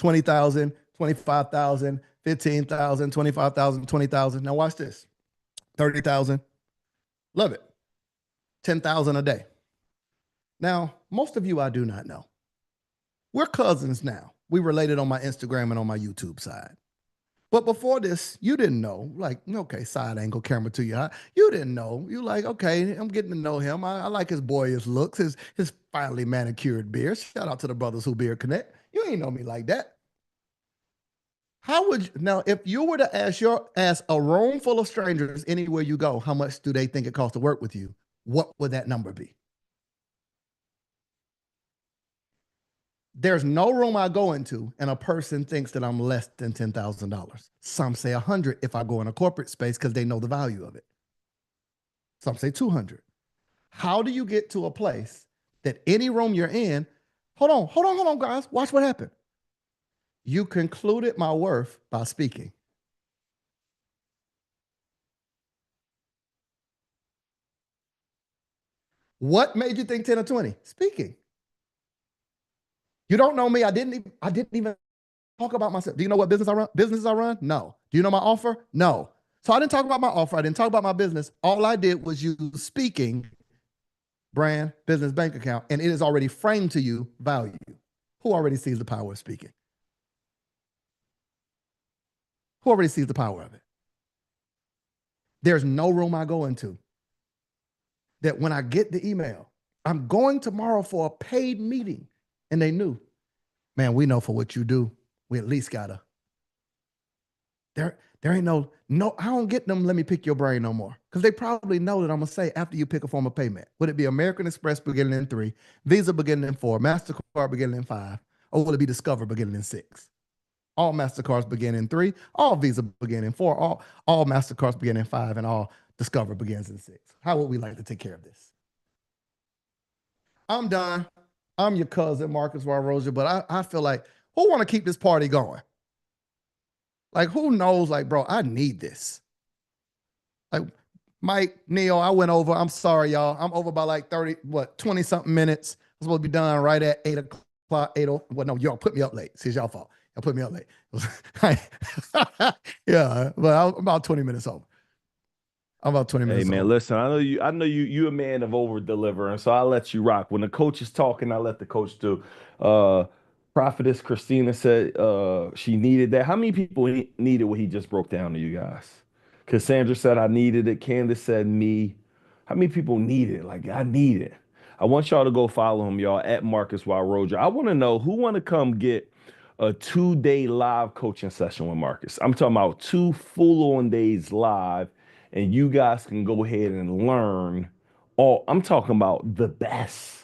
$20,000, $25,000, $15,000, $25,000, $20,000. Now watch this. $30,000. Love it. $10,000 a day. Now, most of you I do not know. We're cousins now. We related on my Instagram and on my YouTube side. But before this, you didn't know, like, okay, side angle camera to you. You didn't know. You like, okay, I'm getting to know him. I like his boyish looks, his finely manicured beard. Shout out to the brothers who beard connect. You ain't know me like that. How would you, now, if you were to ask a room full of strangers anywhere you go, how much do they think it costs to work with you? What would that number be? There's no room I go into and a person thinks that I'm less than $10,000. Some say 100 if I go in a corporate space because they know the value of it. Some say 200. How do you get to a place that any room you're in, hold on, guys, watch what happened. You concluded my worth by speaking. What made you think 10 or 20? Speaking. You don't know me. I didn't even about myself. Do you know what business I run? Businesses I run? No. Do you know my offer? No. So I didn't talk about my offer. I didn't talk about my business. All I did was use speaking, brand, business, bank account, and it is already framed to you value. Who already sees the power of speaking? Who already sees the power of it? There's no room I go into that when I get the email, I'm going tomorrow for a paid meeting, and they knew, man, we know for what you do, we at least gotta. There ain't no, I don't get them, let me pick your brain no more. Because they probably know that I'm gonna say after you pick a form of payment. Would it be American Express beginning in 3, Visa beginning in 4, MasterCard beginning in 5, or will it be Discover beginning in 6? All MasterCards begin in 3, all Visa begin in 4, all MasterCards begin in 5, and all Discover begins in 6. How would we like to take care of this? I'm done. I'm your cousin, Marcus Warrosia, but I feel like, who want to keep this party going? Like, who knows, like, bro, I need this. Like, Mike, Neil, I went over. I'm sorry, y'all. I'm over by like 20-something minutes. I'm supposed to be done right at 8 o'clock, 8. Well, no, y'all put me up late. See, it's y'all fault. Y'all put me up late. Yeah, but I'm about 20 minutes over. I'm about 20 minutes. Hey man, over. listen, I know you a man of over delivering, so I'll let you rock. When the coach is talking, I let the coach do. Prophetess Christina said she needed that. How many people needed what he just broke down to you guys? Cassandra said I needed it. Candace said me. How many people need it? Like, I need it. I want y'all to go follow him, y'all, at Marcus Wild Roger. I want to know who want to come get a 2-day live coaching session with Marcus. I'm talking about 2 full-on days live, and you guys can go ahead and learn all. I'm talking about the best.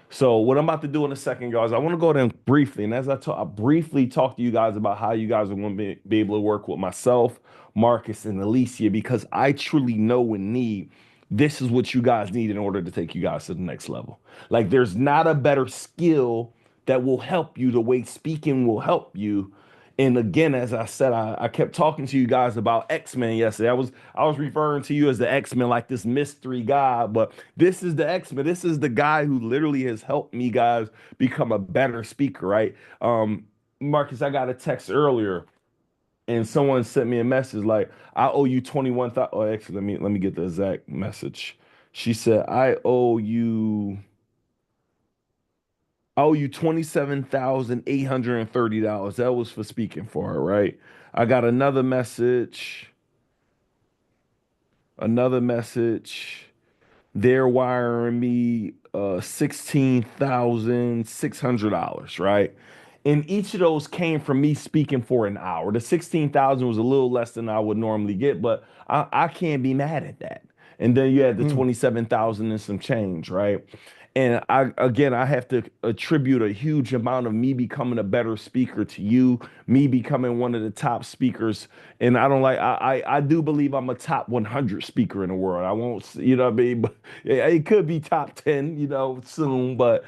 So what I'm about to do in a second, guys, I want to go there briefly. And as I briefly talk to you guys about how you guys are going to be able to work with myself, Marcus, and Alicia, because I truly know and need, this is what you guys need in order to take you guys to the next level. Like, there's not a better skill that will help you the way speaking will help you. And again, as I said, I kept talking to you guys about X-Men yesterday. I was referring to you as the X-Men, like this mystery guy, but this is the X-Men. This is the guy who literally has helped me guys become a better speaker, right? Marcus, I got a text earlier, and someone sent me a message like, I owe you 21,000. Oh, actually, let me get the exact message. She said, I owe you $27,830. That was for speaking for her, right? I got another message. They're wiring me $16,600, right? And each of those came from me speaking for an hour. The 16,000 was a little less than I would normally get, but I can't be mad at that. And then you had the 27,000 and some change, right? And I have to attribute a huge amount of me becoming a better speaker to you, me becoming one of the top speakers. And I do believe I'm a top 100 speaker in the world. I won't, you know what I mean? But it could be top 10, soon. But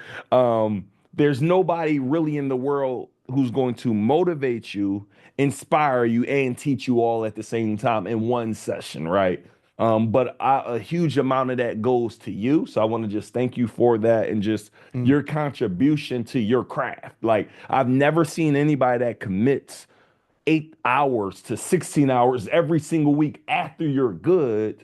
there's nobody really in the world who's going to motivate you, inspire you, and teach you all at the same time in one session, right? But a huge amount of that goes to you. So I want to just thank you for that and just your contribution to your craft. Like, I've never seen anybody that commits 8 hours to 16 hours every single week after you're good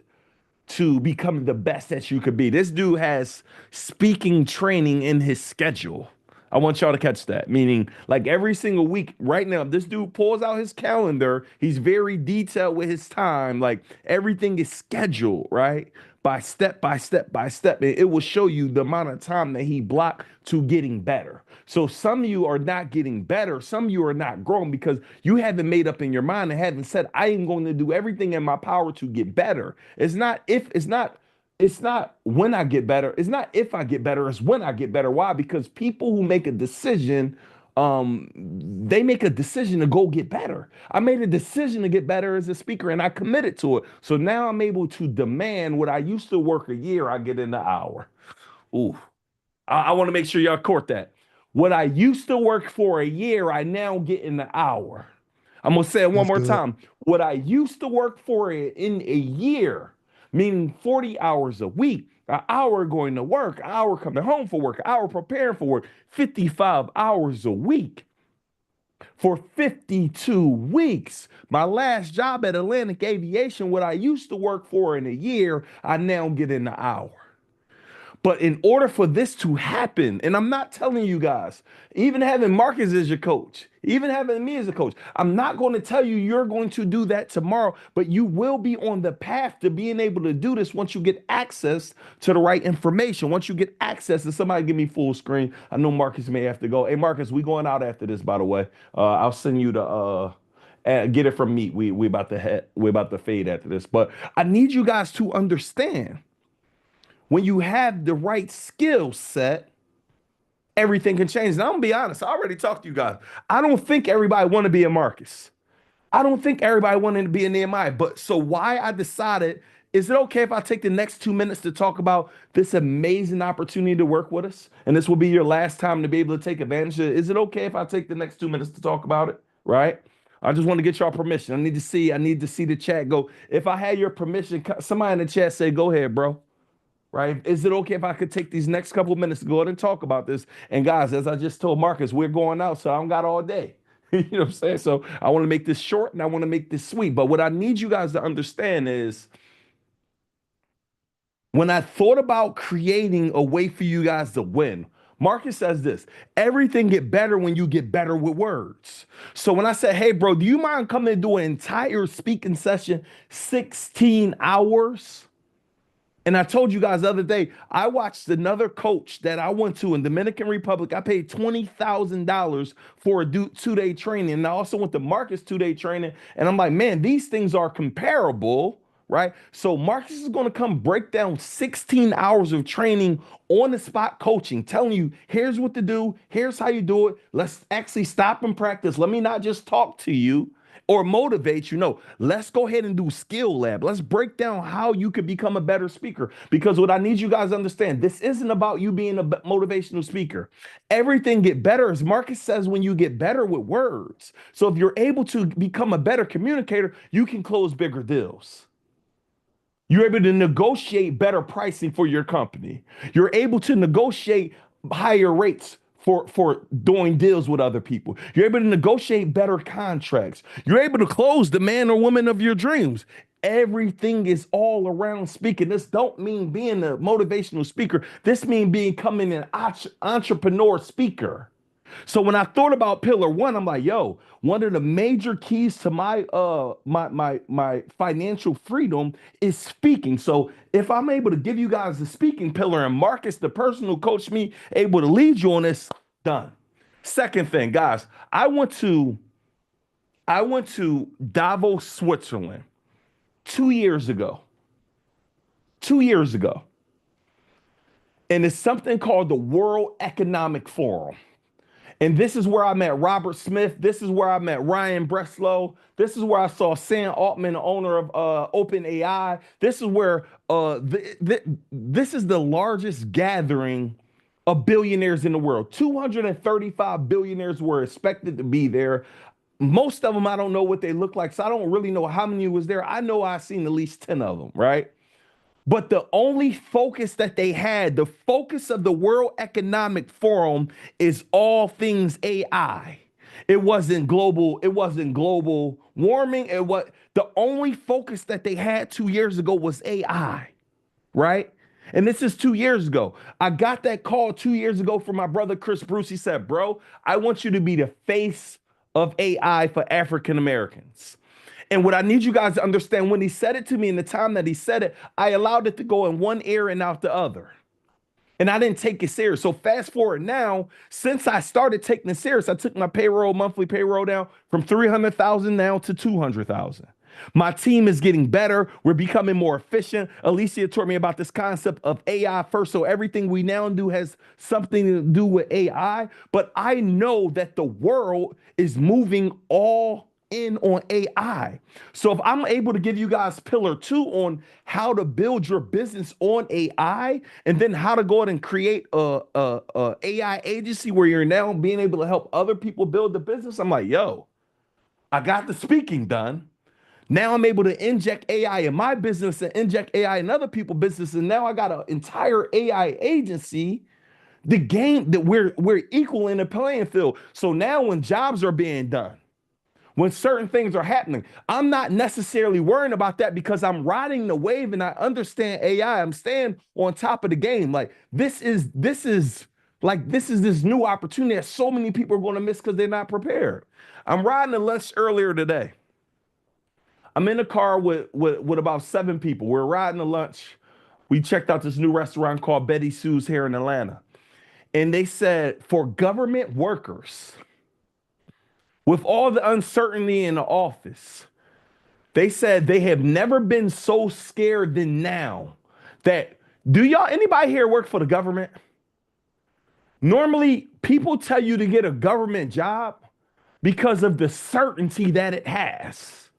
to become the best that you could be. This dude has speaking training in his schedule. I want y'all to catch that. Meaning, like, every single week right now, this dude pulls out his calendar. He's very detailed with his time. Like, everything is scheduled, right? By step by step by step. It will show you the amount of time that he blocked to getting better. So some of you are not getting better. Some of you are not growing because you haven't made up in your mind and haven't said, I am going to do everything in my power to get better. It's not when I get better. It's not if I get better. It's when I get better. Why? Because people who make a decision, they make a decision to go get better. I made a decision to get better as a speaker and I committed to it. So now I'm able to demand what I used to work a year, I get in an hour. Ooh, I want to make sure y'all caught that. What I used to work for a year, I now get in an hour. I'm going to say it one more time. What I used to work for in a year, meaning 40 hours a week, an hour going to work, an hour coming home for work, an hour preparing for work, 55 hours a week. for 52 weeks. My last job at Atlantic Aviation, what I used to work for in a year, I now get in an hour. But in order for this to happen, and I'm not telling you guys, even having Marcus as your coach, even having me as a coach, I'm not going to tell you you're going to do that tomorrow, but you will be on the path to being able to do this once you get access to the right information. Once you get access to somebody, give me full screen. I know Marcus may have to go. Hey, Marcus, we going out after this, by the way. I'll send you the get it from me. We about to fade after this, but I need you guys to understand. When you have the right skill set, everything can change. And I'm gonna be honest, I already talked to you guys. I don't think everybody want to be a Marcus. I don't think everybody wanted to be a Nehemiah. But so why I decided, is it okay if I take the next 2 minutes to talk about this amazing opportunity to work with us? And this will be your last time to be able to take advantage of it. Is it okay if I take the next 2 minutes to talk about it? Right? I just want to get y'all permission. I need to see the chat go. If I had your permission, somebody in the chat say, go ahead, bro. Right? Is it okay if I could take these next couple of minutes to go ahead and talk about this? And guys, as I just told Marcus, we're going out, so I don't got all day. You know what I'm saying? So I want to make this short and I want to make this sweet. But what I need you guys to understand is when I thought about creating a way for you guys to win, Marcus says this, everything get better when you get better with words. So when I said, hey, bro, do you mind coming and do an entire speaking session, 16 hours? And I told you guys the other day, I watched another coach that I went to in Dominican Republic. I paid $20,000 for a 2-day training. And I also went to Marcus 2-day training. And I'm like, man, these things are comparable, right? So Marcus is going to come break down 16 hours of training on the spot coaching, telling you, here's what to do. Here's how you do it. Let's actually stop and practice. Let me not just talk to you or motivate you. No, let's go ahead and do skill lab. Let's break down how you could become a better speaker. Because what I need you guys to understand, this isn't about you being a motivational speaker. Everything get better, as Marcus says, when you get better with words. So if you're able to become a better communicator, you can close bigger deals. You're able to negotiate better pricing for your company. You're able to negotiate higher rates for doing deals with other people. You're able to negotiate better contracts. You're able to close the man or woman of your dreams. Everything is all around speaking. This don't mean being a motivational speaker. This means becoming an entrepreneur speaker. So when I thought about pillar one, I'm like, yo, one of the major keys to my my financial freedom is speaking. So if I'm able to give you guys the speaking pillar and Marcus, the person who coached me, able to lead you on this, done. Second thing, guys, I went to Davos, Switzerland 2 years ago. 2 years ago. And it's something called the World Economic Forum. And this is where I met Robert Smith. This is where I met Ryan Breslow. This is where I saw Sam Altman, the owner of OpenAI. This is where this is the largest gathering of billionaires in the world. 235 billionaires were expected to be there. Most of them, I don't know what they look like, so I don't really know how many was there. I know I've seen at least 10 of them, right? But the only focus that they had, the focus of the World Economic Forum is all things AI. It wasn't global warming. The only focus that they had 2 years ago was AI, right? And this is 2 years ago. I got that call 2 years ago from my brother, Chris Bruce. He said, bro, I want you to be the face of AI for African Americans. And what I need you guys to understand, when he said it to me in the time that he said it, I allowed it to go in one ear and out the other. And I didn't take it serious. So fast forward now, since I started taking it serious, I took my monthly payroll down from 300,000 now to 200,000. My team is getting better. We're becoming more efficient. Alicia taught me about this concept of AI first. So everything we now do has something to do with AI. But I know that the world is moving all in on AI. So if I'm able to give you guys pillar 2 on how to build your business on AI, and then how to go out and create a AI agency where you're now being able to help other people build the business, I'm like, yo, I got the speaking done. Now I'm able to inject AI in my business and inject AI in other people's business. And now I got an entire AI agency the game that we're equal in the playing field. So now when jobs are being done, when certain things are happening, I'm not necessarily worrying about that because I'm riding the wave and I understand AI. I'm staying on top of the game. Like this is this new opportunity that so many people are going to miss because they're not prepared. I'm riding the lunch earlier today. I'm in a car with about 7 people. We're riding the lunch. We checked out this new restaurant called Betty Sue's here in Atlanta. And they said for government workers, with all the uncertainty in the office, they said they have never been so scared than now. That anybody here work for the government? Normally, people tell you to get a government job because of the certainty that it has.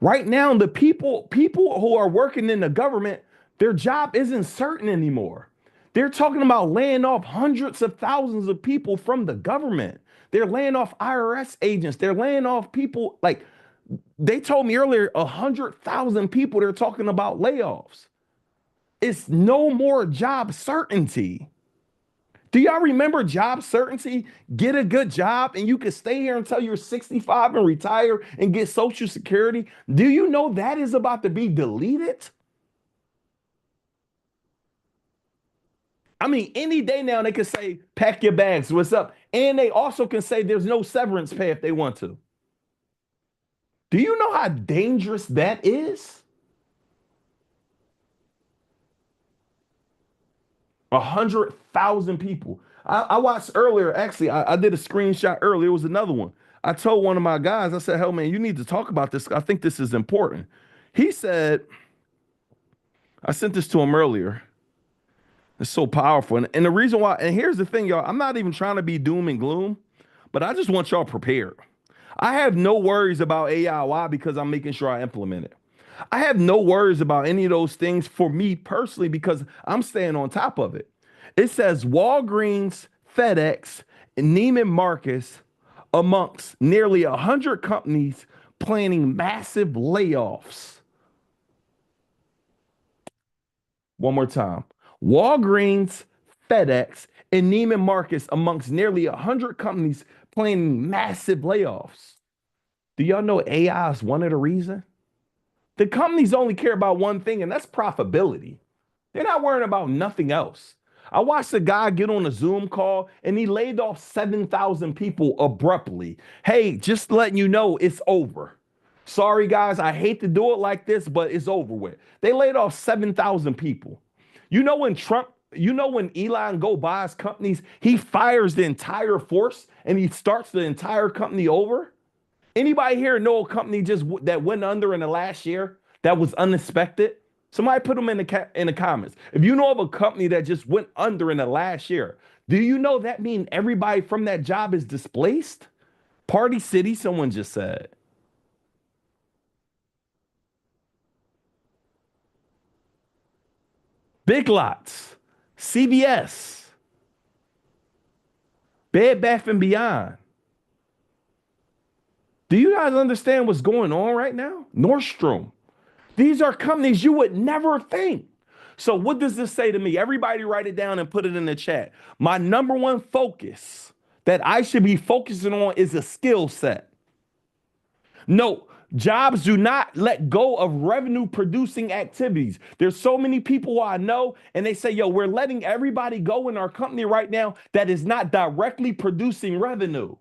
Right now, the people who are working in the government, their job isn't certain anymore. They're talking about laying off hundreds of thousands of people from the government. They're laying off IRS agents. They're laying off people. Like they told me earlier, 100,000 people they're talking about layoffs. It's no more job certainty. Do y'all remember job certainty? Get a good job and you can stay here until you're 65 and retire and get Social Security. Do you know that is about to be deleted? I mean, any day now they can say, pack your bags, what's up? And they also can say there's no severance pay if they want to. Do you know how dangerous that is? 100,000 people. I watched earlier, actually, I did a screenshot earlier. It was another one. I told one of my guys, I said, hell, man, you need to talk about this. I think this is important. He said, I sent this to him earlier. It's so powerful. And the reason why, and here's the thing, y'all, I'm not even trying to be doom and gloom, but I just want y'all prepared. I have no worries about AI. Why? Because I'm making sure I implement it. I have no worries about any of those things for me personally because I'm staying on top of it. It says Walgreens, FedEx, and Neiman Marcus amongst nearly 100 companies planning massive layoffs. One more time. Walgreens, FedEx, and Neiman Marcus amongst nearly 100 companies planning massive layoffs. Do y'all know AI is one of the reasons? The companies only care about one thing, and that's profitability. They're not worrying about nothing else. I watched a guy get on a Zoom call, and he laid off 7,000 people abruptly. Hey, just letting you know it's over. Sorry, guys, I hate to do it like this, but it's over with. They laid off 7,000 people. You know when Elon go buys companies, he fires the entire force, and he starts the entire company over? Anybody here know a company that went under in the last year that was unexpected? Somebody put them in the comments. If you know of a company that just went under in the last year, do you know that means everybody from that job is displaced? Party City, someone just said. Big Lots, CVS, Bed Bath & Beyond. Do you guys understand what's going on right now? Nordstrom. These are companies you would never think. So what does this say to me? Everybody write it down and put it in the chat. My number one focus that I should be focusing on is a skill set. No, jobs do not let go of revenue producing activities. There's so many people I know and they say, yo, we're letting everybody go in our company right now that is not directly producing revenue.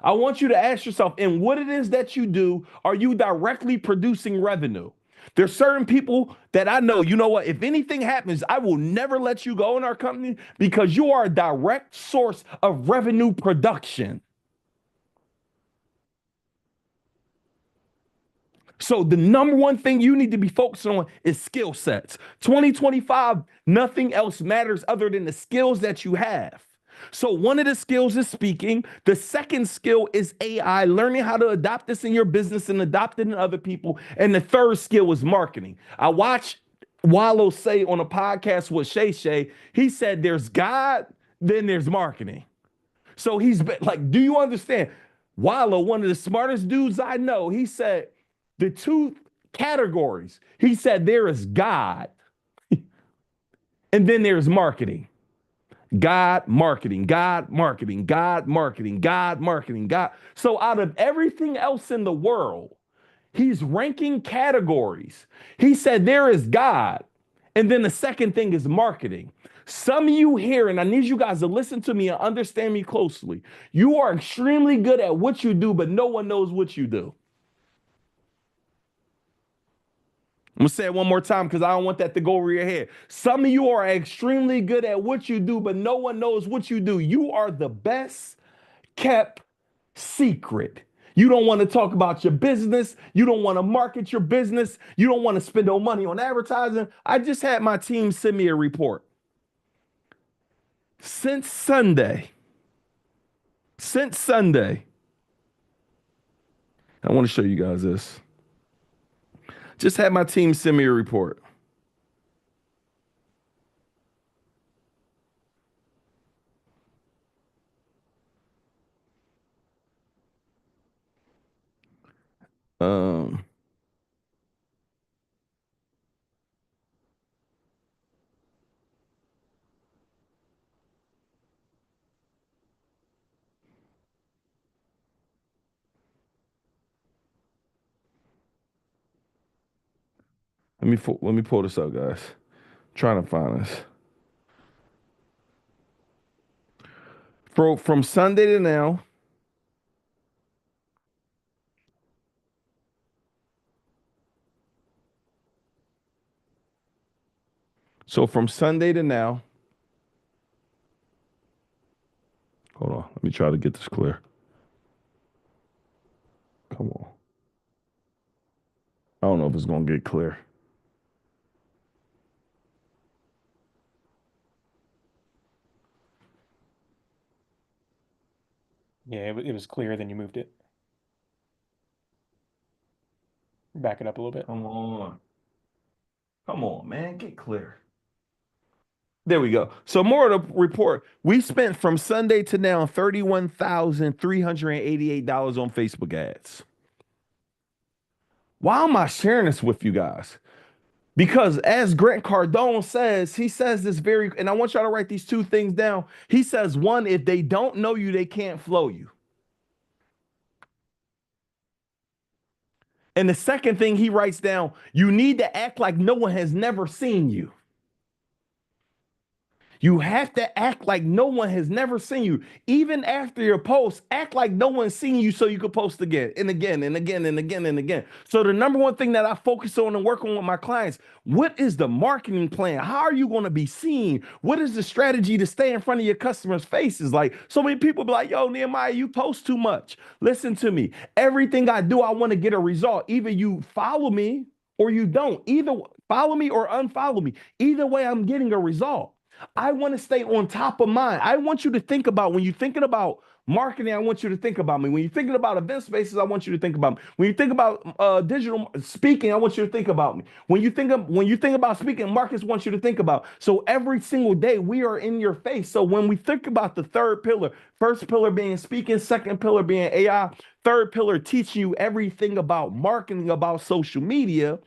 I want you to ask yourself, in what it is that you do, are you directly producing revenue? There's certain people that I know, you know what, if anything happens, I will never let you go in our company because you are a direct source of revenue production. So the number one thing you need to be focusing on is skill sets. 2025, nothing else matters other than the skills that you have. So one of the skills is speaking. The second skill is AI, learning how to adopt this in your business and adopt it in other people. And the third skill is marketing. I watched Wallow say on a podcast with Shay Shay, he said there's God, then there's marketing. So he's like, do you understand? Wallow, one of the smartest dudes I know, he said the two categories. He said there is God and then there's marketing. God, marketing, God, marketing, God, marketing, God, marketing, God. So out of everything else in the world, he's ranking categories. He said there is God. And then the second thing is marketing. Some of you here, and I need you guys to listen to me and understand me closely. You are extremely good at what you do, but no one knows what you do. I'm going to say it one more time because I don't want that to go over your head. Some of you are extremely good at what you do, but no one knows what you do. You are the best kept secret. You don't want to talk about your business. You don't want to market your business. You don't want to spend no money on advertising. I just had my team send me a report. Since Sunday, I want to show you guys this. Just had my team send me a report. Um, let me pull this up, guys. I'm trying to find this. From Sunday to now, so from Sunday to now, hold on, let me try to get this clear. Come on. I don't know if it's going to get clear. Yeah, it was clear, then you moved it. Back it up a little bit. Come on, man, get clear. There we go. So more of the report. We spent from Sunday to now $31,388 on Facebook ads. Why am I sharing this with you guys? Because as Grant Cardone says, he says this and I want y'all to write these two things down. He says, one, if they don't know you, they can't flow you. And the second thing he writes down, you need to act like no one has never seen you. You have to act like no one has never seen you. Even after your post, act like no one's seen you so you could post again and again and again and again and again. So the number one thing that I focus on and work on with my clients, what is the marketing plan? How are you going to be seen? What is the strategy to stay in front of your customers' faces? Like so many people be like, yo, Nehemiah, you post too much. Listen to me. Everything I do, I want to get a result. Either you follow me or you don't. Either follow me or unfollow me. Either way, I'm getting a result. I want to stay on top of mine. I want you to think about when you're thinking about marketing, I want you to think about me. When you're thinking about event spaces, I want you to think about me. When you think about digital speaking, I want you to think about me. When you think about speaking, Marcus wants you to think about. So every single day we are in your face. So when we think about the third pillar, first pillar being speaking, second pillar being AI, third pillar teaching you everything about marketing, about social media,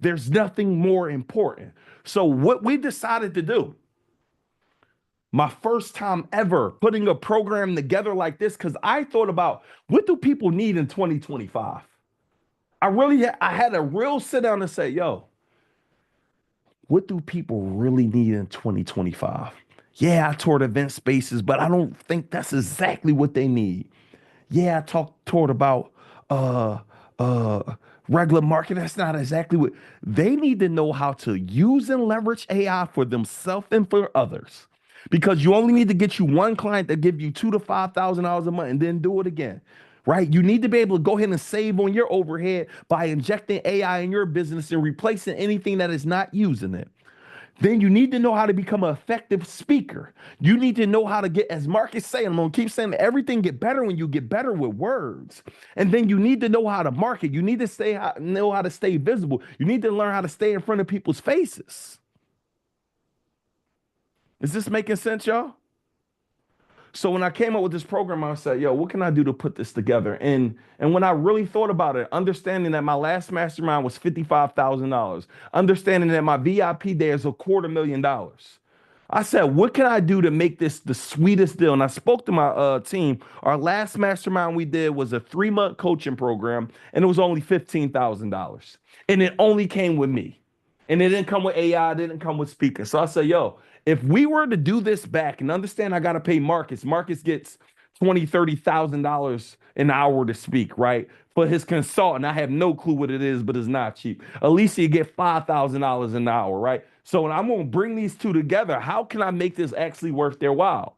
there's nothing more important. So what we decided to do, my first time ever putting a program together like this, because I thought about what do people need in 2025? I had a real sit down and say, yo, what do people really need in 2025? Yeah, I toured event spaces, but I don't think that's exactly what they need. Yeah, I toured about regular market. That's not exactly what they need to know how to use and leverage AI for themselves and for others. Because you only need to get you one client that give you $2,000 to $5,000 a month and then do it again. Right? You need to be able to go ahead and save on your overhead by injecting AI in your business and replacing anything that is not using it. Then you need to know how to become an effective speaker. You need to know how to get, as Marcus saying, I'm going to keep saying everything get better when you get better with words. And then you need to know how to market. You need to know how to stay visible. You need to learn how to stay in front of people's faces. Is this making sense, y'all? So when I came up with this program, I said, yo, what can I do to put this together? And when I really thought about it, understanding that my last mastermind was $55,000, understanding that my VIP day is $250,000, I said, what can I do to make this the sweetest deal? And I spoke to my team. Our last mastermind we did was a 3-month coaching program, and it was only $15,000. And it only came with me. And it didn't come with AI, it didn't come with speakers. So I said, yo, if we were to do this back, and understand I got to pay Marcus. Marcus gets $20,000, $30,000 an hour to speak, right? For his consultant, I have no clue what it is, but it's not cheap. Alicia get $5,000 an hour, right? So when I'm gonna bring these two together, how can I make this actually worth their while?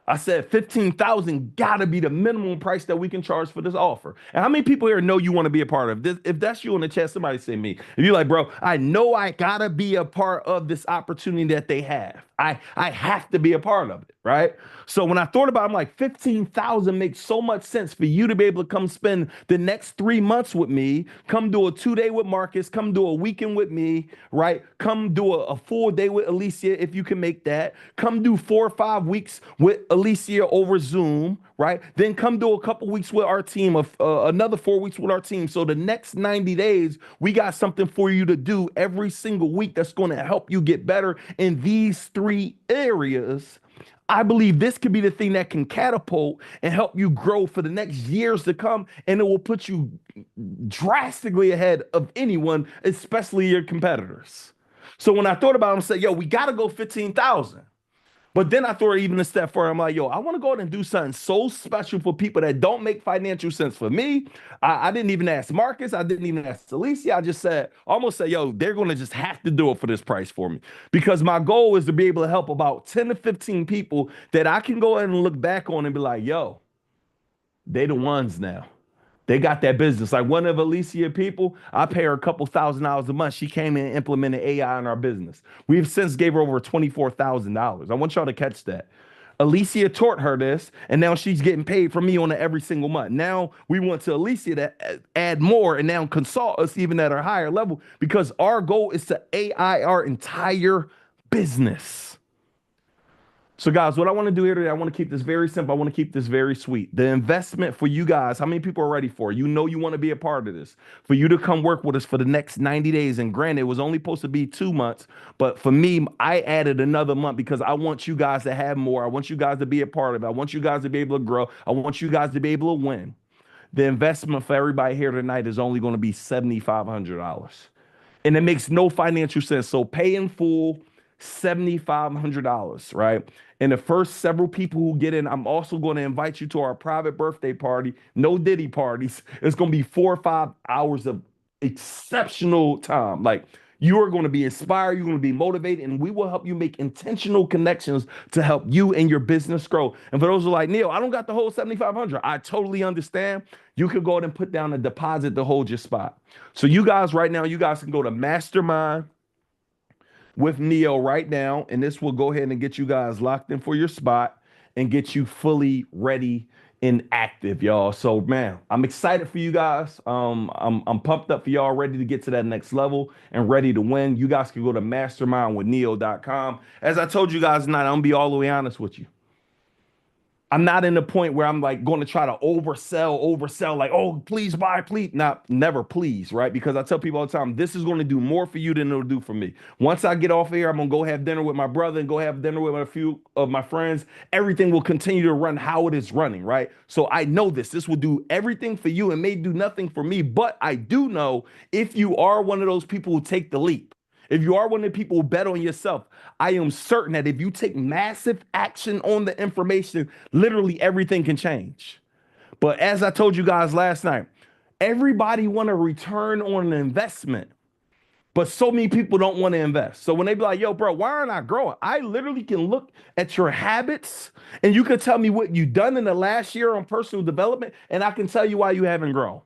I said 15,000 gotta be the minimum price that we can charge for this offer. And how many people here know you want to be a part of this? If that's you in the chat, somebody say me. If you're like, bro, I know I gotta be a part of this opportunity that they have. I have to be a part of it, right? So when I thought about it, I'm like, 15,000 makes so much sense for you to be able to come spend the next 3 months with me, come do a 2-day with Marcus, come do a weekend with me, right? Come do a full day with Alicia if you can make that. Come do 4 or 5 weeks with Alicia over Zoom, right? Then come do a couple weeks with our team, of another 4 weeks with our team. So the next 90 days, we got something for you to do every single week that's going to help you get better in these 3 areas. I believe this could be the thing that can catapult and help you grow for the next years to come, and it will put you drastically ahead of anyone, especially your competitors. So when I thought about it, I said, yo, we got to go 15,000. But then I thought even a step further. I'm like, yo, I want to go ahead and do something so special for people that don't make financial sense for me. I didn't even ask Marcus. I didn't even ask Alicia. I just said, almost said, yo, they're going to just have to do it for this price for me. Because my goal is to be able to help about 10 to 15 people that I can go ahead and look back on and be like, yo, they the ones now. They got that business. Like one of Alicia people, I pay her a couple $1,000s a month. She came in and implemented AI in our business. We've since gave her over $24,000. I want y'all to catch that. Alicia taught her this, and now she's getting paid from me on it every single month. Now we want to Alicia to add more and now consult us even at a higher level, because our goal is to AI our entire business. So guys, what I want to do here today, I want to keep this very simple. I want to keep this very sweet. The investment for you guys, how many people are ready for it? You know you want to be a part of this. For you to come work with us for the next 90 days. And granted, it was only supposed to be 2 months. But for me, I added another month because I want you guys to have more. I want you guys to be a part of it. I want you guys to be able to grow. I want you guys to be able to win. The investment for everybody here tonight is only going to be $7,500. And it makes no financial sense. So pay in full $7,500, right? And the first several people who get in, I'm also going to invite you to our private birthday party. No Diddy parties. It's going to be 4 or 5 hours of exceptional time. Like, you are going to be inspired, you're going to be motivated, and we will help you make intentional connections to help you and your business grow. And for those who are like, Neil, I don't got the whole 7,500. I totally understand. You can go ahead and put down a deposit to hold your spot. So you guys right now, you guys can go to Mastermind with Neo right now, and this will go ahead and get you guys locked in for your spot and get you fully ready and active, y'all. So man, I'm excited for you guys. I'm pumped up for y'all, ready to get to that next level and ready to win. You guys can go to mastermindwithneo.com. As I told you guys tonight, I'm gonna be all the way honest with you. I'm not in the point where I'm like going to try to oversell, like, oh, please buy, please. Not never please, right? Because I tell people all the time, this is going to do more for you than it'll do for me. Once I get off here, I'm going to go have dinner with my brother and go have dinner with a few of my friends. Everything will continue to run how it is running, right? So I know this will do everything for you and may do nothing for me. But I do know if you are one of those people who take the leap, if you are one of the people who bet on yourself, I am certain that if you take massive action on the information, literally everything can change. But as I told you guys last night, everybody want a return on an investment, but so many people don't want to invest. So when they be like, yo, bro, why aren't I growing? I literally can look at your habits and you can tell me what you've done in the last year on personal development, and I can tell you why you haven't grown.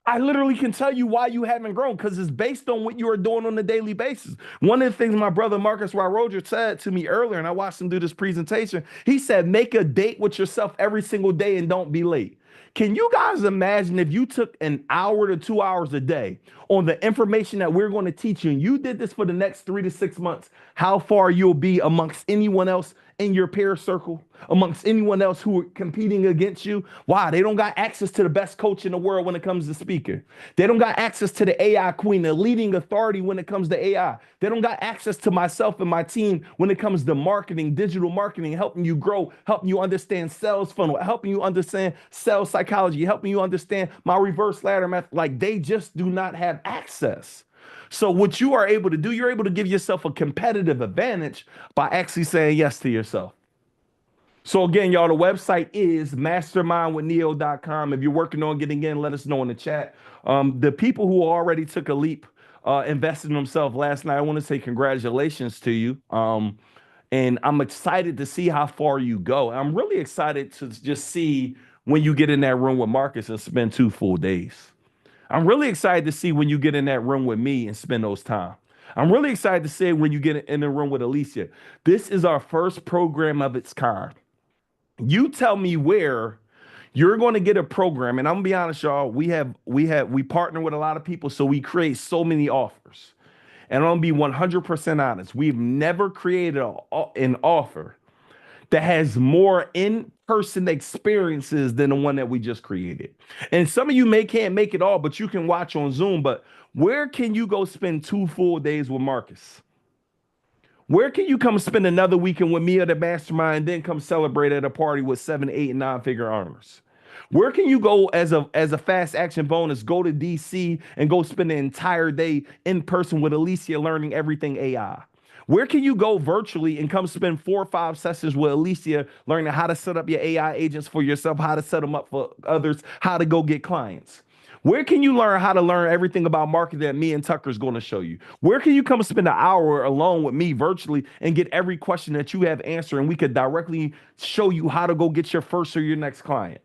I literally can tell you why you haven't grown, because it's based on what you are doing on a daily basis. One of the things my brother Marcus Roger said to me earlier, and I watched him do this presentation, he said, make a date with yourself every single day and don't be late. Can you guys imagine if you took an hour to 2 hours a day on the information that we're going to teach you, and you did this for the next 3 to 6 months, how far you'll be amongst anyone else in your peer circle, amongst anyone else who are competing against you? Why? They don't got access to the best coach in the world when it comes to speaking. They don't got access to the AI queen, the leading authority when it comes to AI. They don't got access to myself and my team when it comes to marketing, digital marketing, helping you grow, helping you understand sales funnel, helping you understand sales psychology, helping you understand my reverse ladder method. Like, they just do not have access. So what you are able to do, you're able to give yourself a competitive advantage by actually saying yes to yourself. So again, y'all, the website is mastermindwithneo.com. If you're working on getting in, let us know in the chat. The people who already took a leap, invested in themselves last night, I want to say congratulations to you. And I'm excited to see how far you go. I'm really excited to just see when you get in that room with Marcus and spend 2 full days. I'm really excited to see when you get in that room with me and spend those time. I'm really excited to see when you get in the room with Alicia. This is our first program of its kind. You tell me where you're going to get a program, and I'm gonna be honest, y'all. We partner with a lot of people, so we create so many offers. And I'm gonna be 100% honest. We've never created an offer that has more in-person experiences than the one that we just created. And some of you can't make it all, but you can watch on Zoom. But where can you go spend 2 full days with Marcus? Where can you come spend another weekend with me at the mastermind and then come celebrate at a party with 7, 8, and 9-figure earners? Where can you go as a fast action bonus? Go to DC and go spend the entire day in person with Alicia learning everything AI. Where can you go virtually and come spend 4 or 5 sessions with Alicia learning how to set up your AI agents for yourself, how to set them up for others, how to go get clients? Where can you learn how to learn everything about marketing that me and Tucker is going to show you? Where can you come spend an hour alone with me virtually and get every question that you have answered, and we could directly show you how to go get your first or your next client?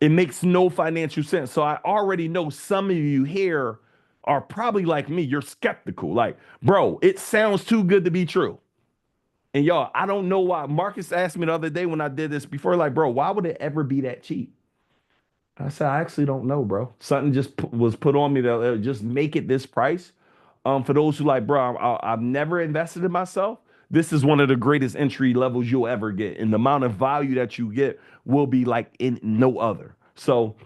It makes no financial sense. So I already know some of you here are probably like me. You're skeptical. Like, bro, it sounds too good to be true. And y'all, I don't know why. Marcus asked me the other day when I did this before, like, bro, why would it ever be that cheap? I said, I actually don't know, bro. Something just was put on me that just make it this price. For those who like, bro, I've never invested in myself. This is one of the greatest entry levels you'll ever get. And the amount of value that you get will be like in no other. So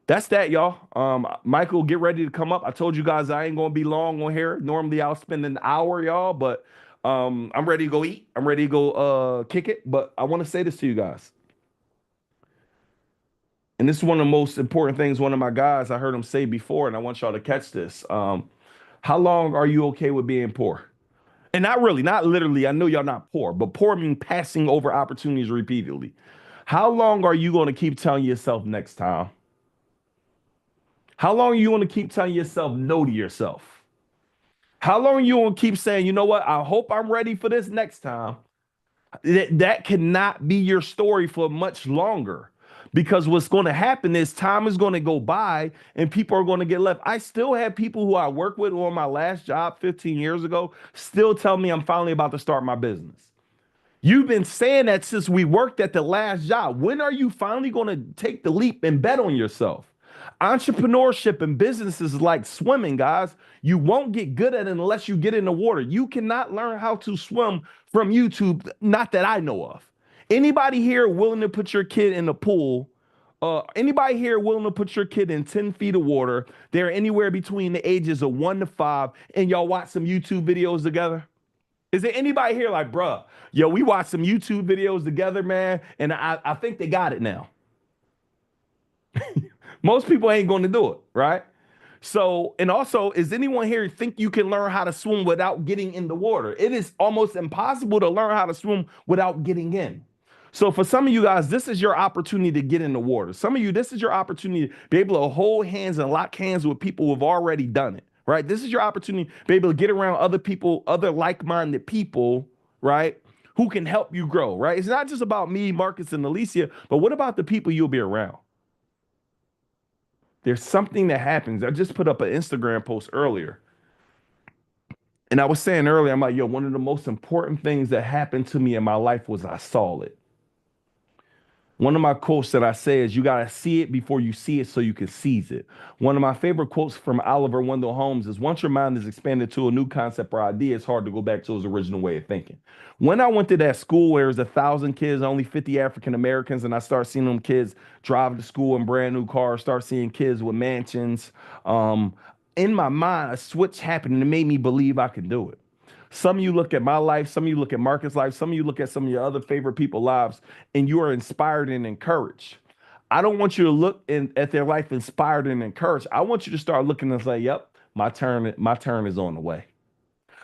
that's that, y'all. Michael, get ready to come up. I told you guys I ain't going to be long on here. Normally I'll spend an hour, y'all, but I'm ready to go eat. I'm ready to go kick it. But I want to say this to you guys. And this is one of the most important things one of my guys, I heard him say before, and I want y'all to catch this. How long are you okay with being poor? And not really, not literally. I know y'all not poor, but poor means passing over opportunities repeatedly. How long are you going to keep telling yourself next time? How long are you going to keep telling yourself no to yourself? How long are you going to keep saying, you know what? I hope I'm ready for this next time. That cannot be your story for much longer. Because what's going to happen is time is going to go by and people are going to get left. I still have people who I work with on my last job 15 years ago still tell me I'm finally about to start my business. You've been saying that since we worked at the last job. When are you finally going to take the leap and bet on yourself? Entrepreneurship and business is like swimming, guys. You won't get good at it unless you get in the water. You cannot learn how to swim from YouTube, not that I know of. Anybody here willing to put your kid in the pool? Anybody here willing to put your kid in 10 feet of water? They're anywhere between the ages of 1 to 5, and y'all watch some YouTube videos together? Is there anybody here like, bruh, yo, we watched some YouTube videos together, man, and I think they got it now. Most people ain't going to do it, right? So, and also, is anyone here think you can learn how to swim without getting in the water? It is almost impossible to learn how to swim without getting in. So for some of you guys, this is your opportunity to get in the water. Some of you, this is your opportunity to be able to hold hands and lock hands with people who have already done it, right? This is your opportunity to be able to get around other people, other like-minded people, right, who can help you grow, right? It's not just about me, Marcus, and Alicia, but what about the people you'll be around? There's something that happens. I just put up an Instagram post earlier. And I was saying earlier, I'm like, yo, one of the most important things that happened to me in my life was I saw it. One of my quotes that I say is, you got to see it before you see it so you can seize it. One of my favorite quotes from Oliver Wendell Holmes is, once your mind is expanded to a new concept or idea, it's hard to go back to his original way of thinking. When I went to that school where there's 1,000 kids, only 50 African Americans, and I start seeing them kids drive to school in brand new cars, start seeing kids with mansions, in my mind, a switch happened and it made me believe I could do it. Some of you look at my life, some of you look at Marcus' life, some of you look at some of your other favorite people's lives, and you are inspired and encouraged. I don't want you to look at their life inspired and encouraged. I want you to start looking and say, yep, my turn is on the way.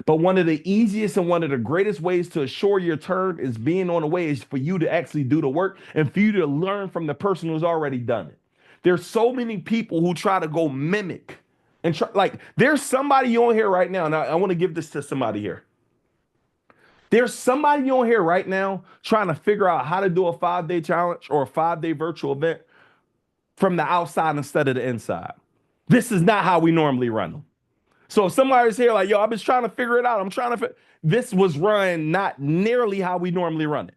But one of the easiest and one of the greatest ways to assure your turn is being on the way is for you to actually do the work and for you to learn from the person who's already done it. There's so many people who try to go mimic and try, like, there's somebody on here right now, and I want to give this to somebody here. There's somebody on here right now trying to figure out how to do a 5-day challenge or a 5-day virtual event from the outside instead of the inside. This is not how we normally run them. So if somebody's here like, yo, I've been trying to figure it out. This was run not nearly how we normally run it.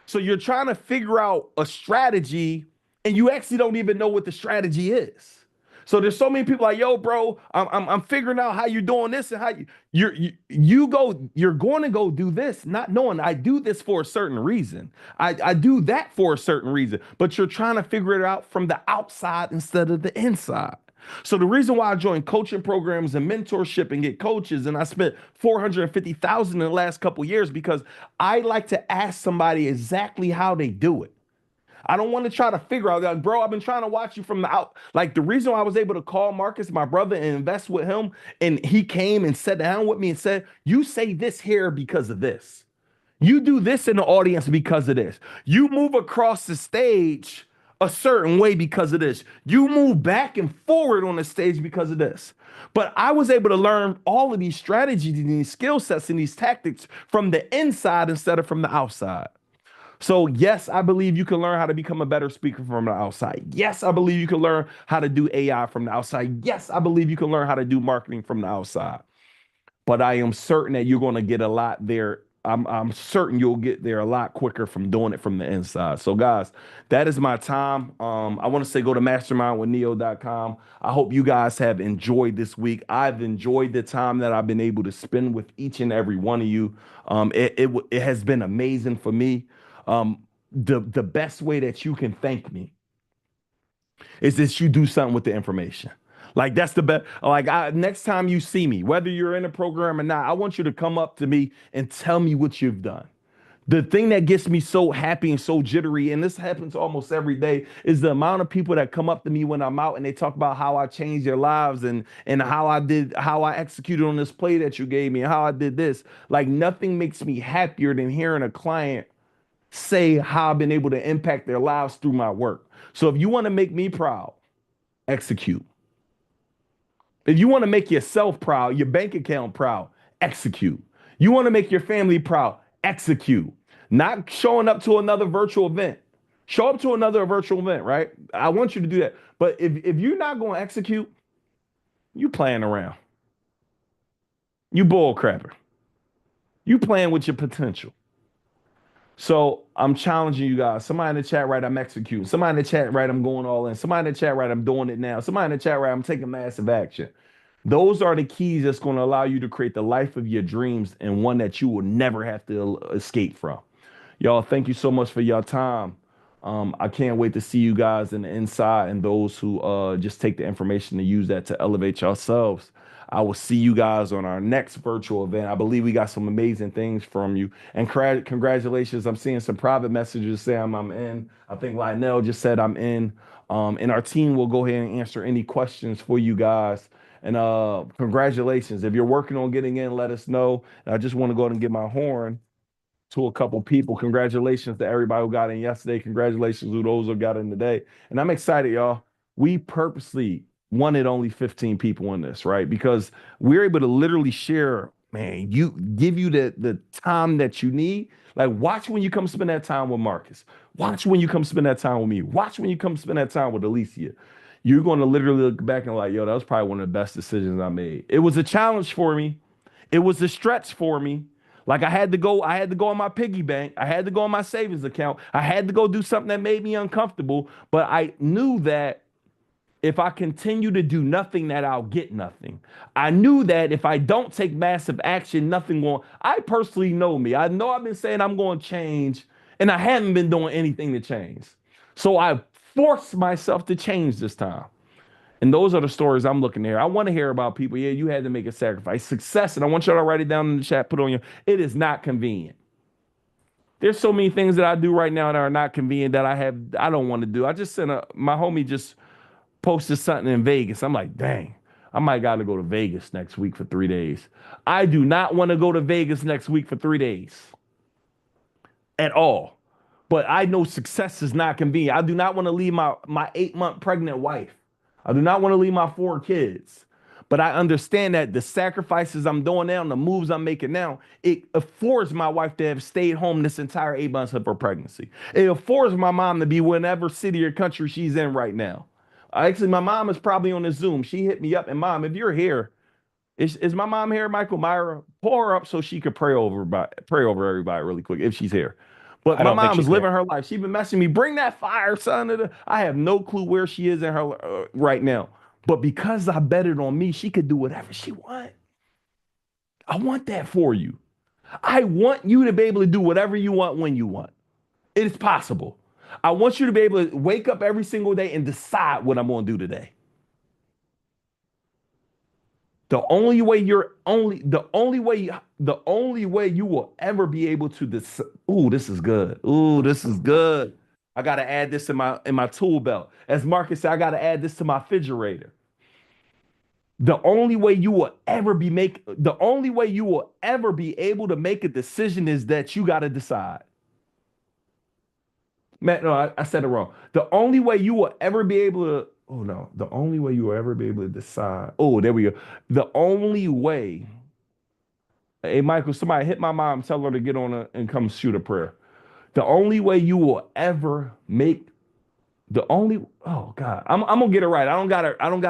So you're trying to figure out a strategy and you actually don't even know what the strategy is. So there's so many people like, yo, bro, I'm figuring out how you're doing this and how you're going to go do this, not knowing I do this for a certain reason. I do that for a certain reason, but you're trying to figure it out from the outside instead of the inside. So the reason why I joined coaching programs and mentorship and get coaches, and I spent $450,000 in the last couple of years, because I like to ask somebody exactly how they do it. I don't want to try to figure out, like, bro, I've been trying to watch you from the out. Like, the reason why I was able to call Marcus, my brother, and invest with him, and he came and sat down with me and said, you say this here because of this. You do this in the audience because of this. You move across the stage a certain way because of this. You move back and forward on the stage because of this. But I was able to learn all of these strategies and these skill sets and these tactics from the inside instead of from the outside. So yes, I believe you can learn how to become a better speaker from the outside. Yes, I believe you can learn how to do AI from the outside. Yes, I believe you can learn how to do marketing from the outside. But I am certain that you're going to get a lot there. I'm certain you'll get there a lot quicker from doing it from the inside. So guys, that is my time. I want to say go to mastermindwithneo.com. I hope you guys have enjoyed this week. I've enjoyed the time that I've been able to spend with each and every one of you. It has been amazing for me. The best way that you can thank me is that you do something with the information. Like, that's the best. Like, next time you see me, whether you're in a program or not, I want you to come up to me and tell me what you've done. The thing that gets me so happy and so jittery, and this happens almost every day, is the amount of people that come up to me when I'm out and they talk about how I changed their lives and how I executed on this play that you gave me and how I did this. Like, nothing makes me happier than hearing a client say how I've been able to impact their lives through my work. So if you want to make me proud, execute. If you want to make yourself proud, your bank account proud, execute. You want to make your family proud, execute. Not showing up to another virtual event. Show up to another virtual event, right? I want you to do that. But if you're not going to execute, you playing around. You bull crapper. You playing with your potential. So I'm challenging you guys. Somebody in the chat, right, I'm executing. Somebody in the chat, right, I'm going all in. Somebody in the chat, right, I'm doing it now. Somebody in the chat, right, I'm taking massive action. Those are the keys that's going to allow you to create the life of your dreams and one that you will never have to escape from. Y'all, thank you so much for your time. I can't wait to see you guys in the inside and those who just take the information to use that to elevate yourselves. I will see you guys on our next virtual event. I believe we got some amazing things from you. And congratulations. I'm seeing some private messages saying I'm in. I think Lionel just said I'm in. And our team will go ahead and answer any questions for you guys. And congratulations. If you're working on getting in, let us know. And I just want to go ahead and get my horn to a couple people. Congratulations to everybody who got in yesterday. Congratulations to those who got in today. And I'm excited, y'all. We purposely wanted only 15 people in this, right? Because we're able to literally share, man, give you the time that you need. Like, watch when you come spend that time with Marcus. Watch when you come spend that time with me. Watch when you come spend that time with Alicia. You're going to literally look back and like, yo, that was probably one of the best decisions I made. It was a challenge for me. It was a stretch for me. Like I had to go on my piggy bank. I had to go on my savings account. I had to go do something that made me uncomfortable. But I knew that if I continue to do nothing, that I'll get nothing. I knew that if I don't take massive action, nothing will. I personally know me. I know I've been saying I'm going to change, and I haven't been doing anything to change. So I forced myself to change this time. And those are the stories I'm looking to hear. I want to hear about people. Yeah, you had to make a sacrifice. Success, and I want y'all to write it down in the chat, put on your, it is not convenient. There's so many things that I do right now that are not convenient that I don't want to do. I just sent my homie just posted something in Vegas. I'm like, dang, I might got to go to Vegas next week for 3 days. I do not want to go to Vegas next week for 3 days at all. But I know success is not convenient. I do not want to leave my 8-month pregnant wife. I do not want to leave my 4 kids. But I understand that the sacrifices I'm doing now and the moves I'm making now, it affords my wife to have stayed home this entire 8 months of her pregnancy. It affords my mom to be whatever city or country she's in right now. Actually, my mom is probably on the Zoom. She hit me up, and Mom, if you're here, is my mom here, Michael Myra? Pull her up so she could pray over everybody really quick if she's here. But I my don't think mom is she's living here. her life. She's been messaging me, bring that fire, son. I have no clue where she is in her right now. But because I betted on me, she could do whatever she wants. I want that for you. I want you to be able to do whatever you want when you want. It is possible. I want you to be able to wake up every single day and decide what I'm going to do today. The only way you will ever be able to decide. Ooh, this is good. Ooh, this is good. I gotta add this in my tool belt. As Marcus said, I gotta add this to my refrigerator. The only way you will ever be able to make a decision is that you gotta decide. Man, no, I said it wrong. The only way you will ever be able to, oh no, the only way you will ever be able to decide. Oh, there we go. The only way. Hey, Michael, somebody hit my mom, tell her to get on and come shoot a prayer. The only way you will ever make oh God, I'm gonna get it right. I don't got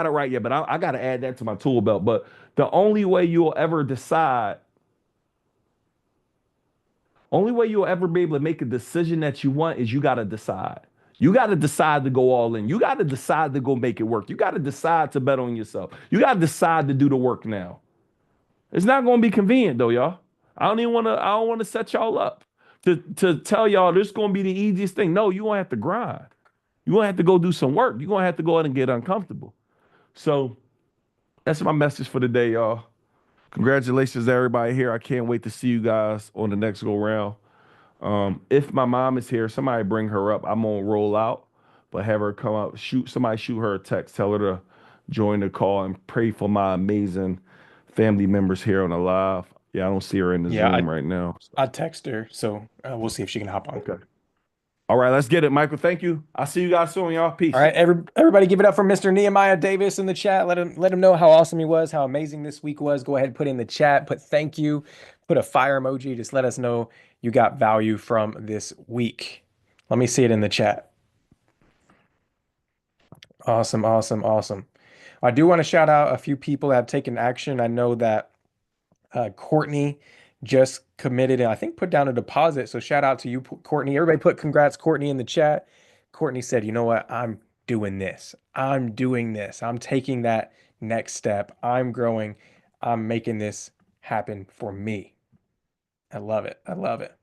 it right yet, but I gotta add that to my tool belt. But the only way you'll ever decide, only way you'll ever be able to make a decision that you want is you gotta decide. You got to decide to go all in. You got to decide to go make it work. You got to decide to bet on yourself. You got to decide to do the work now. It's not going to be convenient though, y'all. I don't want to set y'all up to tell y'all this is going to be the easiest thing. No, you're going to have to grind. You're going to have to go do some work. You're going to have to go out and get uncomfortable. So that's my message for the day, y'all. Congratulations to everybody here. I can't wait to see you guys on the next go round. If my mom is here, somebody bring her up. I'm gonna roll out, but have her come up, somebody shoot her a text, tell her to join the call and pray for my amazing family members here on the live. Yeah, I don't see her in the Zoom right now. I text her, so we'll see if she can hop on. Okay. All right, let's get it, Michael. Thank you. I'll see you guys soon, y'all. Peace. All right, everybody give it up for Mr. Nehemiah Davis in the chat. Let him know how awesome he was, how amazing this week was. Go ahead and put in the chat, put thank you, put a fire emoji. Just let us know you got value from this week. Let me see it in the chat. Awesome, awesome, awesome. I do want to shout out a few people that have taken action. I know that Courtney just committed and I think put down a deposit. So shout out to you, Courtney. Everybody put congrats, Courtney, in the chat. Courtney said, you know what? I'm doing this. I'm doing this. I'm taking that next step. I'm growing. I'm making this happen for me. I love it. I love it.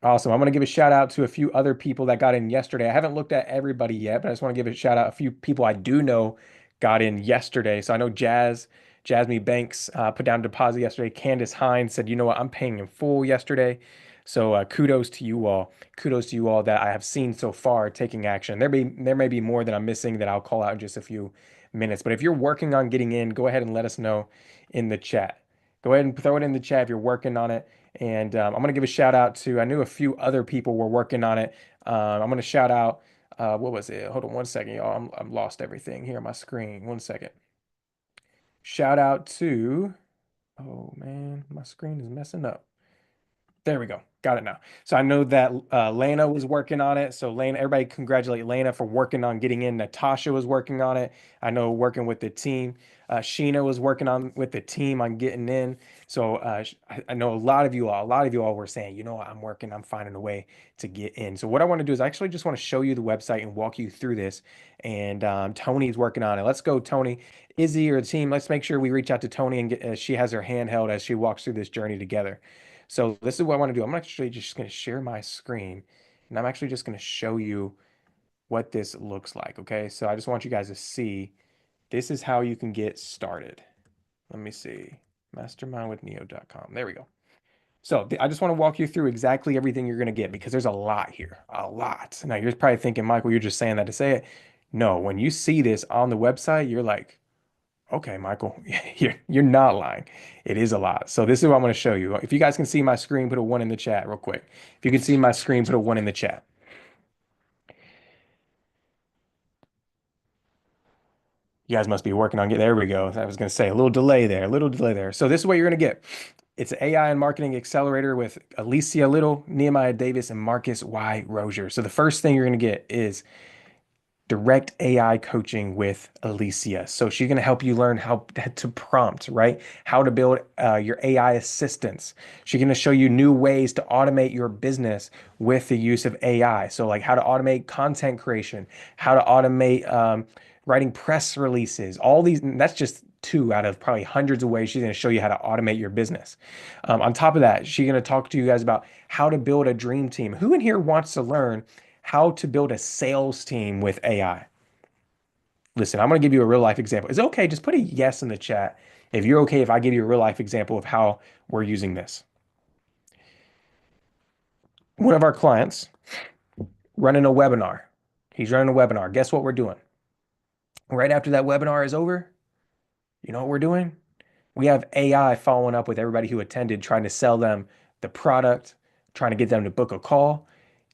Awesome. I'm going to give a shout out to a few other people that got in yesterday. I haven't looked at everybody yet, but I just want to give a shout out. A few people I do know got in yesterday. So I know Jasmine Banks put down a deposit yesterday. Candace Hines said, you know what, I'm paying in full yesterday. So kudos to you all. Kudos to you all that I have seen so far taking action. There may be more that I'm missing that I'll call out in just a few minutes. But if you're working on getting in, go ahead and let us know in the chat. Go ahead and throw it in the chat if you're working on it. And I'm going to give a shout out to, I knew a few other people were working on it. I'm going to shout out, what was it? Hold on one second, y'all. I'm lost everything here on my screen. 1 second. Shout out to, oh man, my screen is messing up. There we go. Got it now. So I know that Lana was working on it. So Lana, everybody congratulate Lana for working on getting in. Natasha was working on it. I know working with the team. Sheena was working on with the team on getting in. So I know a lot of you all were saying, you know what, I'm working, I'm finding a way to get in. So what I want to do is I actually just want to show you the website and walk you through this. And Tony's working on it. Let's go, Tony. Izzy or the team, let's make sure we reach out to Tony and get, she has her hand held as she walks through this journey together. So this is what I want to do. I'm actually just going to share my screen and I'm actually just going to show you what this looks like. Okay. So I just want you guys to see this is how you can get started. Let me see. Mastermindwithneo.com. There we go. So I just want to walk you through exactly everything you're going to get because there's a lot here, a lot. Now you're probably thinking, Michael, you're just saying that to say it. No, when you see this on the website, you're like, okay, Michael, you're not lying. It is a lot. So this is what I'm going to show you. If you guys can see my screen, put a 1 in the chat real quick. If you can see my screen, put a 1 in the chat. You guys must be working on it. There we go. I was going to say a little delay there, a little delay there. So this is what you're going to get. It's an AI and marketing accelerator with Alicia Little, Nehemiah Davis, and Marcus Y. Rozier. So the first thing you're going to get is direct AI coaching with Alicia. So she's going to help you learn how to prompt, right? How to build your AI assistants. She's going to show you new ways to automate your business with the use of AI. So like how to automate content creation, how to automate writing press releases, all these, that's just 2 out of probably hundreds of ways she's going to show you how to automate your business. On top of that, she's going to talk to you guys about how to build a dream team. Who in here wants to learn how to build a sales team with AI? Listen, I'm going to give you a real life example. Is it okay? Just put a yes in the chat if you're okay if I give you a real life example of how we're using this. One of our clients running a webinar. He's running a webinar. Guess what we're doing? Right after that webinar is over, you know what we're doing? We have AI following up with everybody who attended, trying to sell them the product, trying to get them to book a call.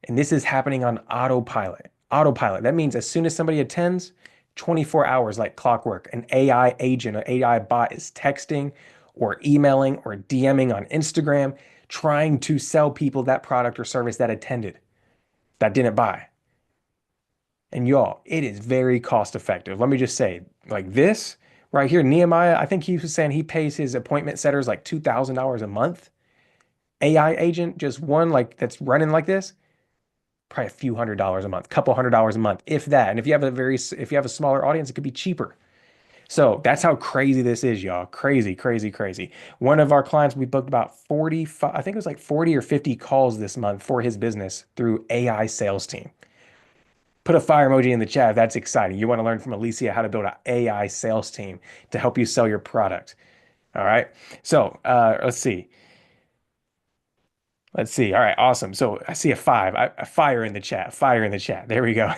And this is happening on autopilot. Autopilot. That means as soon as somebody attends, 24 hours like clockwork, an AI agent, an AI bot is texting or emailing or DMing on Instagram, trying to sell people that product or service that attended, that didn't buy. And y'all, it is very cost effective. Let me just say, like this right here, Nehemiah, I think he was saying he pays his appointment setters like $2,000 a month. AI agent, just one like that's running like this, probably a few $100s a month, couple $100s a month, if that. And if you have a smaller audience, it could be cheaper. So that's how crazy this is, y'all. Crazy, crazy, crazy. One of our clients, we booked about 45, I think it was like 40 or 50 calls this month for his business through AI sales team. Put a fire emoji in the chat if that's exciting. You want to learn from Alicia how to build an AI sales team to help you sell your product. All right. So let's see. Let's see. All right, awesome. So I see a 5. A fire in the chat. Fire in the chat. There we go.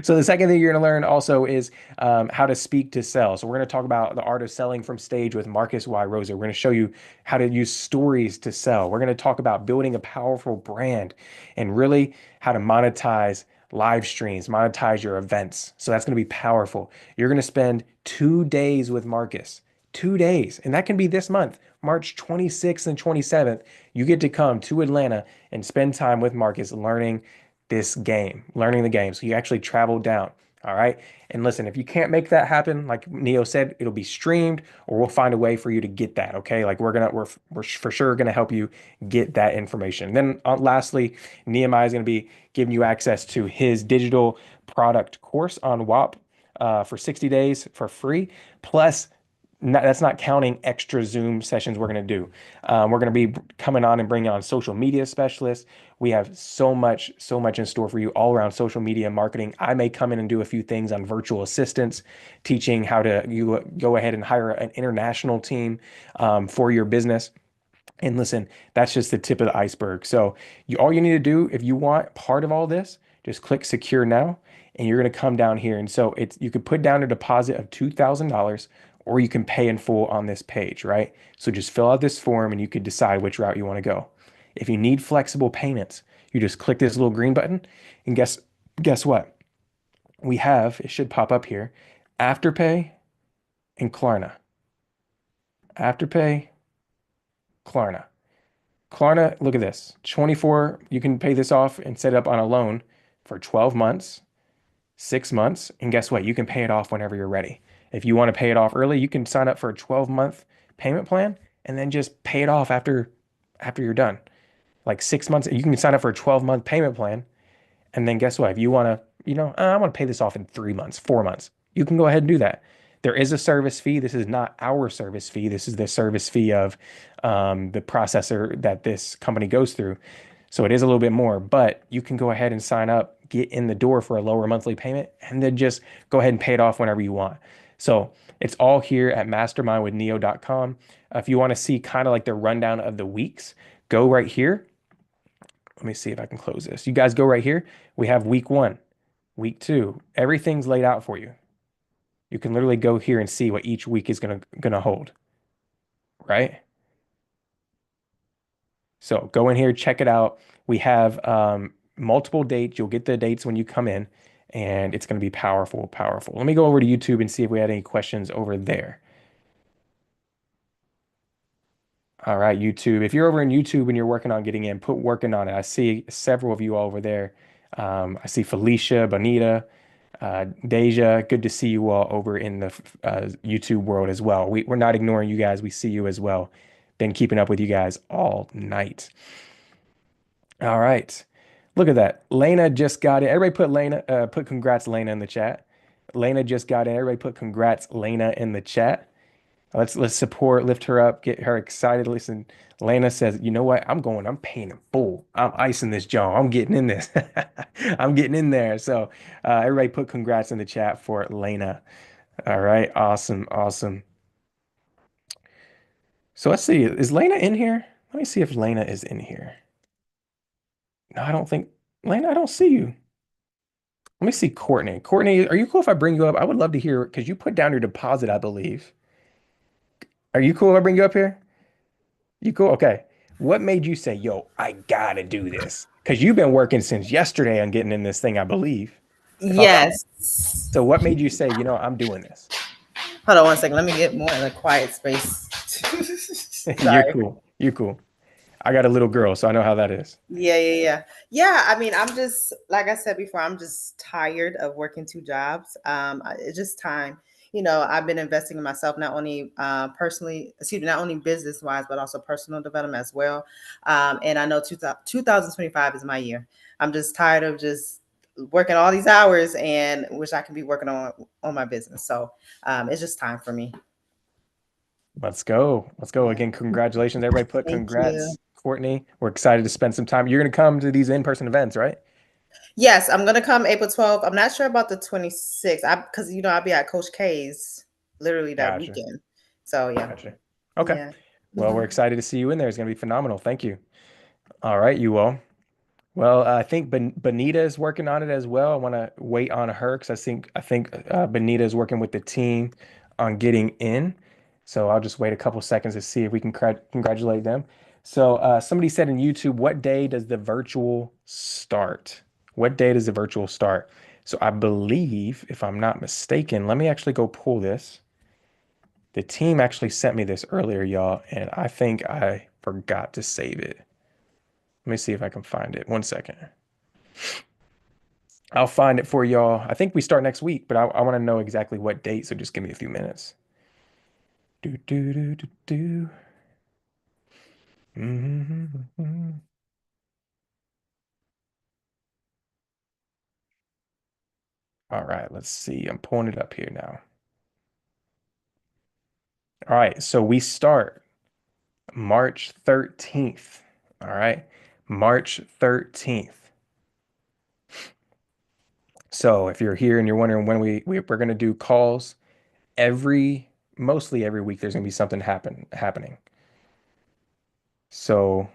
So the second thing you're going to learn also is how to speak to sell. So we're going to talk about the art of selling from stage with Marcus Y. Rozier. We're going to show you how to use stories to sell. We're going to talk about building a powerful brand and really how to monetize live streams, monetize your events. So that's going to be powerful. You're going to spend 2 days with Marcus. 2 days. And that can be this month, March 26th and 27th. You get to come to Atlanta and spend time with Marcus learning this game, learning the game. So you actually travel down. All right. And listen, if you can't make that happen, like Neo said, it'll be streamed or we'll find a way for you to get that. Okay. Like we're for sure going to help you get that information. Then lastly, Nehemiah is going to be giving you access to his digital product course on WAP for 60 days for free. Plus, that's not counting extra Zoom sessions we're going to do. We're going to be coming on and bringing on social media specialists. We have so much in store for you all around social media marketing. I may come in and do a few things on virtual assistants, teaching how to you go ahead and hire an international team for your business. And listen, that's just the tip of the iceberg. So all you need to do if you want part of all this, just click secure now and you're going to come down here. And so you could put down a deposit of $2,000 or you can pay in full on this page, right? So just fill out this form and you could decide which route you want to go. If you need flexible payments, you just click this little green button and guess what? It should pop up here, Afterpay and Klarna. Afterpay, Klarna. Klarna, look at this. 24, you can pay this off and set it up on a loan for 12 months, 6 months, and guess what? You can pay it off whenever you're ready. If you want to pay it off early, you can sign up for a 12-month payment plan and then just pay it off after you're done. Like 6 months, you can sign up for a 12-month payment plan. And then guess what? If you want to, I want to pay this off in 3 months, 4 months, you can go ahead and do that. There is a service fee. This is not our service fee. This is the service fee of the processor that this company goes through. So it is a little bit more, but you can go ahead and sign up, get in the door for a lower monthly payment, and then just go ahead and pay it off whenever you want. So it's all here at mastermindwithneo.com. If you want to see kind of like the rundown of the weeks, go right here. Let me see if I can close this. You guys go right here. We have week 1, week 2. Everything's laid out for you. You can literally go here and see what each week is gonna hold, right? So go in here, check it out. We have multiple dates. You'll get the dates when you come in, and it's gonna be powerful, powerful. Let me go over to YouTube and see if we had any questions over there. All right, YouTube. If you're over in YouTube and you're working on getting in, put working on it. I see several of you all over there. I see Felicia, Bonita, Deja. Good to see you all over in the YouTube world as well. We're not ignoring you guys. We see you as well. Been keeping up with you guys all night. All right. Look at that. Lena just got it. Everybody put congrats Lena in the chat. Lena just got in. Everybody put congrats Lena in the chat. Let's support, lift her up, get her excited. Listen, Lena says, you know what? I'm paying in full. I'm icing this jaw. I'm getting in this. I'm getting in there. So everybody put congrats in the chat for Lena. All right. Awesome. Awesome. So let's see. Is Lena in here? Let me see if Lena is in here. No, I don't think. Lena, I don't see you. Let me see Courtney. Courtney, are you cool if I bring you up? I would love to hear because you put down your deposit, I believe. Are you cool if I bring you up here? You cool? Okay. What made you say, yo, I gotta do this? Because you've been working since yesterday on getting in this thing, I believe. Yes. So what made you say, I'm doing this? Hold on one second. Let me get more in a quiet space. You're cool. You're cool. I got a little girl, so I know how that is. Yeah. I mean, I'm just, like I said before, I'm just tired of working 2 jobs. It's just time. I've been investing in myself, not only not only business wise, but also personal development as well. And I know 2025 is my year. I'm just tired of just working all these hours and wish I can be working on my business. So it's just time for me. Let's go. Let's go. Again, congratulations. Everybody put congrats, Courtney. We're excited to spend some time. You're going to come to these in-person events, right? Yes, I'm going to come April 12th. I'm not sure about the 26th because, I'll be at Coach K's literally that weekend. So, yeah. Gotcha. Okay. Yeah. Well, we're excited to see you in there. It's going to be phenomenal. Thank you. All right, you all. Well, I think Bonita is working on it as well. I want to wait on her because I think Bonita is working with the team on getting in. So I'll just wait a couple seconds to see if we can congratulate them. So somebody said in YouTube, what day does the virtual start? What day does the virtual start? So I believe, if I'm not mistaken, let me actually go pull this. The team actually sent me this earlier, y'all, and I think I forgot to save it. Let me see if I can find it. 1 second. I'll find it for y'all. I think we start next week, but I want to know exactly what date, so just give me a few minutes. Do, do, do, do, do. Mm-hmm. All right, let's see. I'm pulling it up here now. All right, so we start March 13th. All right, March 13th. So if you're here and you're wondering when we're going to do calls, mostly every week, there's going to be something happening. So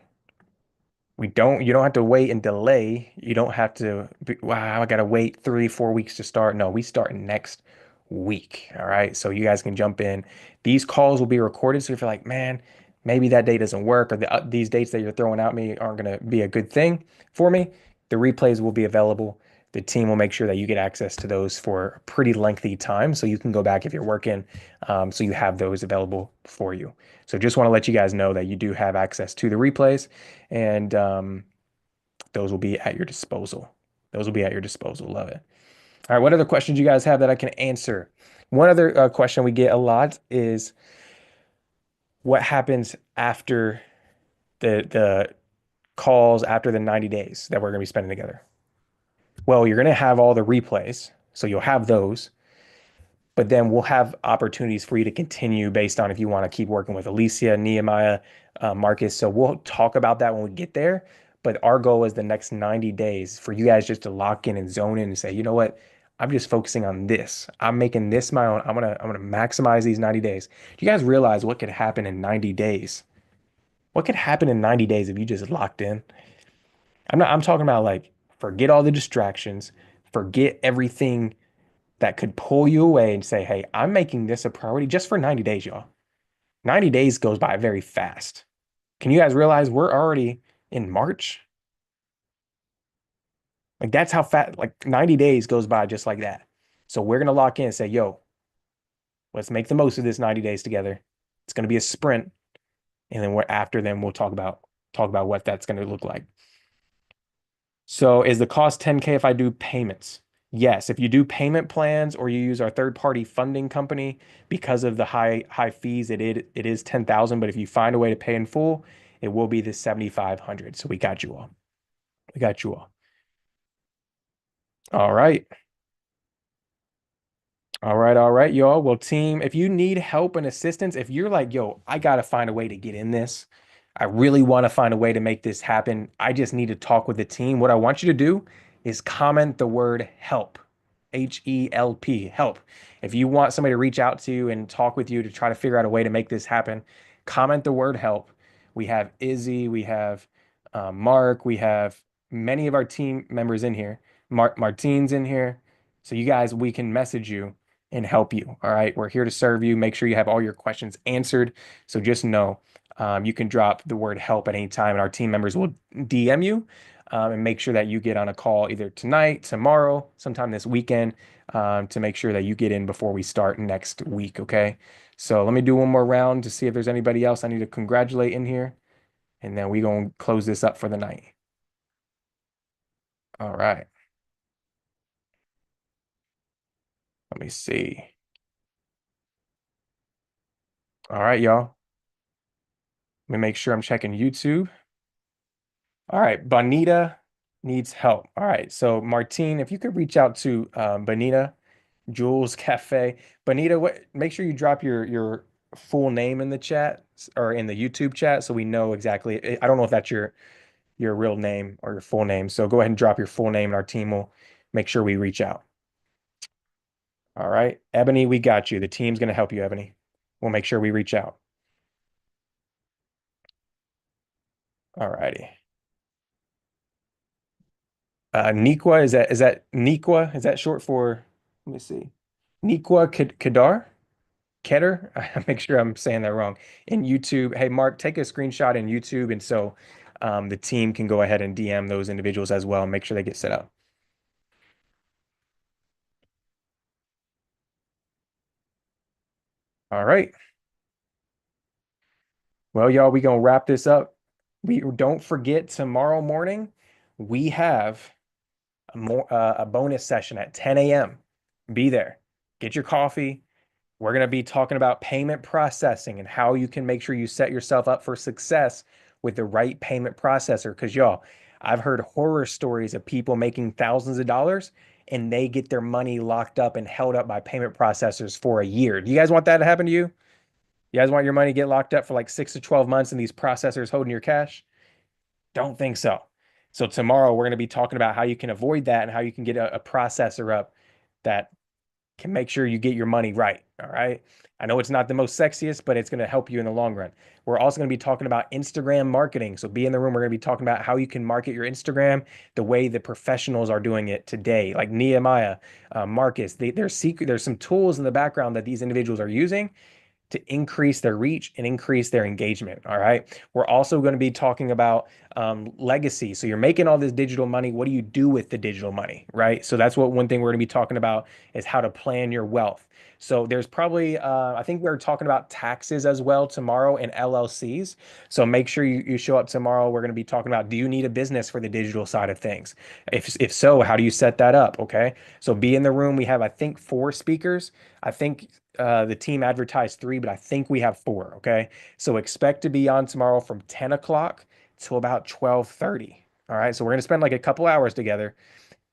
you don't have to wait and delay. You don't have to wow, I got to wait 3-4 weeks to start. No, we start next week. All right. So you guys can jump in. These calls will be recorded. So if you're like, man, maybe that day doesn't work, or these dates that you're throwing at me aren't going to be a good thing for me, the replays will be available. the team will make sure that you get access to those for a pretty lengthy time. So you can go back if you're working. So you have those available for you. So just want to let you guys know that you do have access to the replays, and those will be at your disposal. Those will be at your disposal. Love it. All right. What other questions you guys have that I can answer? One other question we get a lot is what happens after the calls after the 90 days that we're going to be spending together? Well, you're going to have all the replays, so you'll have those, but then we'll have opportunities for you to continue based on if you want to keep working with Alicia, Nehemiah, Marcus. So we'll talk about that when we get there. But our goal is the next 90 days for you guys just to lock in and zone in and say, you know what? I'm just focusing on this. I'm making this my own. I'm gonna maximize these 90 days. Do you guys realize what could happen in 90 days? What could happen in 90 days if you just locked in? I'm talking about like forget all the distractions, forget everything that could pull you away and say, hey, I'm making this a priority just for 90 days, y'all. 90 days goes by very fast. Can you guys realize we're already in March? Like that's how fast, like 90 days goes by just like that. So we're going to lock in and say, yo, let's make the most of this 90 days together. It's going to be a sprint. And then after then we'll talk about what that's going to look like. So is the cost 10K if I do payments? Yes, if you do payment plans or you use our third-party funding company, because of the high fees, it is 10,000. But if you find a way to pay in full, it will be the 7,500. So we got you all. We got you all. All right. All right, y'all. Well, team, if you need help and assistance, if you're like, yo, I got to find a way to get in this. I really want to find a way to make this happen. I just need to talk with the team. What I want you to do is comment the word help, HELP, help. If you want somebody to reach out to you and talk with you to try to figure out a way to make this happen, comment the word help. We have Izzy, we have Mark, we have many of our team members in here. Martine's in here. So you guys, we can message you and help you. All right. We're here to serve you. Make sure you have all your questions answered. So just know you can drop the word help at any time, and our team members will DM you and make sure that you get on a call either tonight, tomorrow, sometime this weekend to make sure that you get in before we start next week. Okay. So let me do one more round to see if there's anybody else I need to congratulate in here. And then we're going to close this up for the night. All right. Let me see. All right, y'all. Let me make sure I'm checking YouTube. All right, Bonita needs help. All right, so Martine, if you could reach out to Bonita, Jules Cafe. Bonita, make sure you drop your full name in the chat or in the YouTube chat so we know exactly. I don't know if that's your real name or your full name. So go ahead and drop your full name and our team will make sure we reach out. All right, Ebony, we got you. The team's going to help you, Ebony. We'll make sure we reach out. All righty. Nikwa, is that Nikwa? Is that short for, let me see, Nikwa Kedar? Kedar? I make sure I'm saying that wrong. In YouTube, hey, Mark, take a screenshot in YouTube. And so the team can go ahead and DM those individuals as well and make sure they get set up. All right. Well, y'all, we gonna wrap this up. We don't forget tomorrow morning, we have a bonus session at 10 a.m. Be there. Get your coffee. We're going to be talking about payment processing and how you can make sure you set yourself up for success with the right payment processor. Because y'all, I've heard horror stories of people making thousands of dollars and they get their money locked up and held up by payment processors for a year. Do you guys want that to happen to you? You guys want your money to get locked up for like 6 to 12 months and these processors holding your cash? Don't think so. So tomorrow we're going to be talking about how you can avoid that and how you can get a processor up that can make sure you get your money right. All right. I know it's not the most sexiest, but it's going to help you in the long run. We're also going to be talking about Instagram marketing. So be in the room. We're going to be talking about how you can market your Instagram the way the professionals are doing it today, like Nehemiah, Marcus. There's some tools in the background that these individuals are using to increase their reach and increase their engagement. All right. We're also going to be talking about legacy. So you're making all this digital money. What do you do with the digital money? Right. So that's what one thing we're going to be talking about is how to plan your wealth. So there's probably, I think we're talking about taxes as well tomorrow and LLCs. So make sure you show up tomorrow. We're going to be talking about, do you need a business for the digital side of things? If so, how do you set that up? Okay. So be in the room. We have, I think, 4 speakers. I think the team advertised 3, but I think we have 4. Okay. So expect to be on tomorrow from 10 o'clock till about 12:30. All right. So we're going to spend like a couple hours together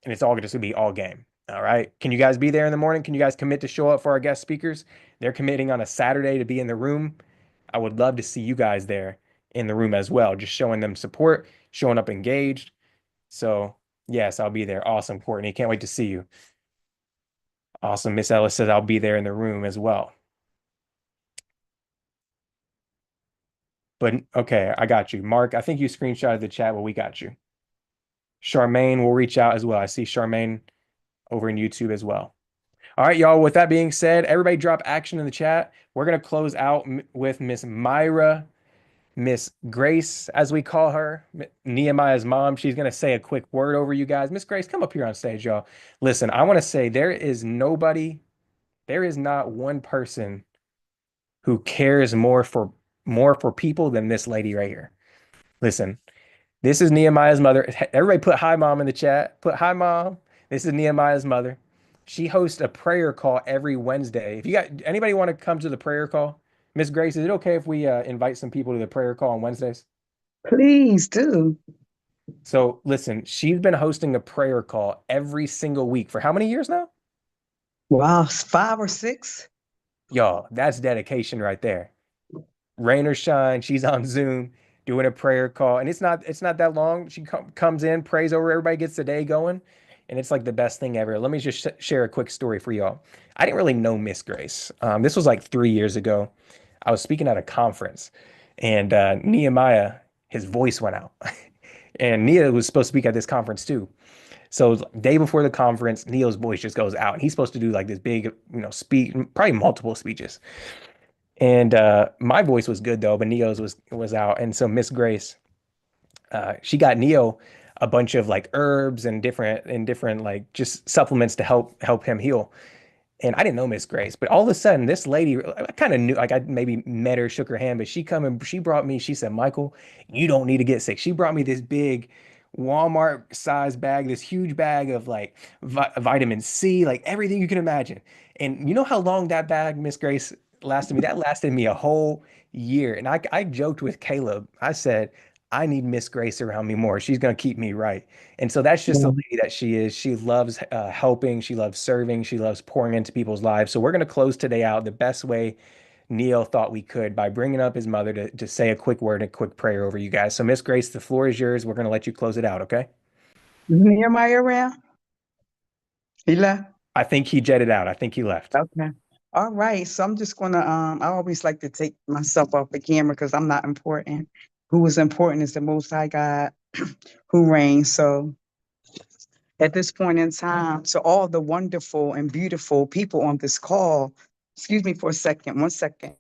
and it's all just going to be all game. All right. Can you guys be there in the morning? Can you guys commit to show up for our guest speakers? They're committing on a Saturday to be in the room. I would love to see you guys there in the room as well, just showing them support, showing up engaged. So, yes, I'll be there. Awesome, Courtney. Can't wait to see you. Awesome. Miss Ellis says I'll be there in the room as well. But okay, I got you. Mark, I think you screenshotted the chat. Well, we got you. Charmaine will reach out as well. I see Charmaine over in YouTube as well. All right, y'all. With that being said, everybody drop action in the chat. We're going to close out with Miss Myra, Miss Grace, as we call her, Nehemiah's mom. She's going to say a quick word over you guys. Miss Grace, come up here on stage, y'all. Listen, I want to say there is not one person who cares more for people than this lady right here. Listen, this is Nehemiah's mother. Everybody put hi, mom, in the chat. Put hi, mom. This is Nehemiah's mother. She hosts a prayer call every Wednesday. If you got anybody want to come to the prayer call, Miss Grace, is it okay if we invite some people to the prayer call on Wednesdays? Please do. So listen, she's been hosting a prayer call every single week for how many years now? Wow, 5 or 6. Y'all, that's dedication right there. Rain or shine, she's on Zoom doing a prayer call, and it's not that long. She comes in, prays over, everybody gets the day going, and it's like the best thing ever. Let me just share a quick story for y'all. I didn't really know Miss Grace. This was like 3 years ago. I was speaking at a conference, and Nehemiah, his voice went out, and Nia was supposed to speak at this conference too. So day before the conference, Neo's voice just goes out, and he's supposed to do like this big, speech, probably multiple speeches. And my voice was good though, but Neo's was out. And so Miss Grace, she got Neo a bunch of like herbs and different like just supplements to help him heal. And I didn't know Miss Grace, but all of a sudden, this lady, I kind of knew, like I maybe met her, shook her hand, but she brought me, she said, Michael, you don't need to get sick. She brought me this big Walmart size bag, this huge bag of like vitamin C, like everything you can imagine. And you know how long that bag, Miss Grace, lasted me? That lasted me a whole year. And I joked with Caleb. I said, I need Miss Grace around me more. She's going to keep me right. And so that's just the lady that she is. She loves helping. She loves serving. She loves pouring into people's lives. So we're going to close today out the best way Neil thought we could by bringing up his mother to say a quick word and a quick prayer over you guys. So Miss Grace, the floor is yours. We're going to let you close it out. Okay. Nehemiah around? He left? I think he jetted out. I think he left. Okay. All right. So I'm just gonna I always like to take myself off the camera because I'm not important. Who is important is the Most High God who reigns. So at this point in time, so all the wonderful and beautiful people on this call, excuse me for a second, 1 second.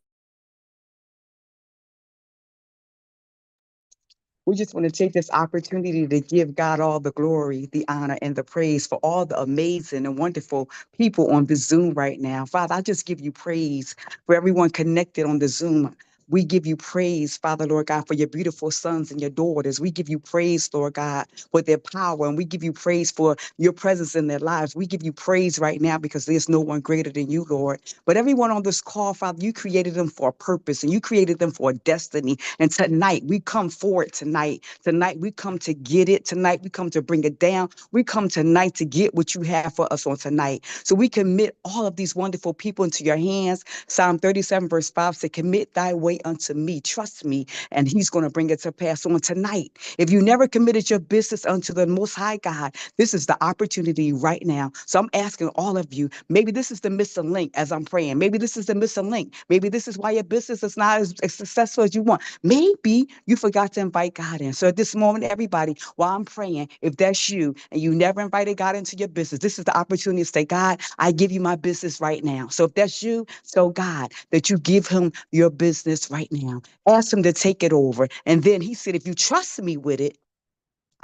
We just want to take this opportunity to give God all the glory, the honor, and the praise for all the amazing and wonderful people on the Zoom right now. Father, I just give you praise for everyone connected on the Zoom. We give you praise, Father, Lord God, for your beautiful sons and your daughters. We give you praise, Lord God, for their power, and we give you praise for your presence in their lives. We give you praise right now because there's no one greater than you, Lord. But everyone on this call, Father, you created them for a purpose and you created them for a destiny. And tonight we come forward tonight. Tonight we come to get it. Tonight we come to bring it down. We come tonight to get what you have for us on tonight. So we commit all of these wonderful people into your hands. Psalm 37 verse 5 says, commit thy way way unto me. Trust me, and he's going to bring it to pass on tonight. If you never committed your business unto the Most High God, this is the opportunity right now. So I'm asking all of you, maybe this is the missing link as I'm praying. Maybe this is the missing link. Maybe this is why your business is not as successful as you want. Maybe you forgot to invite God in. So at this moment, everybody, while I'm praying, if that's you and you never invited God into your business, this is the opportunity to say, God, I give you my business right now. So if that's you, so God, that you give him your business right now. Ask him to take it over. And then he said, if you trust me with it,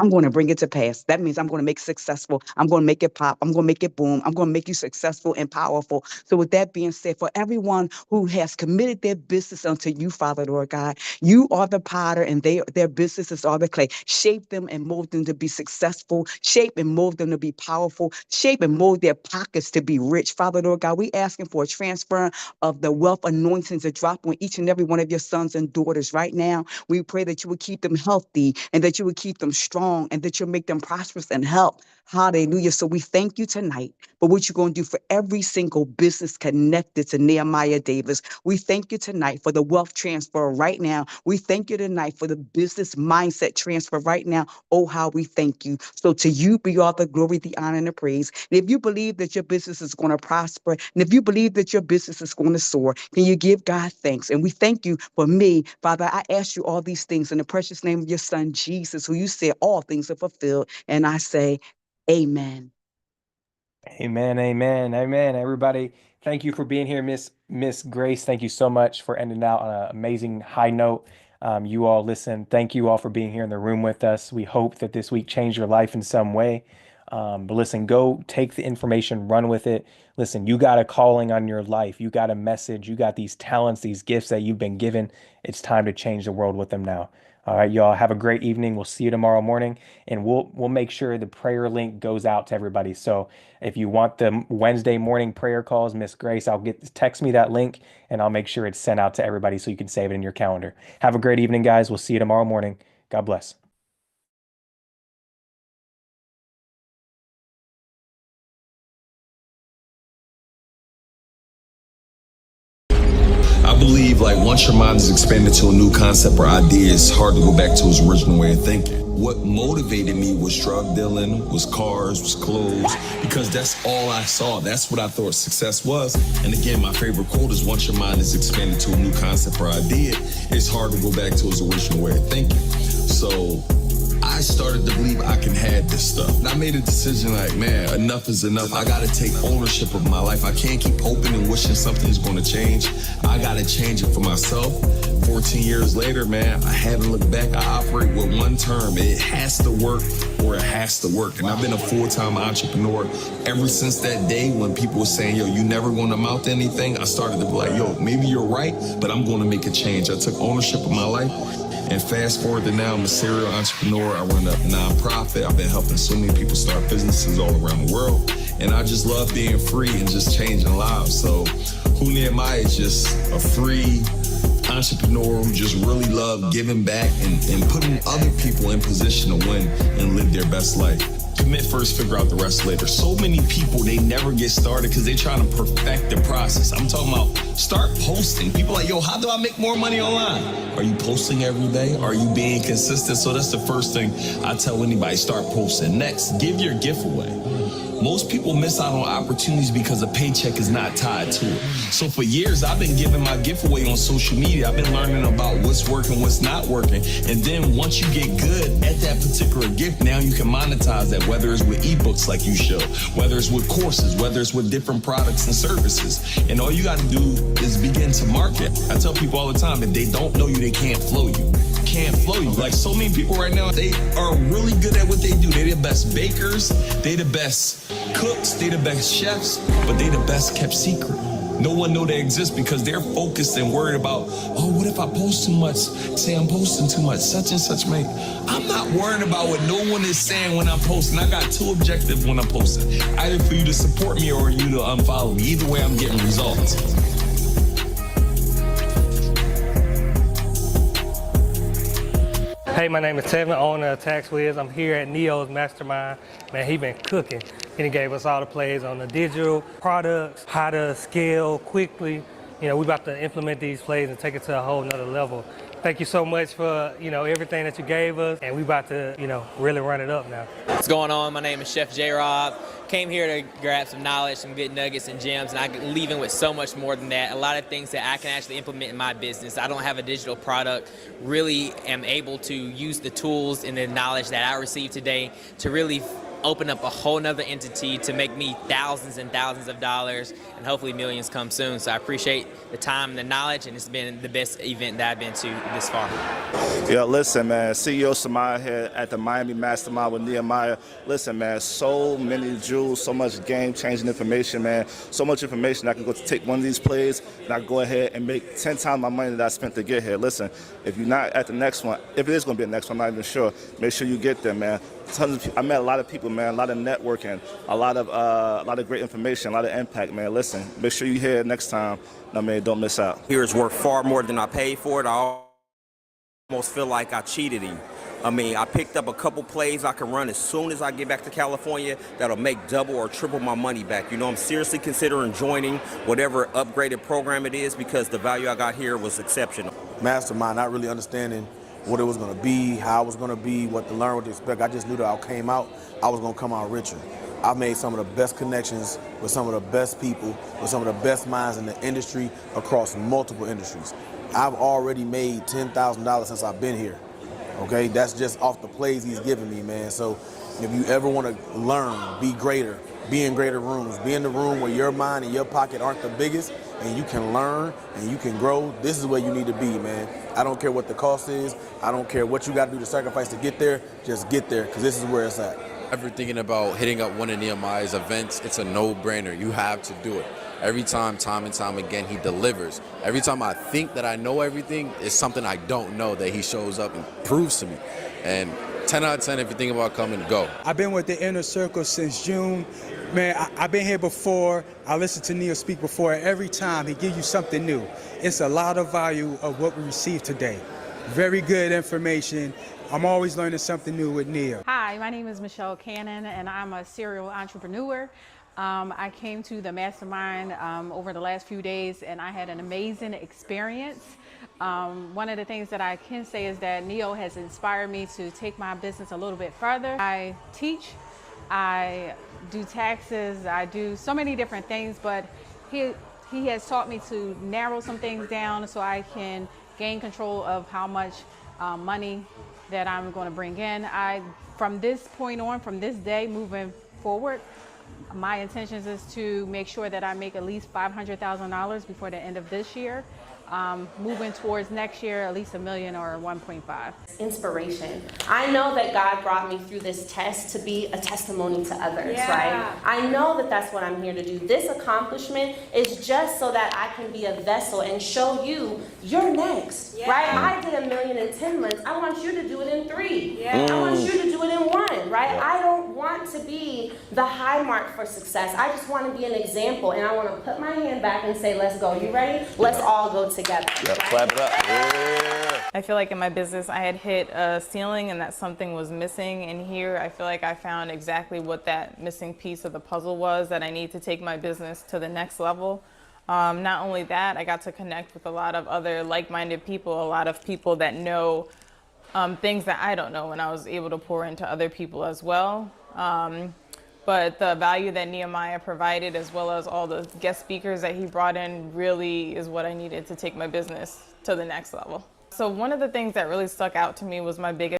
I'm going to bring it to pass. That means I'm going to make it successful. I'm going to make it pop. I'm going to make it boom. I'm going to make you successful and powerful. So with that being said, for everyone who has committed their business unto you, Father, Lord God, you are the potter and their businesses are the clay. Shape them and mold them to be successful. Shape and mold them to be powerful. Shape and mold their pockets to be rich. Father, Lord God, we asking for a transfer of the wealth anointings to drop on each and every one of your sons and daughters right now. We pray that you would keep them healthy and that you would keep them strong and that you'll make them prosperous and help. Hallelujah. So we thank you tonight for what you're going to do for every single business connected to Nehemiah Davis. We thank you tonight for the wealth transfer right now. We thank you tonight for the business mindset transfer right now. Oh, how we thank you. So to you be all the glory, the honor, and the praise. And if you believe that your business is going to prosper, and if you believe that your business is going to soar, can you give God thanks? And we thank you for me. Father, I ask you all these things in the precious name of your son, Jesus, who you said all things are fulfilled. And I say, amen. Amen, amen, amen. Everybody, thank you for being here, Miss Grace. Thank you so much for ending out on an amazing high note. You all listen. Thank you all for being here in the room with us. We hope that this week changed your life in some way. But listen, go take the information, run with it. Listen, you got a calling on your life. You got a message. You got these talents, these gifts that you've been given. It's time to change the world with them now. All right, y'all have a great evening. We'll see you tomorrow morning, and we'll make sure the prayer link goes out to everybody. So if you want the Wednesday morning prayer calls, Miss Grace, text me that link, and I'll make sure it's sent out to everybody so you can save it in your calendar. Have a great evening, guys. We'll see you tomorrow morning. God bless. I believe like once your mind is expanded to a new concept or idea, it's hard to go back to its original way of thinking. What motivated me was drug dealing, was cars, was clothes, because that's all I saw. That's what I thought success was. And again, my favorite quote is once your mind is expanded to a new concept or idea, it's hard to go back to its original way of thinking. So I started to believe I can have this stuff. And I made a decision like, man, enough is enough. I gotta take ownership of my life. I can't keep hoping and wishing something's gonna change. I gotta change it for myself. 14 years later, man, I haven't looked back. I operate with one term. It has to work or it has to work. And I've been a full-time entrepreneur ever since that day when people were saying, yo, you never gonna amount to anything. I started to be like, yo, maybe you're right, but I'm gonna make a change. I took ownership of my life. And fast forward to now, I'm a serial entrepreneur. I run a nonprofit. I've been helping so many people start businesses all around the world. And I just love being free and just changing lives. So who Nehemiah is just a free entrepreneur who just really love giving back and putting other people in position to win and live their best life. Commit first, figure out the rest later. So many people, they never get started because they're trying to perfect the process. I'm talking about start posting. People are like, yo, how do I make more money online? Are you posting every day? Are you being consistent? So that's the first thing I tell anybody, start posting. Next, give your gift away. Most people miss out on opportunities because a paycheck is not tied to it. So for years, I've been giving my gift away on social media. I've been learning about what's working, what's not working. And then once you get good at that particular gift, now you can monetize that, whether it's with ebooks like you show, whether it's with courses, whether it's with different products and services. And all you got to do is begin to market. I tell people all the time, if they don't know you, they can't flow you. Can't flow you. Like so many people right now, they are really good at what they do. They're the best bakers, they the best cooks, they the best chefs, but they the best kept secret. No one know they exist because they're focused and worried about, oh, what if I post too much? Say I'm posting too much, such and such, mate. I'm not worried about what no one is saying when I'm posting. I got two objectives when I'm posting. Either for you to support me or you to unfollow me. Either way, I'm getting results. Hey, my name is Tevin, owner of TaxWiz. I'm here at Neo's Mastermind. Man, he been cooking. And he gave us all the plays on the digital products, how to scale quickly, we about to implement these plays and take it to a whole nother level. Thank you so much for, everything that you gave us, and we about to, really run it up now. What's going on? My name is Chef J-Rob. Came here to grab some knowledge, some good nuggets and gems, and I'm leaving with so much more than that. A lot of things that I can actually implement in my business. I don't have a digital product. Really am able to use the tools and the knowledge that I received today to really open up a whole nother entity to make me thousands and thousands of dollars, and hopefully millions come soon. So I appreciate the time and the knowledge, and it's been the best event that I've been to this far. Yeah, listen, man, CEO Samaya here at the Miami Mastermind with Nehemiah. Listen, man, so many jewels, so much game-changing information, man. So much information I can go to take one of these plays, and I can go ahead and make 10 times my money that I spent to get here. Listen, if you're not at the next one, if it is going to be the next one, I'm not even sure, make sure you get there, man. I met a lot of people, man, a lot of networking, a lot of great information, a lot of impact, man. Listen, make sure you're here next time. I mean, don't miss out. Here is worth far more than I paid for it. I almost feel like I cheated him. I mean, I picked up a couple plays I can run as soon as I get back to California that'll make double or triple my money back. I'm seriously considering joining whatever upgraded program it is because the value I got here was exceptional. Mastermind, not really understanding what it was going to be, how it was going to be, what to learn, what to expect. I just knew that I came out, I was going to come out richer. I've made some of the best connections with some of the best people, with some of the best minds in the industry across multiple industries. I've already made $10,000 since I've been here, okay? That's just off the plays he's given me, man. So if you ever want to learn, be greater, be in greater rooms, be in the room where your mind and your pocket aren't the biggest, and you can learn and you can grow, this is where you need to be, man. I don't care what the cost is. I don't care what you got to do to sacrifice to get there. Just get there, because this is where it's at. Ever thinking about hitting up one of Nehemiah's events, it's a no-brainer. You have to do it. Every time and time again, he delivers. Every time I think that I know everything, it's something I don't know that he shows up and proves to me. And 10 out of 10, if you think about coming, go. I've been with the Inner Circle since June. Man, I've been here before. I listened to Neil speak before. Every time he gives you something new. It's a lot of value of what we received today. Very good information. I'm always learning something new with Neil. Hi, my name is Michelle Cannon, and I'm a serial entrepreneur. I came to the mastermind over the last few days, and I had an amazing experience. One of the things that I can say is that Neil has inspired me to take my business a little bit further. I teach, I do taxes, I do so many different things, but he has taught me to narrow some things down so I can gain control of how much money that I'm going to bring in. From this point on, from this day moving forward, my intentions is to make sure that I make at least $500,000 before the end of this year. Moving towards next year, at least $1 million or 1.5. Inspiration. I know that God brought me through this test to be a testimony to others, right? I know that that's what I'm here to do. This accomplishment is just so that I can be a vessel and show you you're next, right? I did $1 million in 10 months. I want you to do it in 3. I want you to do it in 1, right? I don't want to be the high mark for success. I just want to be an example, and I want to put my hand back and say, let's go. You ready? Let's all go together. Clap it up. Yeah. I feel like in my business I had hit a ceiling and that something was missing, and here I feel like I found exactly what that missing piece of the puzzle was that I need to take my business to the next level. Not only that, I got to connect with a lot of other like-minded people, a lot of people that know things that I don't know, and I was able to pour into other people as well. But the value that Nehemiah provided, as well as all the guest speakers that he brought in, really is what I needed to take my business to the next level. So one of the things that really stuck out to me was my biggest